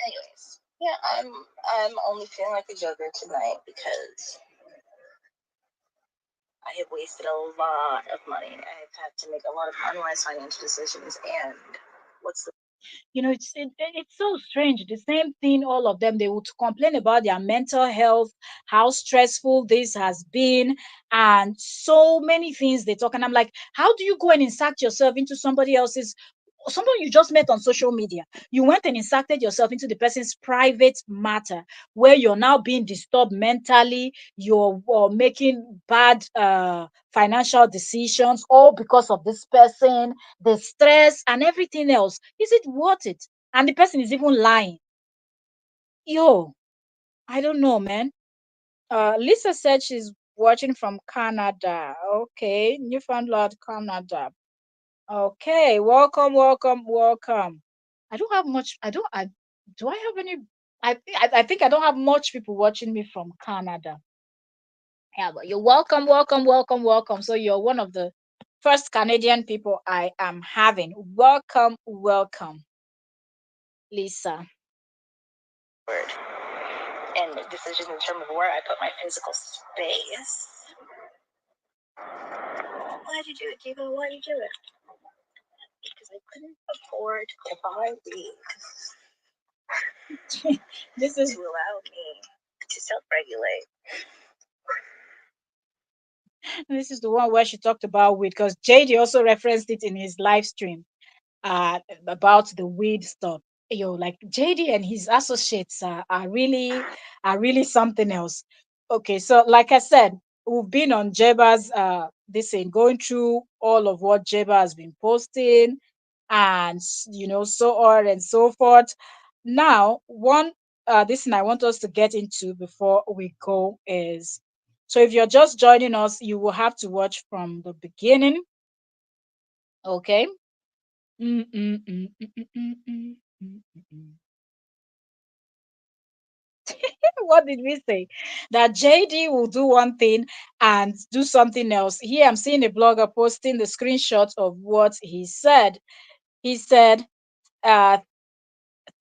Anyways, yeah, I'm only feeling like a joker tonight because have wasted a lot of money. I've had to make a lot of unwise financial decisions. And what's the it's so strange. The same thing, all of them, they would complain about their mental health, how stressful this has been, and so many things they talk. And I'm like, how do you go and insert yourself into somebody else's, someone you just met on social media? You went and inserted yourself into the person's private matter, where you're now being disturbed mentally, you're making bad financial decisions, all because of this person, the stress and everything else. Is it worth it? And the person is even lying. Yo, I don't know, man. Lisa said she's watching from Canada. Okay, Newfoundland, Canada. Okay, welcome, welcome, welcome. I don't have much. Do I have any? I think I don't have much people watching me from Canada. Yeah, but you're welcome, welcome, welcome, welcome. So you're one of the first Canadian people I am having. Welcome, welcome, Lisa. word? And decisions in terms of where I put my physical space. Why'd you do it, Diva? Why'd you do it? Because I couldn't afford to buy weed. This is to allow me to self-regulate. this is the one where she talked about weed, because JD also referenced it in his live stream about the weed stuff. Like JD and his associates are really something else. Okay, so like I said, we've been on Jeba's this thing, going through all of what Jeba has been posting, and so on and so forth. Now, one this thing I want us to get into before we go is, so if you're just joining us, you will have to watch from the beginning. Okay. Mm, mm, mm, mm, mm, mm, mm, mm, mm, mm. What did we say? That JD will do one thing and do something else. Here I'm seeing a blogger posting the screenshot of what he said. He said, uh,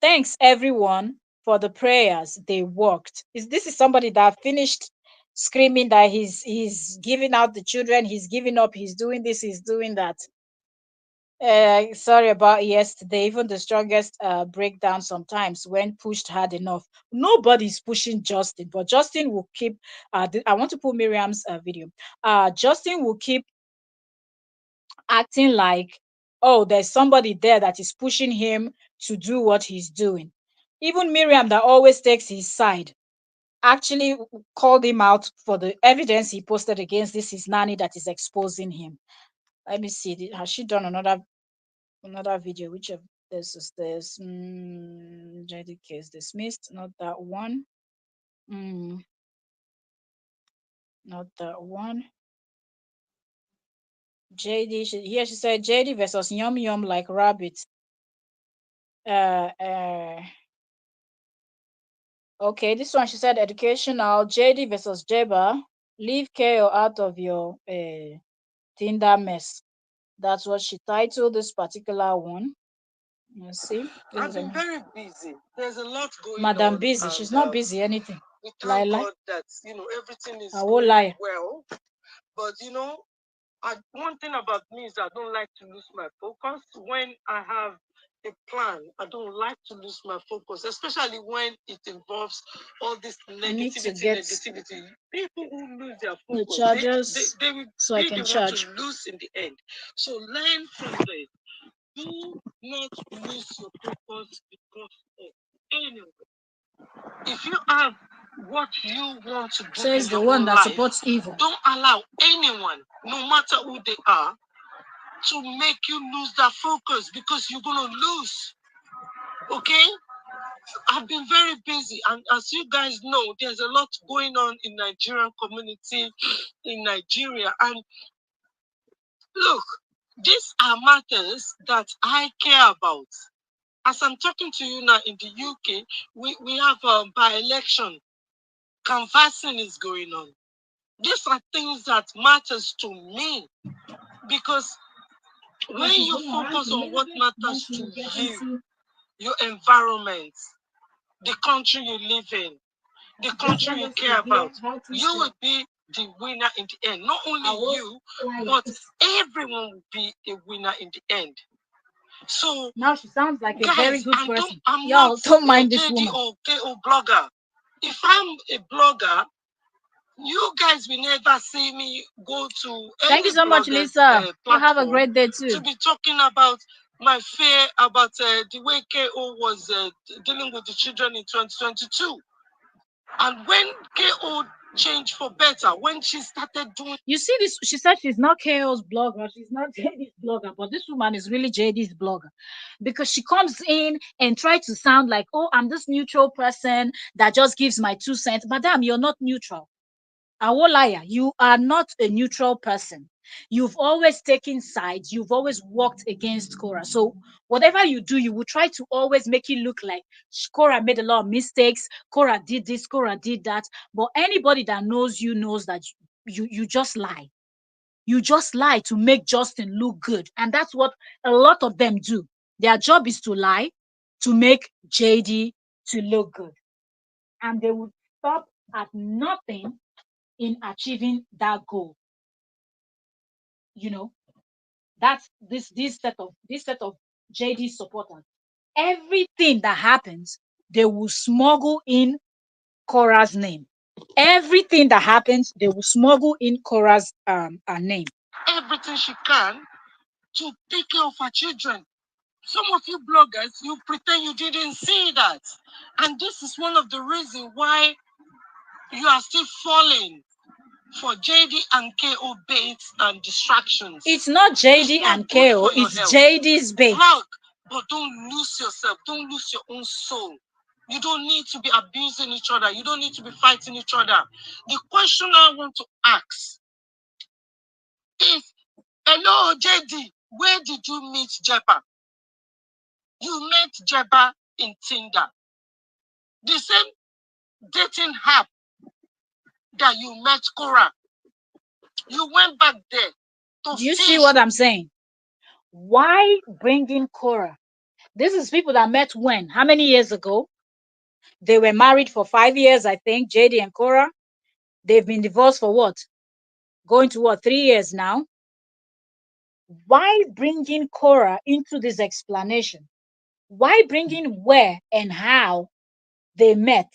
thanks everyone for the prayers. They worked. This is somebody that finished screaming that he's giving out the children, he's giving up, he's doing this, he's doing that. Sorry about yesterday. Even the strongest break down sometimes when pushed hard enough. Nobody's pushing Justin, but Justin will keep. I want to put Miriam's video. Justin will keep acting like, oh, there's somebody there that is pushing him to do what he's doing. Even Miriam, that always takes his side, actually called him out for the evidence he posted against this his nanny that is exposing him. Let me see. Has she done another video? Which of this is this? JD case dismissed. Not that one. Not that one. JD. Here she said JD versus Yum Yum like rabbit. Okay, this one she said educational. JD versus Jeba. Leave KO out of your Tinder mess. That's what she titled this particular one. Let's see. I've been very busy. There's a lot going Madam on. busy. She's not busy anything. We thank Lie. God that everything is I won't going lie. well. But one thing about me is I don't like to lose my focus. When I have a plan, I don't like to lose my focus, especially when it involves all this negativity. People who lose their focus, the chargers, they will so be I can the charge. one to lose in the end. So learn from this. Do not lose your focus because of anyone. If you have what you want to do, Says the one that supports evil. Don't allow anyone, no matter who they are, to make you lose that focus, because you're gonna lose. Okay? I've been very busy, and as you guys know, there's a lot going on in Nigerian community in Nigeria. And look, these are matters that I care about. As I'm talking to you now in the UK, we have a by-election. Canvassing is going on. These are things that matters to me, because when you focus on what matters to you, your environment, the country you live in, the country you care about, you will be the winner in the end. Not only you, but everyone will be a winner in the end. So now she sounds like a guys, very good person. I'm Y'all not don't a mind this JD woman. or KO blogger. If I'm a blogger, you guys will never see me go to Thank any you so much, blogger's Lisa. You have a platform great day to too. be talking about my fear about the way KO was dealing with the children in 2022. And when KO changed for better, when she started doing... You see this, she said she's not KO's blogger, she's not JD's blogger, but this woman is really JD's blogger because she comes in and tries to sound like, oh, I'm this neutral person that just gives my 2 cents. Madam, you're not neutral. I won't lie, you are not a neutral person. You've always taken sides. You've always walked against Korra. So whatever you do, you will try to always make it look like Korra made a lot of mistakes. Korra did this. Korra did that. But anybody that knows you knows that you just lie. You just lie to make Justin look good, and that's what a lot of them do. Their job is to lie to make JD to look good, and they would stop at nothing in achieving that goal. You know, that's this set of JD supporters. Everything that happens, they will smuggle in Korra's name. Everything that happens, they will smuggle in Korra's name. everything she can to take care of her children. Some of you bloggers, you pretend you didn't see that. And this is one of the reasons why you are still falling for JD and KO baits and distractions. It's not JD and KO, it's JD's bait. Blog, but don't lose yourself. Don't lose your own soul. You don't need to be abusing each other. You don't need to be fighting each other. The question I want to ask is, hello, JD, where did you meet Jeba? You met Jeba in Tinder. The same dating app that you met Korra. You went back there to Do you fish. see what I'm saying? Why bring in Korra? This is people that met when? How many years ago? They were married for 5 years, I think, JD and Korra. They've been divorced for what? Going to what, 3 years now? Why bring in Korra into this explanation? Why bring in where and how they met?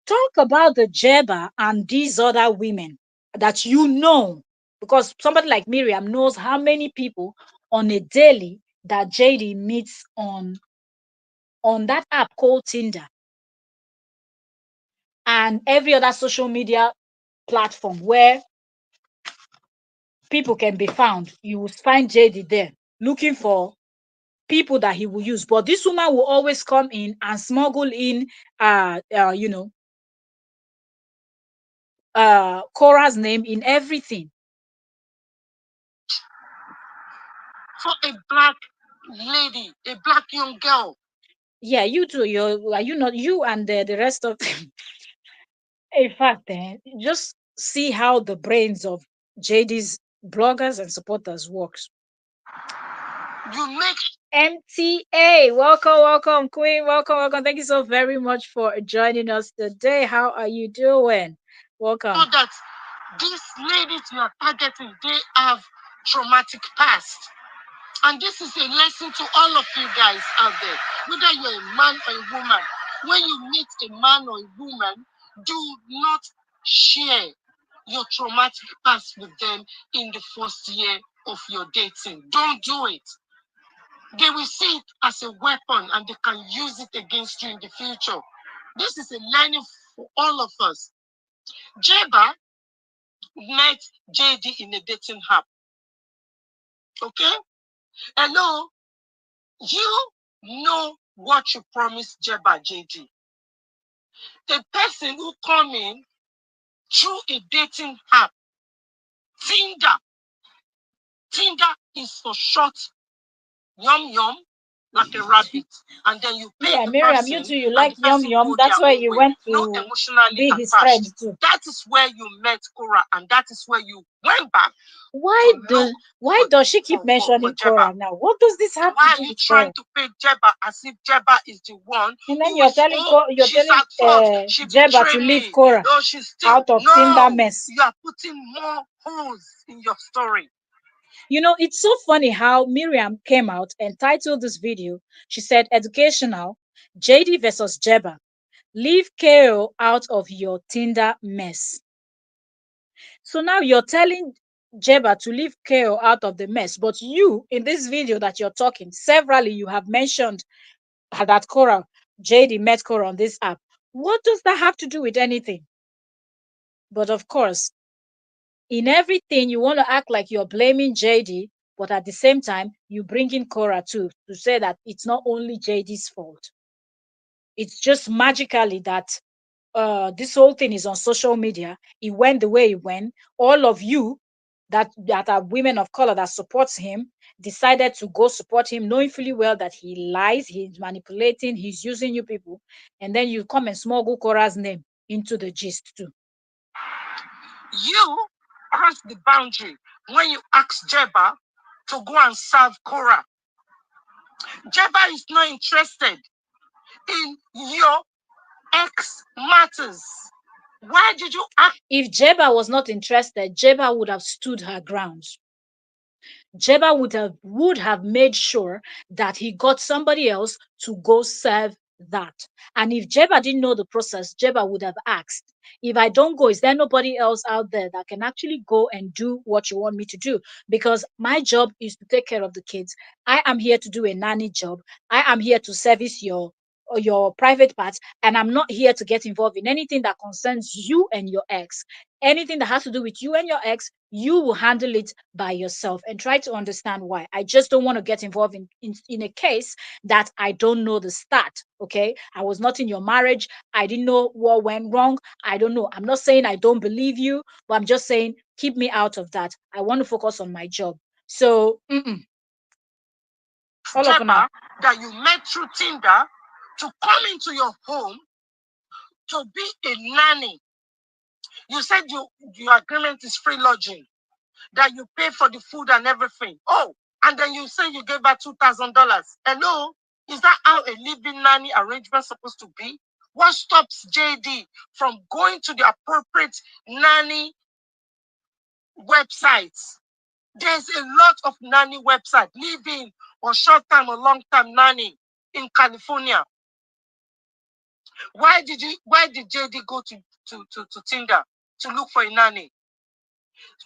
Talk about the Jeba and these other women that you know, because somebody like Miriam knows how many people on a daily that JD meets on that app called Tinder and every other social media platform where people can be found. You will find JD there looking for people that he will use. But this woman will always come in and smuggle in Korra's name in everything. For a black lady, a black young girl. Yeah, you too. Are you not you and the rest of in fact, just see how the brains of JD's bloggers and supporters works. You make MTA, welcome, Queen, welcome. Thank you so very much for joining us today. How are you doing? Welcome. So that these ladies you are targeting, they have traumatic past. And this is a lesson to all of you guys out there, whether you're a man or a woman. When you meet a man or a woman, do not share your traumatic past with them in the first year of your dating. Don't do it. They will see it as a weapon and they can use it against you in the future. This is a learning for all of us. Jeba met JD in a dating app. Okay? Hello? You know what you promised Jeba, JD. The person who come in through a dating app, Tinder. Tinder is for short, yum yum. like a rabbit, and then you pay Yeah, the Miriam, you person, too. You and like the yum person yum. go their That's why own you way, went no to emotionally be his friend attached. too. That is where you met Korra, and that is where you went back Why to look why for does she keep for mentioning Jeba. Korra now? What does this have to Why are do you with trying Korra? to pay Jeba as if Jeba is the one And then who is, oh, You're she's telling at fault, she Jeba to betrayed leave me, Korra oh, she's still, out of Tinder no, mess. you are putting more holes in your story. You know, it's so funny how Miriam came out and titled this video. She said, educational, JD versus Jeba. Leave KO out of your Tinder mess. So now you're telling Jeba to leave KO out of the mess. But you, in this video that you're talking, severally you have mentioned that Korra, JD met Korra on this app. What does that have to do with anything? But of course, in everything, you want to act like you're blaming JD, but at the same time, you bring in Korra too to say that it's not only JD's fault. It's just magically that this whole thing is on social media. It went the way it went. All of you that are women of color that supports him decided to go support him, knowing fully well that he lies, he's manipulating, he's using you people, and then you come and smuggle Korra's name into the gist too. You cross the boundary when you ask Jeba to go and serve Korra. Jeba is not interested in your ex matters. Why did you ask? If Jeba was not interested, Jeba would have stood her ground. Jeba would have made sure that he got somebody else to go serve that. And if Jeba didn't know the process, Jeba would have asked, if I don't go, is there nobody else out there that can actually go and do what you want me to do? Because my job is to take care of the kids. I am here to do a nanny job. I am here to service your private parts, and I'm not here to get involved in anything that concerns you and your ex. Anything that has to do with you and your ex, you will handle it by yourself, and try to understand why. I just don't want to get involved in a case that I don't know the start. Okay, I was not in your marriage. I didn't know what went wrong. I don't know. I'm not saying I don't believe you, but I'm just saying keep me out of that. I want to focus on my job. So all of Jeba now. that you met through Tinder to come into your home to be a nanny. You said your agreement is free lodging, that you pay for the food and everything. Oh, and then you say you gave her $2,000. Hello? Is that how a living nanny arrangement supposed to be? What stops JD from going to the appropriate nanny websites? There's a lot of nanny websites, living or short-term or long-term nanny in California. Why did JD go to Tinder to look for a nanny?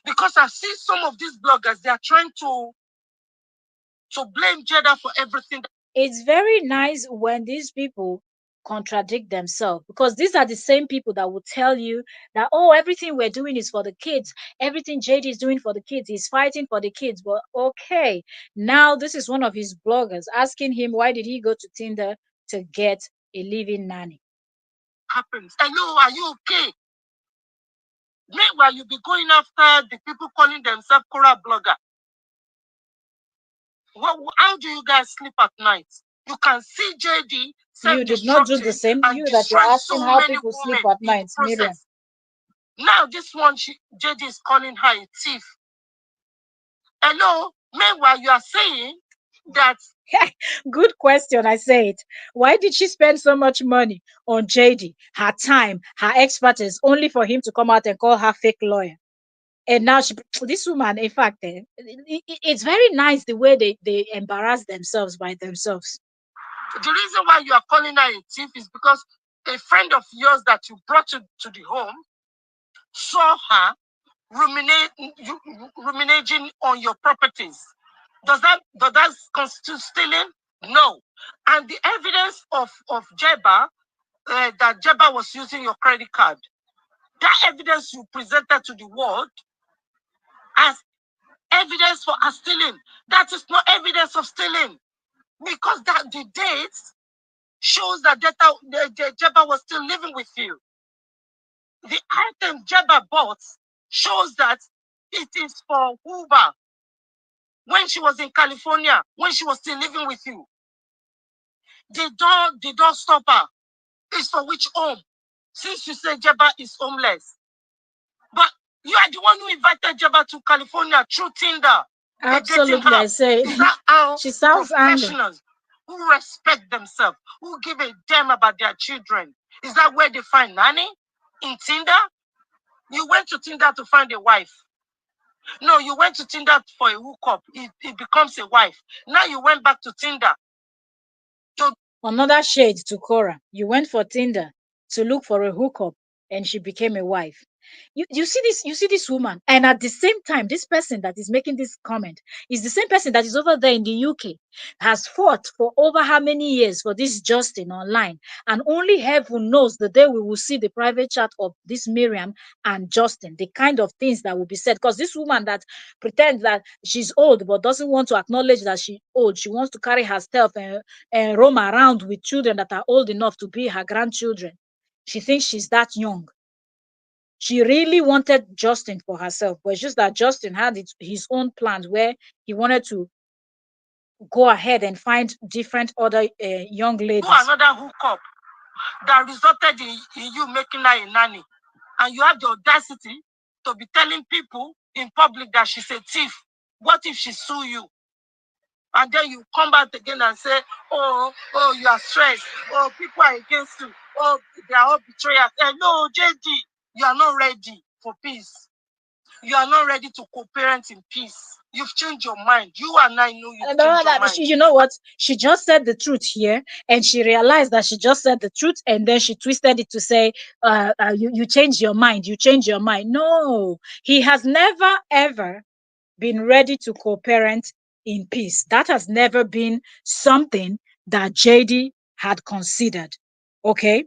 Because I see some of these bloggers, they are trying to blame Jada for everything. It's very nice when these people contradict themselves, because these are the same people that will tell you that, oh, everything we're doing is for the kids, everything JD is doing for the kids, he's fighting for the kids. But okay, now this is one of his bloggers asking him why did he go to Tinder to get a living nanny. Happens. Hello, are you okay? Meanwhile, you'll be going after the people calling themselves Korra blogger. How do you guys sleep at night? You can see JD You did not do the self-destructing same. and You that you're destroy asking so how many people sleep women at in the night, Miriam. process. Now this one, JD is calling her a thief. Hello? Meanwhile, you are saying that. Good question. I say it. Why did she spend so much money on JD, her time, her expertise, only for him to come out and call her fake lawyer? And now this woman, in fact, it's very nice the way they embarrass themselves by themselves. The reason why you are calling her a thief is because a friend of yours that you brought to the home saw her ruminating on your properties. Does that constitute stealing? No. And the evidence of Jeba, that Jeba was using your credit card, that evidence you presented to the world as evidence for her stealing, that is not evidence of stealing, because that the dates shows that Jeba was still living with you. The item Jeba bought shows that it is for Uber when she was in California, when she was still living with you. They don't stop her. It's for which home? Since you say Jeba is homeless. But you are the one who invited Jeba to California through Tinder. Absolutely, I say. Is that how She sounds angry. professionals who respect themselves, who give a damn about their children, is that where they find nanny? In Tinder? You went to Tinder to find a wife. No, you went to Tinder for a hookup. It becomes a wife. Now you went back to Tinder. Another shade to Korra. You went for Tinder to look for a hookup and she became a wife. You see this woman, and at the same time, this person that is making this comment is the same person that is over there in the UK, has fought for over how many years for this Justin online, and only heaven knows the day we will see the private chat of this Miriam and Justin, the kind of things that will be said. Because this woman that pretends that she's old but doesn't want to acknowledge that she's old, she wants to carry herself and roam around with children that are old enough to be her grandchildren. She thinks she's that young. She really wanted Justin for herself, but it's just that Justin had his own plans where he wanted to go ahead and find different other young ladies. Another hookup that resulted in you making her a nanny. And you have the audacity to be telling people in public that she's a thief. What if she sue you? And then you come back again and say, oh, you are stressed. Oh, people are against you. Oh, they are all betrayers. No, JD, you are not ready for peace. You are not ready to co-parent in peace. You've changed your mind. You and I know you've changed your mind. You know what? She just said the truth here, and she realized that she just said the truth, and then she twisted it to say, you changed your mind. You changed your mind. No, he has never, ever been ready to co-parent in peace. That has never been something that JD had considered. Okay?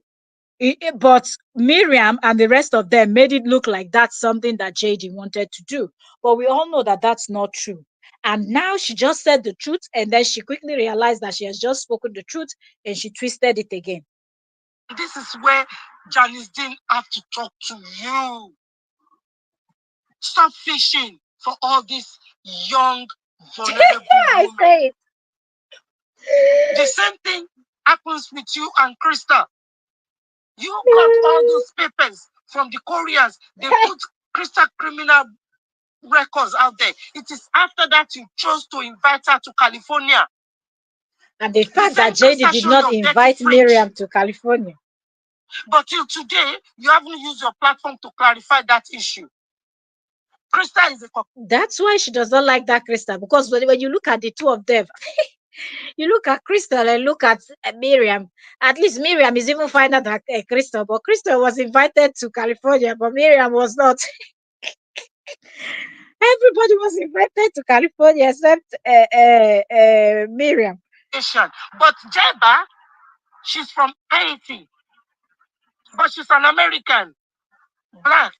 But Miriam and the rest of them made it look like that's something that JD wanted to do. But we all know that that's not true. And now she just said the truth, and then she quickly realized that she has just spoken the truth, and she twisted it again. This is where Janice didn't have to talk to you. Stop fishing for all these young, vulnerable I women. say it. The same thing happens with you and Krista. You got all those papers from the Koreans. They put Krista criminal records out there. It is after that you chose to invite her to California. And the fact that JD did not invite Miriam to California. But till today, you haven't used your platform to clarify that issue. Krista is a... That's why she does not like that Krista, because when you look at the two of them, you look at Crystal and look at Miriam. At least Miriam is even finer than Crystal, but Crystal was invited to California, but Miriam was not. Everybody was invited to California except Miriam. But Jeba, she's from Haiti, but she's an American, black.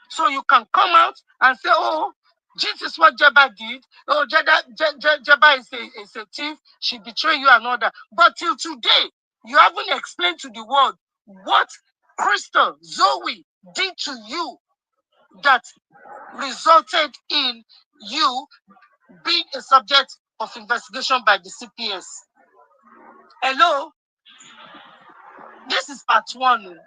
So you can come out and say, oh, this is what Jeba did. Oh, Jeba is a thief. She betrayed you and all that. But till today, you haven't explained to the world what Crystal, Zoe did to you that resulted in you being a subject of investigation by the CPS. Hello? This is part one.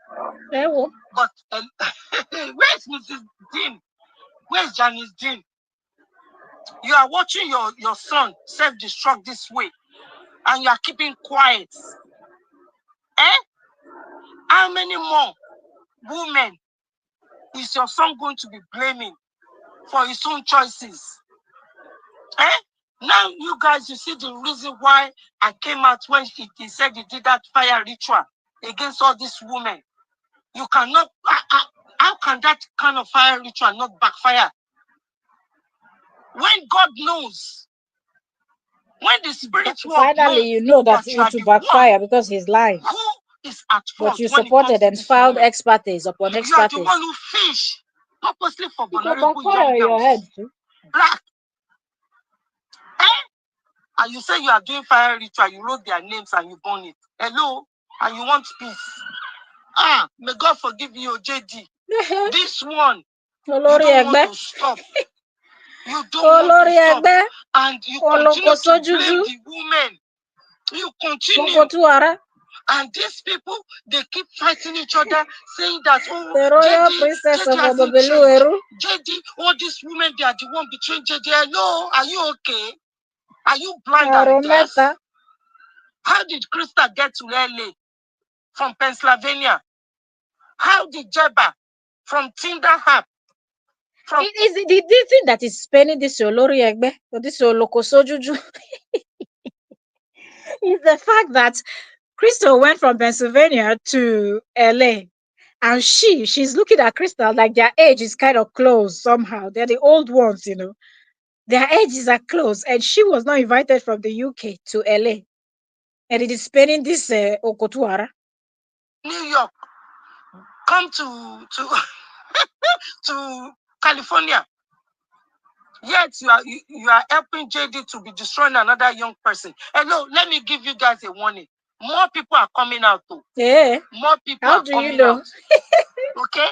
Hello. But where's Mrs. Dean? Where's Janice Dean? You are watching your son self-destruct this way, and you are keeping quiet. How many more women is your son going to be blaming for his own choices? Now you guys, you see the reason why I came out when he said he did that fire ritual against all these women. You cannot, how can that kind of fire ritual not backfire? When God knows, when the spirit world finally knows, you know that it will backfire because he's lying. Who is at fault? But you supported and filed expertise upon expertise. You are the one who fish purposely for vulnerable young girls. Your head. Black. And you say you are doing fire ritual, you wrote their names and you burn it. Hello? And you want peace. May God forgive you, JD. This one, you don't want to stop. You don't want to stop. And you continue to blame the women. You continue. Okotuara, And these people, they keep fighting each other, saying that, oh, the royal JD, princess of JD hasn't changed. Obobelueru. JD, all these women, they are the one betraying JD. Hello, are you okay? Are you blind and deaf? Arometa. How did Krista get to LA from Pennsylvania? How did Jeba from Tinder app? It is the thing that is spending this Olori Egbe, or this Olokosojuju, is the fact that Crystal went from Pennsylvania to LA. And she's looking at Crystal like their age is kind of close somehow. They're the old ones, Their ages are close. And she was not invited from the UK to LA. And it is spending this Okotuara. New York, come to to California. Yet you are helping JD to be destroying another young person. Hello, let me give you guys a warning. More people are coming out too. Yeah. More people How are do you coming know? out. Okay?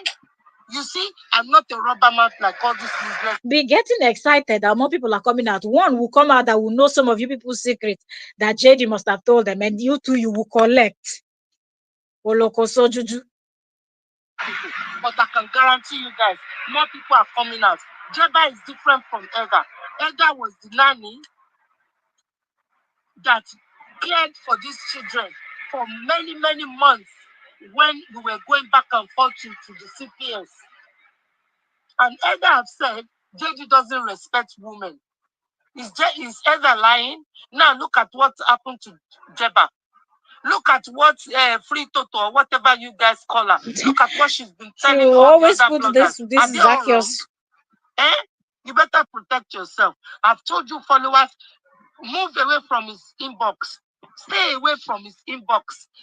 You see, I'm not a rubber mouth like all this useless. Be getting excited that more people are coming out. One will come out that will know some of you people's secrets that JD must have told them, and you too, you will collect. Olokosojuju. But I can guarantee you guys, more people are coming out. Jeba is different from Edgar. Edgar was the nanny that cared for these children for many, many months when we were going back and forth to the CPS. And Edgar have said JD doesn't respect women. Is Edgar lying? Now look at what happened to Jeba. Look at what Free Toto or whatever you guys call her. Look at what she's been telling You all the always other put bloggers. this Are they all wrong? Zacchaeus. You better protect yourself. I've told you followers, move away from his inbox. Stay away from his inbox.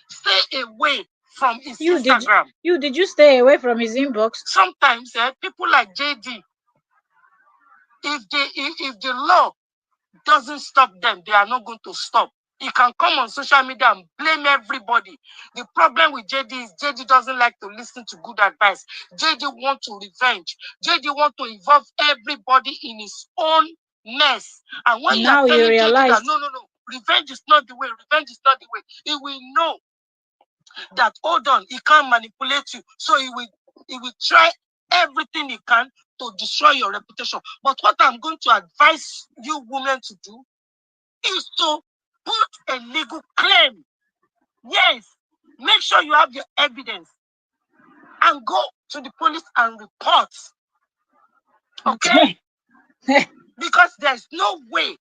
Stay away from his Instagram. Did you stay away from his inbox? Sometimes people like JD, if the law doesn't stop them, they are not going to stop. He can come on social media and blame everybody. The problem with JD is JD doesn't like to listen to good advice. JD wants to revenge. JD wants to involve everybody in his own mess. And when now you are telling JD that no, revenge is not the way, revenge is not the way, he will know that, hold on, he can't manipulate you. So he will try everything he can to destroy your reputation. But what I'm going to advise you women to do is to put a legal claim. Yes, make sure you have your evidence and go to the police and report. Okay? Because there's no way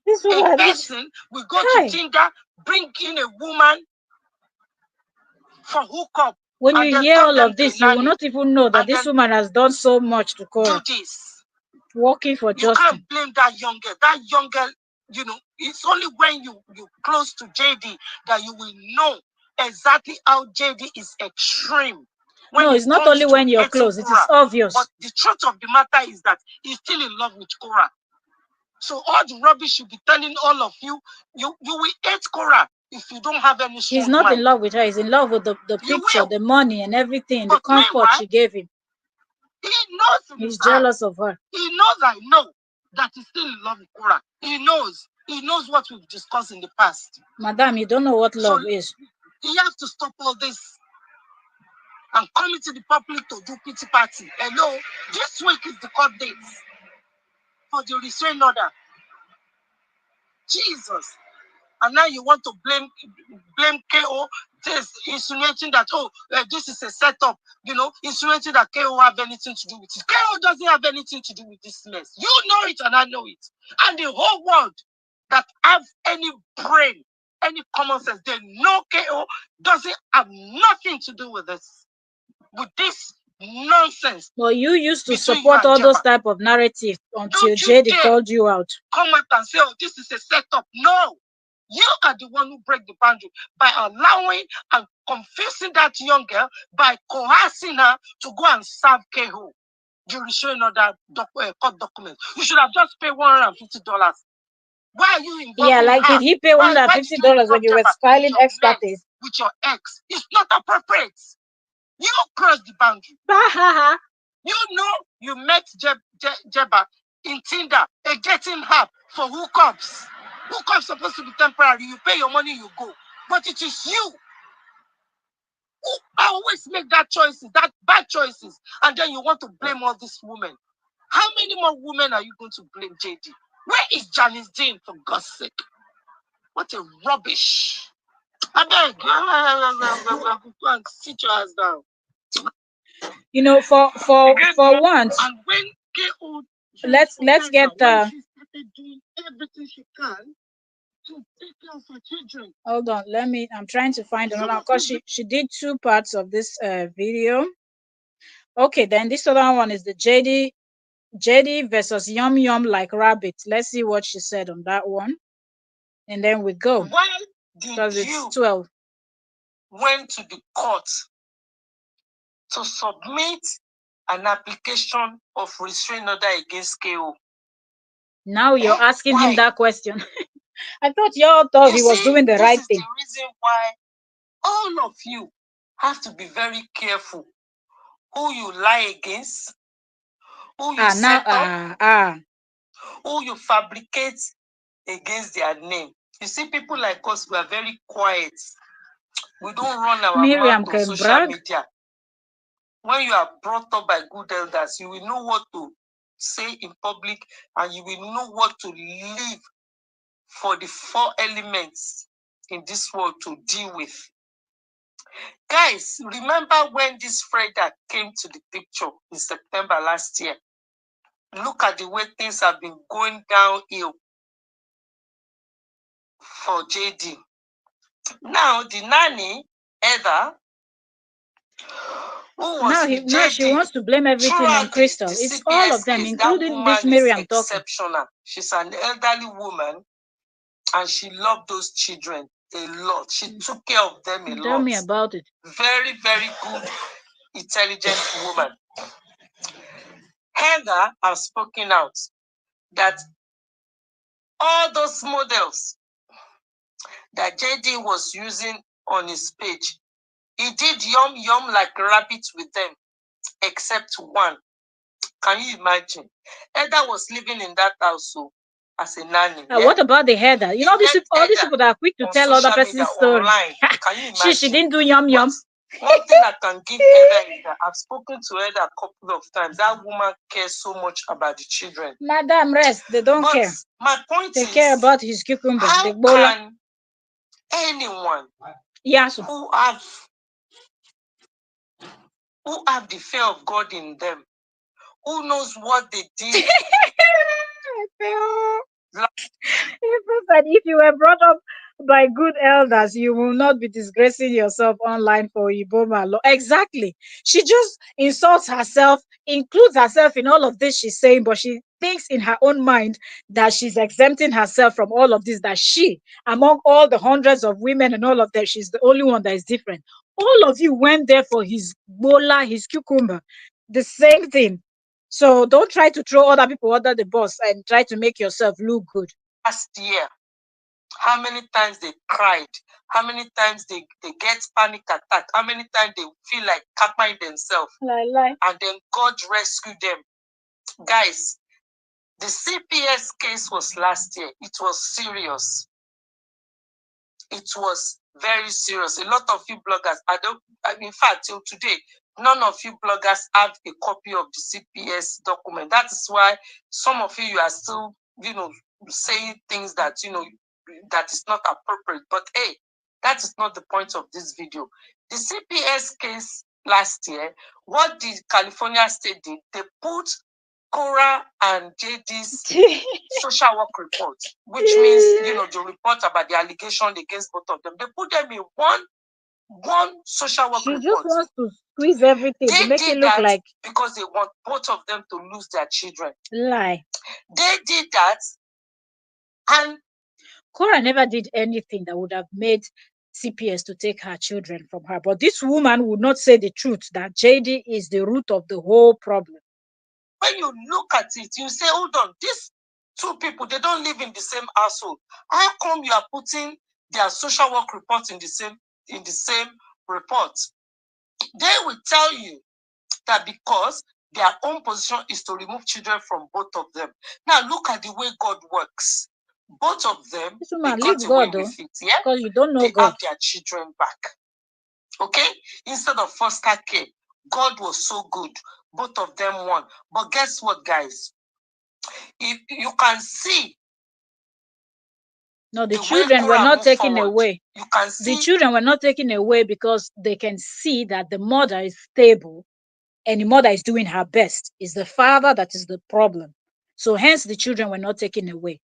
a person will go to Tinder, bring in a woman for hookup. When you hear all of this, you will not even know that this woman has done so much to Korra. Do this. Working for justice. You can't blame that young girl. That young girl, it's only when you close to JD that you will know exactly how JD is extreme. No, it's not only when you're close, it is obvious. But the truth of the matter is that he's still in love with Korra. So all the rubbish you'll be telling all of you will hate Korra if you don't have any strong He's not mind. in love with her, he's in love with the picture, the money and everything, the comfort she gave him. He knows he's jealous of her. He knows, I know, that he's still in love with Korra. He knows what we've discussed in the past. Madam, you don't know what love is. He has to stop all this and come into the public to do pity party. Hello, this week is the court date for the restraining order. Jesus. And now you want to blame KO, insinuating that, this is a setup, insinuating that KO have anything to do with it. KO doesn't have anything to do with this mess. You know it and I know it. And the whole world that have any brain, any common sense, they know KO doesn't have nothing to do with this. With this nonsense. Well, you used to support all those type of narratives until JD called you out. Come out and say, this is a setup. No. You are the one who break the boundary by allowing and confusing that young girl, by coercing her to go and serve KO. You will show another court document. You should have just paid $150. Why are you involved? Yeah, like did he pay $150 when you were filing ex parte with your ex? It's not appropriate. You crossed the boundary. You know you met Jeba in Tinder, a dating app for hookups. Book off supposed to be temporary. You pay your money, you go. But it is you who always make that choices, that bad choices, and then you want to blame all these women. How many more women are you going to blame, JD? Where is Janice Jane, for God's sake? What a rubbish. I beg, go and sit your ass down. You know, for once, and when KO, let's get the. She started doing everything she can to take care of her children. Hold on, I'm trying to find another, because she did 2 parts of this video. Okay, then this other one is the JD versus Yum Yum Like Rabbit. Let's see what she said on that one, and then we go. Why did you 12 went to the court to submit an application of restraining order against KO? Now you're asking him that question. I thought y'all thought he was doing the right thing. This is the reason why all of you have to be very careful who you lie against, who you set up, who you fabricate against their name. You see, people like us, we are very quiet. We don't run our mouth on social media. When you are brought up by good elders, you will know what to say in public, and you will know what to leave for the 4 elements in this world to deal with. Guys, remember when this Freda came to the picture in September last year? Look at the way things have been going downhill for JD. Now, the nanny, Heather, who was with JD, now she wants to blame everything on Crystal. It's all of them, including this Miriam talking. Exceptional. She's an elderly woman, and she loved those children a lot. She took care of them a lot. Tell me about it. Very, very good, intelligent woman. Heather has spoken out that all those models that JD was using on his page, he did yum yum like rabbits with them, except one. Can you imagine? Heather was living in that house as a nanny. What about the Heather? You know, all these people that are quick to tell other person's story. Can you imagine? She didn't do yum yum. One thing I can give Heather is that I've spoken to Heather a couple of times. That woman cares so much about the children. Madam, rest. They don't care. My point is, they care about his cucumber. How can anyone who have the fear of God in them, who knows what they did? If you were brought up by good elders, you will not be disgracing yourself online for Iboma law. Exactly. She just insults herself, includes herself in all of this she's saying, but she thinks in her own mind that she's exempting herself from all of this, that she, among all the hundreds of women and all of that, she's the only one that is different. All of you went there for his bola, his cucumber, the same thing. So don't try to throw other people under the bus and try to make yourself look good. Last year, how many times they cried, how many times they get panic attack, how many times they feel like capping themselves, and then God rescued them. Guys, the CPS case was last year. It was serious. It was very serious. A lot of you bloggers, in fact, till today, none of you bloggers have a copy of the CPS document. That is why some of you are still, saying things that, that is not appropriate. But hey, that is not the point of this video. The CPS case last year, what the California state did, they put Korra and JD's social work report, which means, the report about the allegation against both of them. They put them in one social work report. She just wants to squeeze everything to make it look like, because they want both of them to lose their children. Lie. They did that, and Korra never did anything that would have made CPS to take her children from her. But this woman would not say the truth, that JD is the root of the whole problem. When you look at it, you say, hold on, these 2 people, they don't live in the same household. How come you are putting their social work reports in the same report? They will tell you that because their own position is to remove children from both of them. Now look at the way God works. both of them, This they woman, got leave away God, though, with it. Yeah, because you don't know they God. have their children back. Okay, instead of foster care, God was so good. Both of them won. But guess what, guys? If you can see No, the the way children were Korra not moved taken forward, away. you can The see children were not taken away because they can see that the mother is stable and the mother is doing her best. It's the father that is the problem. So hence the children were not taken away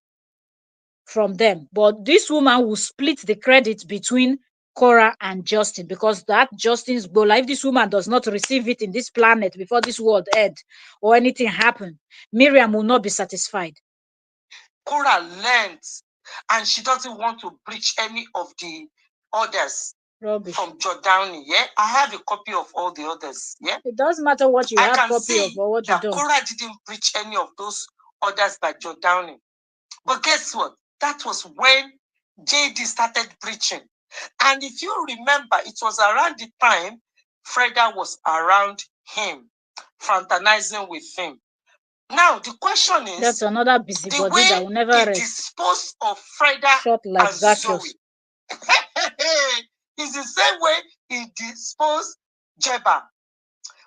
from them. But this woman will split the credit between Korra and Justin, because that Justin's bola, if this woman does not receive it in this planet before this world end or anything happen, Miriam will not be satisfied. Korra learned, and she doesn't want to breach any of the orders Rubbish. from Jordani. Yeah, I have a copy of all the others. Yeah, It doesn't matter what you I have can copy of see or what you that don't. Korra didn't breach any of those orders by Jordani. But guess what? That was when JD started preaching. And if you remember, it was around the time Freda was around him, fraternizing with him. Now, the question is, That's another the busybody way that will never he rest. disposed of Freda Short like and Zoe. Zacchaeus. It's the same way he disposed Jeba.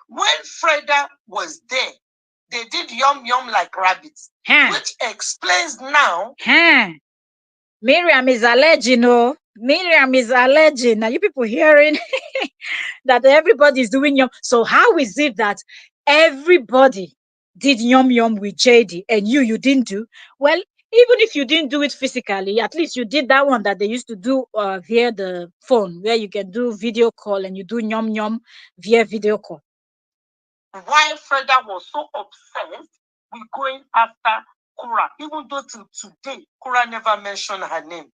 When Freda was there, they did yum yum like rabbits, which explains now. Miriam is alleged, Miriam is alleged. Now you people hearing that everybody is doing yum. So how is it that everybody did yum yum with JD and you didn't do? Well, even if you didn't do it physically, at least you did that one that they used to do via the phone, where you can do video call and you do yum yum via video call. Why Freda was so obsessed with going after Korra, even though till today, Korra never mentioned her name.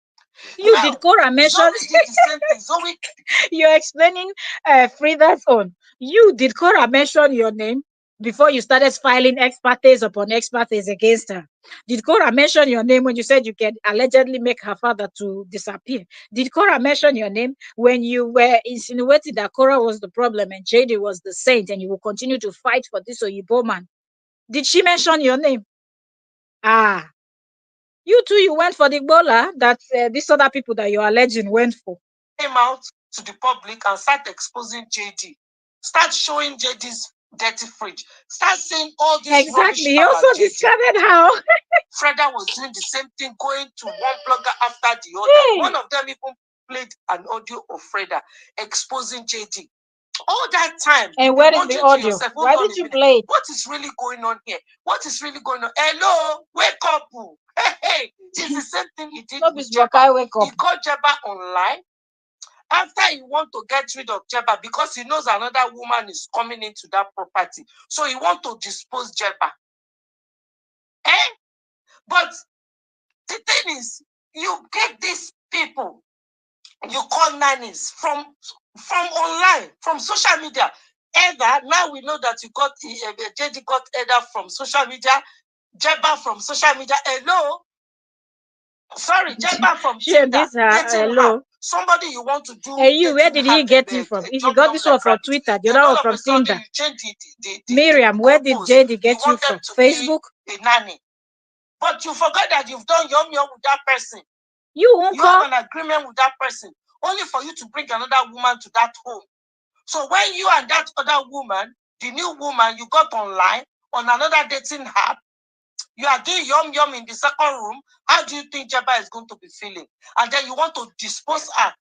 You did Korra mention? Zoe did the same thing. Zoe, you're explaining Frida's own. You did Korra mention your name before you started filing expertise upon expertise against her? Did Korra mention your name when you said you can allegedly make her father to disappear? Did Korra mention your name when you were insinuating that Korra was the problem and JD was the saint and you will continue to fight for this Oyibo man? Did she mention your name? Ah, you too, you went for the bola that these other people that you're alleging went for. Came out to the public and start exposing JD. Start showing JD's dirty fridge. Start saying all this exactly. He rubbish also about discovered how Freda was doing the same thing, going to one blogger after the other. One of them even played an audio of Freda exposing JD. All that time, and where is the audio? Yourself, Why did you play it? What is really going on here? What is really going on? Hello, wake up! Hey, it's the same thing he did with Jeba. He got Jeba online. After he want to get rid of Jeba because he knows another woman is coming into that property, so he want to dispose Jeba. But the thing is, you get these people you call nannies from online, from social media. Either now we know that you got JD got either from social media, Jeba from social media. Hello, sorry, Jeba from Tinder. Hello. Somebody you want to do. Hey, you, where did he get it from? If you got this one from Twitter, the other one from Tinder. Miriam, where did JD get you from? Facebook? A nanny. But you forgot that you've done yum yum with that person. You won't call. Have an agreement with that person, only for you to bring another woman to that home. So when you and that other woman, the new woman you got online on another dating app, you are doing yum yum in the second room. How do you think Jeba is going to be feeling? And then you want to dispose her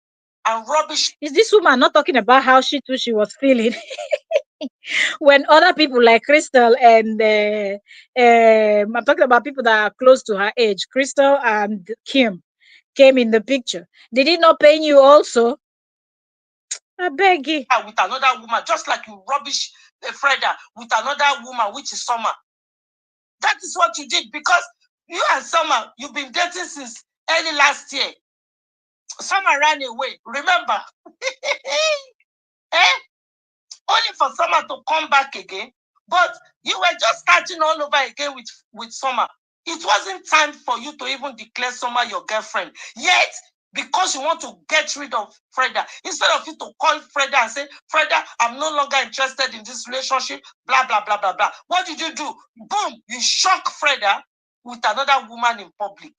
and rubbish. Is this woman not talking about how she was feeling? When other people like Crystal and I'm talking about people that are close to her age, Crystal and Kim came in the picture. Did it not pain you also? I beg you. With another woman, just like you rubbish Freda with another woman, which is Summer. That is what you did, because you and Summer, you've been dating since early last year. Summer ran away, remember? Only for Summer to come back again. But you were just starting all over again with Summer. It wasn't time for you to even declare Summer your girlfriend. Yet, because you want to get rid of Freda, instead of you to call Freda and say, Freda, I'm no longer interested in this relationship, blah, blah, blah, blah, blah. What did you do? Boom, you shock Freda with another woman in public.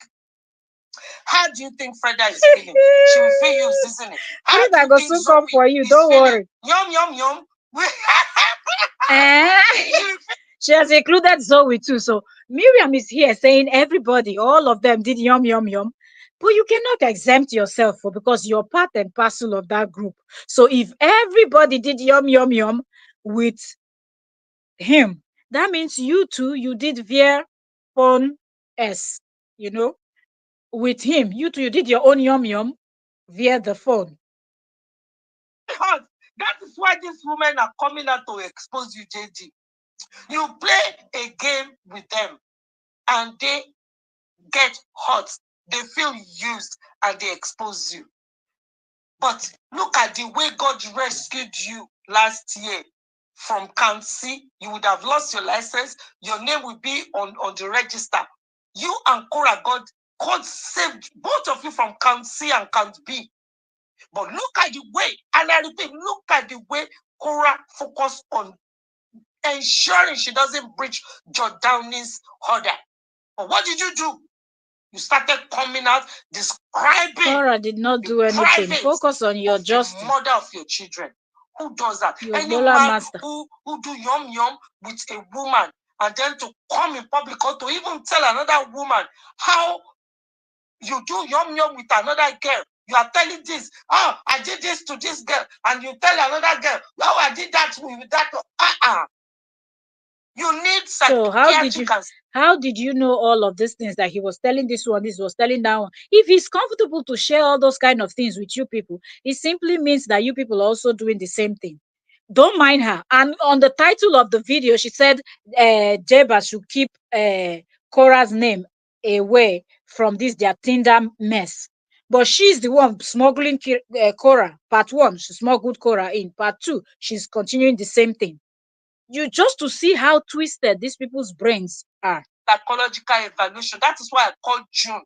How do you think Freda is feeling? She will feel you, isn't it? How do Frida you go think soon come Zoe for you. is Don't feeling? worry. Yum, yum, yum. Eh? She has included Zoe too. So Miriam is here saying everybody, all of them did yum yum yum. But you cannot exempt yourself because you're part and parcel of that group. So if everybody did yum yum yum with him, that means you too, you did veer phone S, you know, with him. You too, you did your own yum yum via the phone. Because that is why these women are coming out to expose you, JD. You play a game with them and they get hurt. They feel used and they expose you. But look at the way God rescued you last year from Count C. You would have lost your license. Your name will be on the register. You and Korra, God saved both of you from Count C and Count B. But look at the way, and I repeat, look at the way Korra focused on ensuring she doesn't breach Jordani's order. But what did you do? You started coming out describing. Korra did not do anything. Focus on your justice. The mother of your children. Who does that? Your Any Bola man master. who do yum yum with a woman and then to come in public or to even tell another woman how you do yum yum with another girl. You are telling this, oh, I did this to this girl, and you tell another girl, oh, I did that with that. You need so how did you know all of these things that he was telling this one, this was telling that one? If he's comfortable to share all those kind of things with you people, it simply means that you people are also doing the same thing. Don't mind her. And on the title of the video, she said Jeba should keep Korra's name away from this their Tinder mess. But she's the one smuggling Korra. Part one, she smuggled Korra in. Part two, she's continuing the same thing. You just to see how twisted these people's brains are. Psychological evaluation. That is why I called June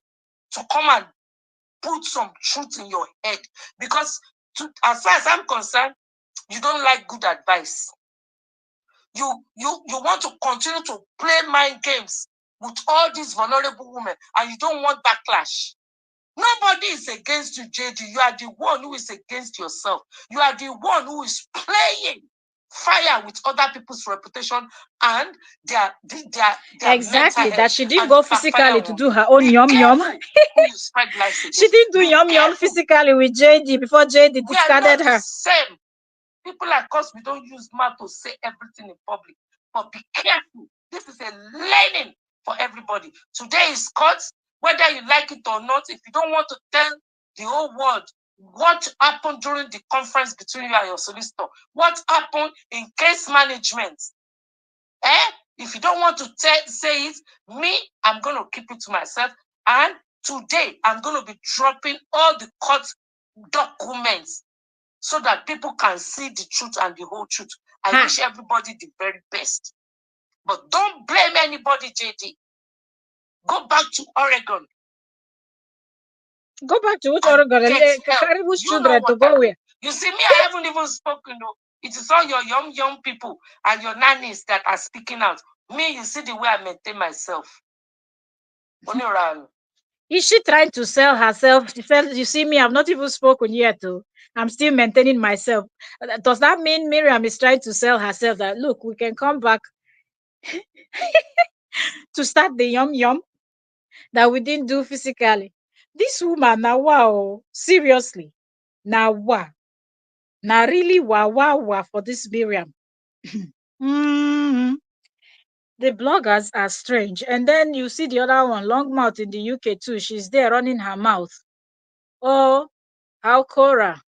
to come and put some truth in your head. Because as far as I'm concerned, you don't like good advice. You want to continue to play mind games with all these vulnerable women, and you don't want backlash. Nobody is against you, JD. You are the one who is against yourself. You are the one who is playing fire with other people's reputation and their exactly that she didn't go physically to do her own yum yum. She didn't do yum yum physically with JD before JD discarded her. Same. People like us, we don't use mouth to say everything in public. But be careful. This is a learning for everybody. Today is court, whether you like it or not. If you don't want to tell the whole world what happened during the conference between you and your solicitor, what happened in case management, if you don't want to say it, I'm going to keep it to myself. And today, I'm going to be dropping all the court documents so that people can see the truth and the whole truth. I wish everybody the very best. But don't blame anybody, JD. Go back to Oregon. Go back to which Oregon? Carry which children to go where? You see, me, I haven't even spoken. No. It is all your young people and your nannies that are speaking out. Me, you see the way I maintain myself. Is she trying to sell herself? She said, you see me, I've not even spoken yet. I'm still maintaining myself. Does that mean Miriam is trying to sell herself that, look, we can come back to start the yum yum that we didn't do physically? This woman, now wow, seriously. Now wow. Now really wow for this Miriam. The bloggers are strange. And then you see the other one, Longmouth in the UK too. She's there running her mouth. Oh, how Korra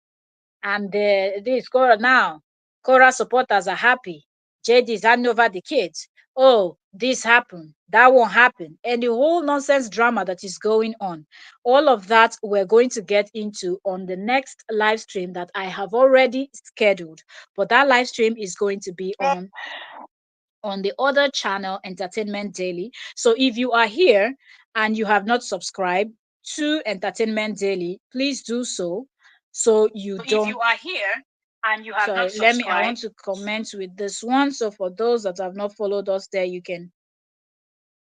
and this Korra now. Korra supporters are happy. JD is handing over the kids. Oh, this happened. That won't happen. And the whole nonsense drama that is going on. All of that we're going to get into on the next live stream that I have already scheduled. But that live stream is going to be on the other channel, Entertainment Daily. So if you are here and you have not subscribed to Entertainment Daily, please do so. So you don't. If you are here and you have not subscribed. I want to comment with this one. So for those that have not followed us there, you can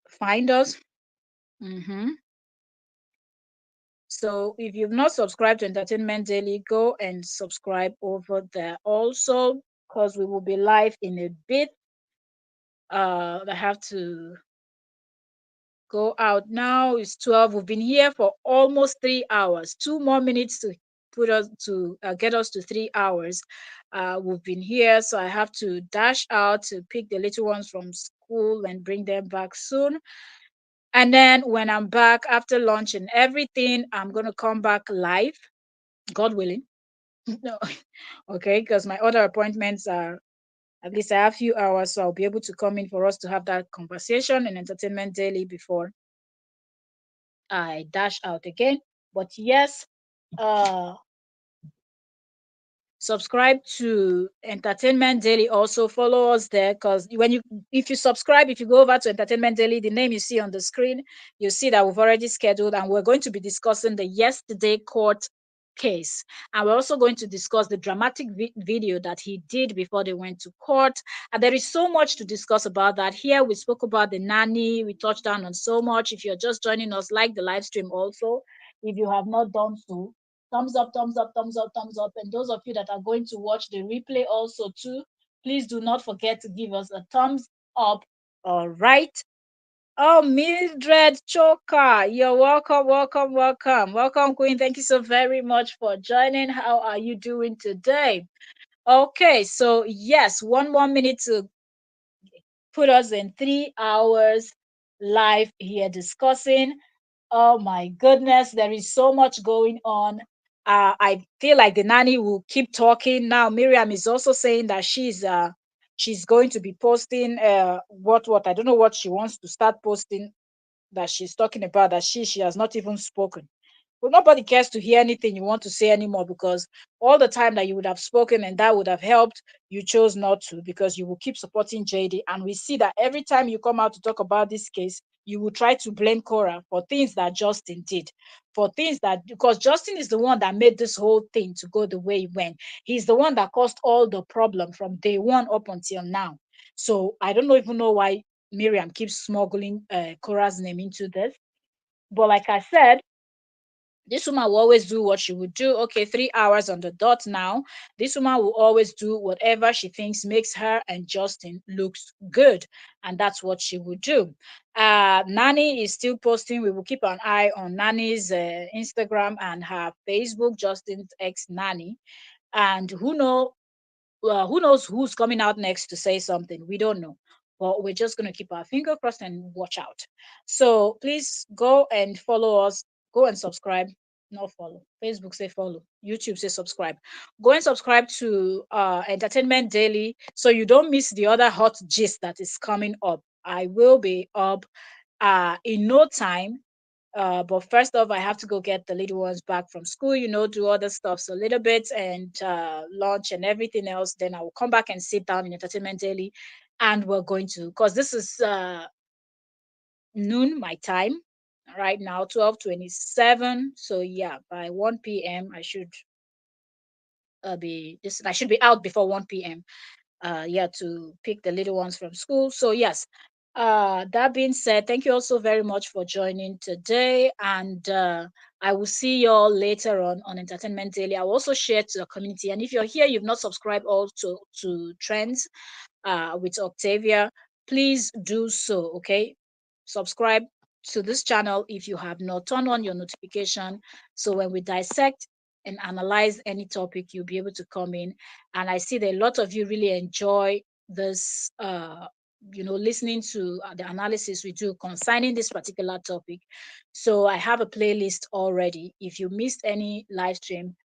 find us. So if you've not subscribed to Entertainment Daily, go and subscribe over there also, because we will be live in a bit. I have to go out now. It's 12. We've been here for almost 3 hours. 2 more minutes to put us to get us to 3 hours. We've been here, so I have to dash out to pick the little ones from school and bring them back soon. And then when I'm back after lunch and everything, I'm gonna come back live, God willing. No, okay, because my other appointments are, at least I have a few hours, so I'll be able to come in for us to have that conversation in Entertainment Daily before I dash out again. But yes, uh, subscribe to Entertainment Daily. Also follow us there, because if you subscribe, if you go over to Entertainment Daily, the name you see on the screen, you see that we've already scheduled, and we're going to be discussing the yesterday court case, and we're also going to discuss the dramatic video that he did before they went to court. And there is so much to discuss about that. Here we spoke about the nanny, we touched down on so much. If you're just joining us, like the live stream also, if you have not done so. Thumbs up, thumbs up, thumbs up, thumbs up. And those of you that are going to watch the replay also too, please do not forget to give us a thumbs up. All right. Oh, Mildred Choka, you're welcome, welcome, welcome. Welcome, Queen. Thank you so very much for joining. How are you doing today? Okay, so yes, 1 more minute to put us in 3 hours live here discussing. Oh my goodness, there is so much going on. I feel like the nanny will keep talking. Now Miriam is also saying that she's going to be posting what I don't know what she wants to start posting, that she's talking about, that she has not even spoken. But nobody cares to hear anything you want to say anymore, because all the time that you would have spoken and that would have helped, you chose not to, because you will keep supporting JD. And we see that every time you come out to talk about this case, you will try to blame Korra for things that Justin did, for things that, because Justin is the one that made this whole thing to go the way it went. He's the one that caused all the problem from day one up until now. So I don't even know why Miriam keeps smuggling Korra's name into this. But like I said, this woman will always do what she would do. Okay, 3 hours on the dot now. This woman will always do whatever she thinks makes her and Justin looks good. And that's what she would do. Nanny is still posting. We will keep an eye on Nanny's Instagram and her Facebook, Justin's ex Nanny. And who knows who's coming out next to say something? We don't know. But we're just going to keep our finger crossed and watch out. So please go and follow us. Go and subscribe. Not follow. Facebook say follow. YouTube say subscribe. Go and subscribe to Entertainment Daily so you don't miss the other hot gist that is coming up. I will be up in no time, but first off, I have to go get the little ones back from school, do other stuff, so a little bit, and lunch and everything else. Then I will come back and sit down in Entertainment Daily, and we're going to, because this is noon my time right now, 12:27. So yeah, by 1 p.m. I should be out before 1 p.m. Yeah, to pick the little ones from school. So yes, that being said, thank you also very much for joining today, and I will see y'all later on Entertainment Daily. I will also share to the community, and if you're here, you've not subscribed also to Trends with Octavia, please do so. Okay, subscribe to this channel if you have not. Turn on your notification, so when we dissect and analyze any topic, you'll be able to come in. And I see that a lot of you really enjoy this, listening to the analysis we do concerning this particular topic. So I have a playlist already. If you missed any live stream,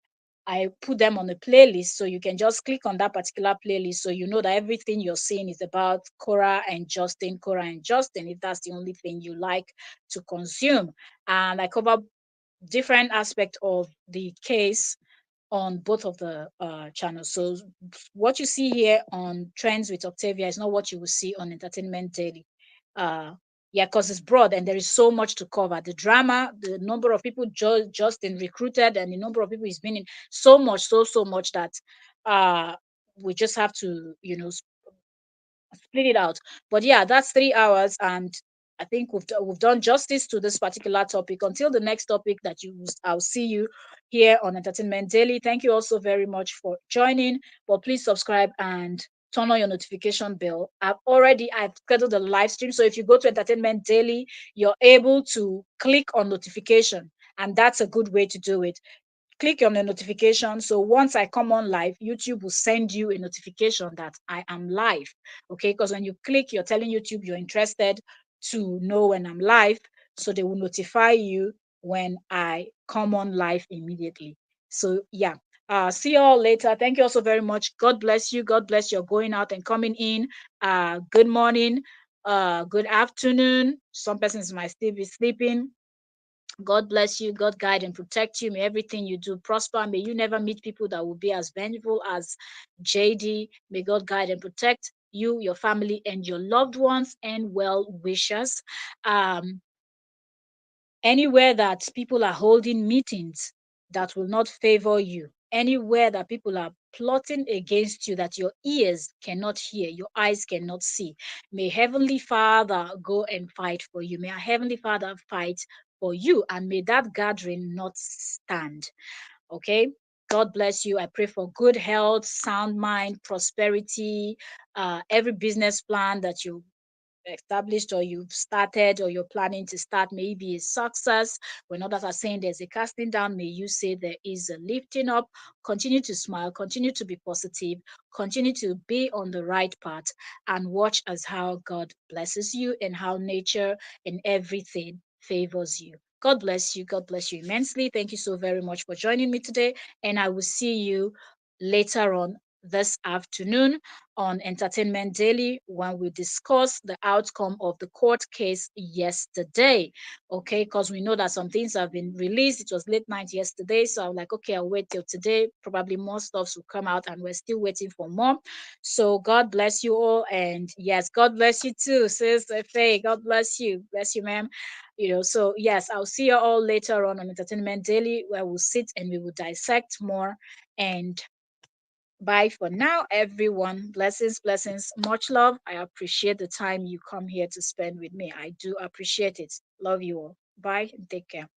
I put them on a playlist, so you can just click on that particular playlist, so you know that everything you're seeing is about Korra and Justin, if that's the only thing you like to consume. And I cover different aspects of the case on both of the channels. So what you see here on Trends with Octavia is not what you will see on Entertainment Daily. Uh, yeah, because it's broad and there is so much to cover. The drama, the number of people Justin recruited, and the number of people he's been in, so much, so much that we just have to, split it out. But yeah, that's 3 hours, and I think we've done justice to this particular topic. Until the next topic I'll see you here on Entertainment Daily. Thank you also very much for joining. But please subscribe and turn on your notification bell. I've scheduled a live stream. So if you go to Entertainment Daily, you're able to click on notification. And that's a good way to do it. Click on the notification. So once I come on live, YouTube will send you a notification that I am live. Okay. Because when you click, you're telling YouTube you're interested to know when I'm live. So they will notify you when I come on live immediately. So yeah. See you all later. Thank you also very much. God bless you. God bless you going out and coming in. Good morning. Good afternoon. Some persons might still be sleeping. God bless you. God guide and protect you. May everything you do prosper. May you never meet people that will be as vengeful as JD. May God guide and protect you, your family, and your loved ones and well wishers. Um, Anywhere that people are holding meetings that will not favor you, anywhere that people are plotting against you that your ears cannot hear, your eyes cannot see, may Heavenly Father go and fight for you. May our Heavenly Father fight for you, and may that gathering not stand. Okay. God bless you. I pray for good health, sound mind, prosperity, every business plan that you established or you've started or you're planning to start may be a success. When others are saying there's a casting down, may you say there is a lifting up. Continue to smile, continue to be positive, continue to be on the right path, and watch as how God blesses you and how nature and everything favors you. God bless you. God bless you immensely. Thank you so very much for joining me today. And I will see you later on this afternoon on Entertainment Daily when we discuss the outcome of the court case yesterday. Okay, because we know that some things have been released. It was late night yesterday, so I'm like, okay, I'll wait till today. Probably more stuffs will come out, and we're still waiting for more. So God bless you all, and yes, God bless you too, Sister Faye. God bless you, ma'am. So yes, I'll see you all later on Entertainment Daily, where we'll sit and we will dissect more. And bye for now, everyone. Blessings, blessings. Much love. I appreciate the time you come here to spend with me. I do appreciate it. Love you all. Bye and take care.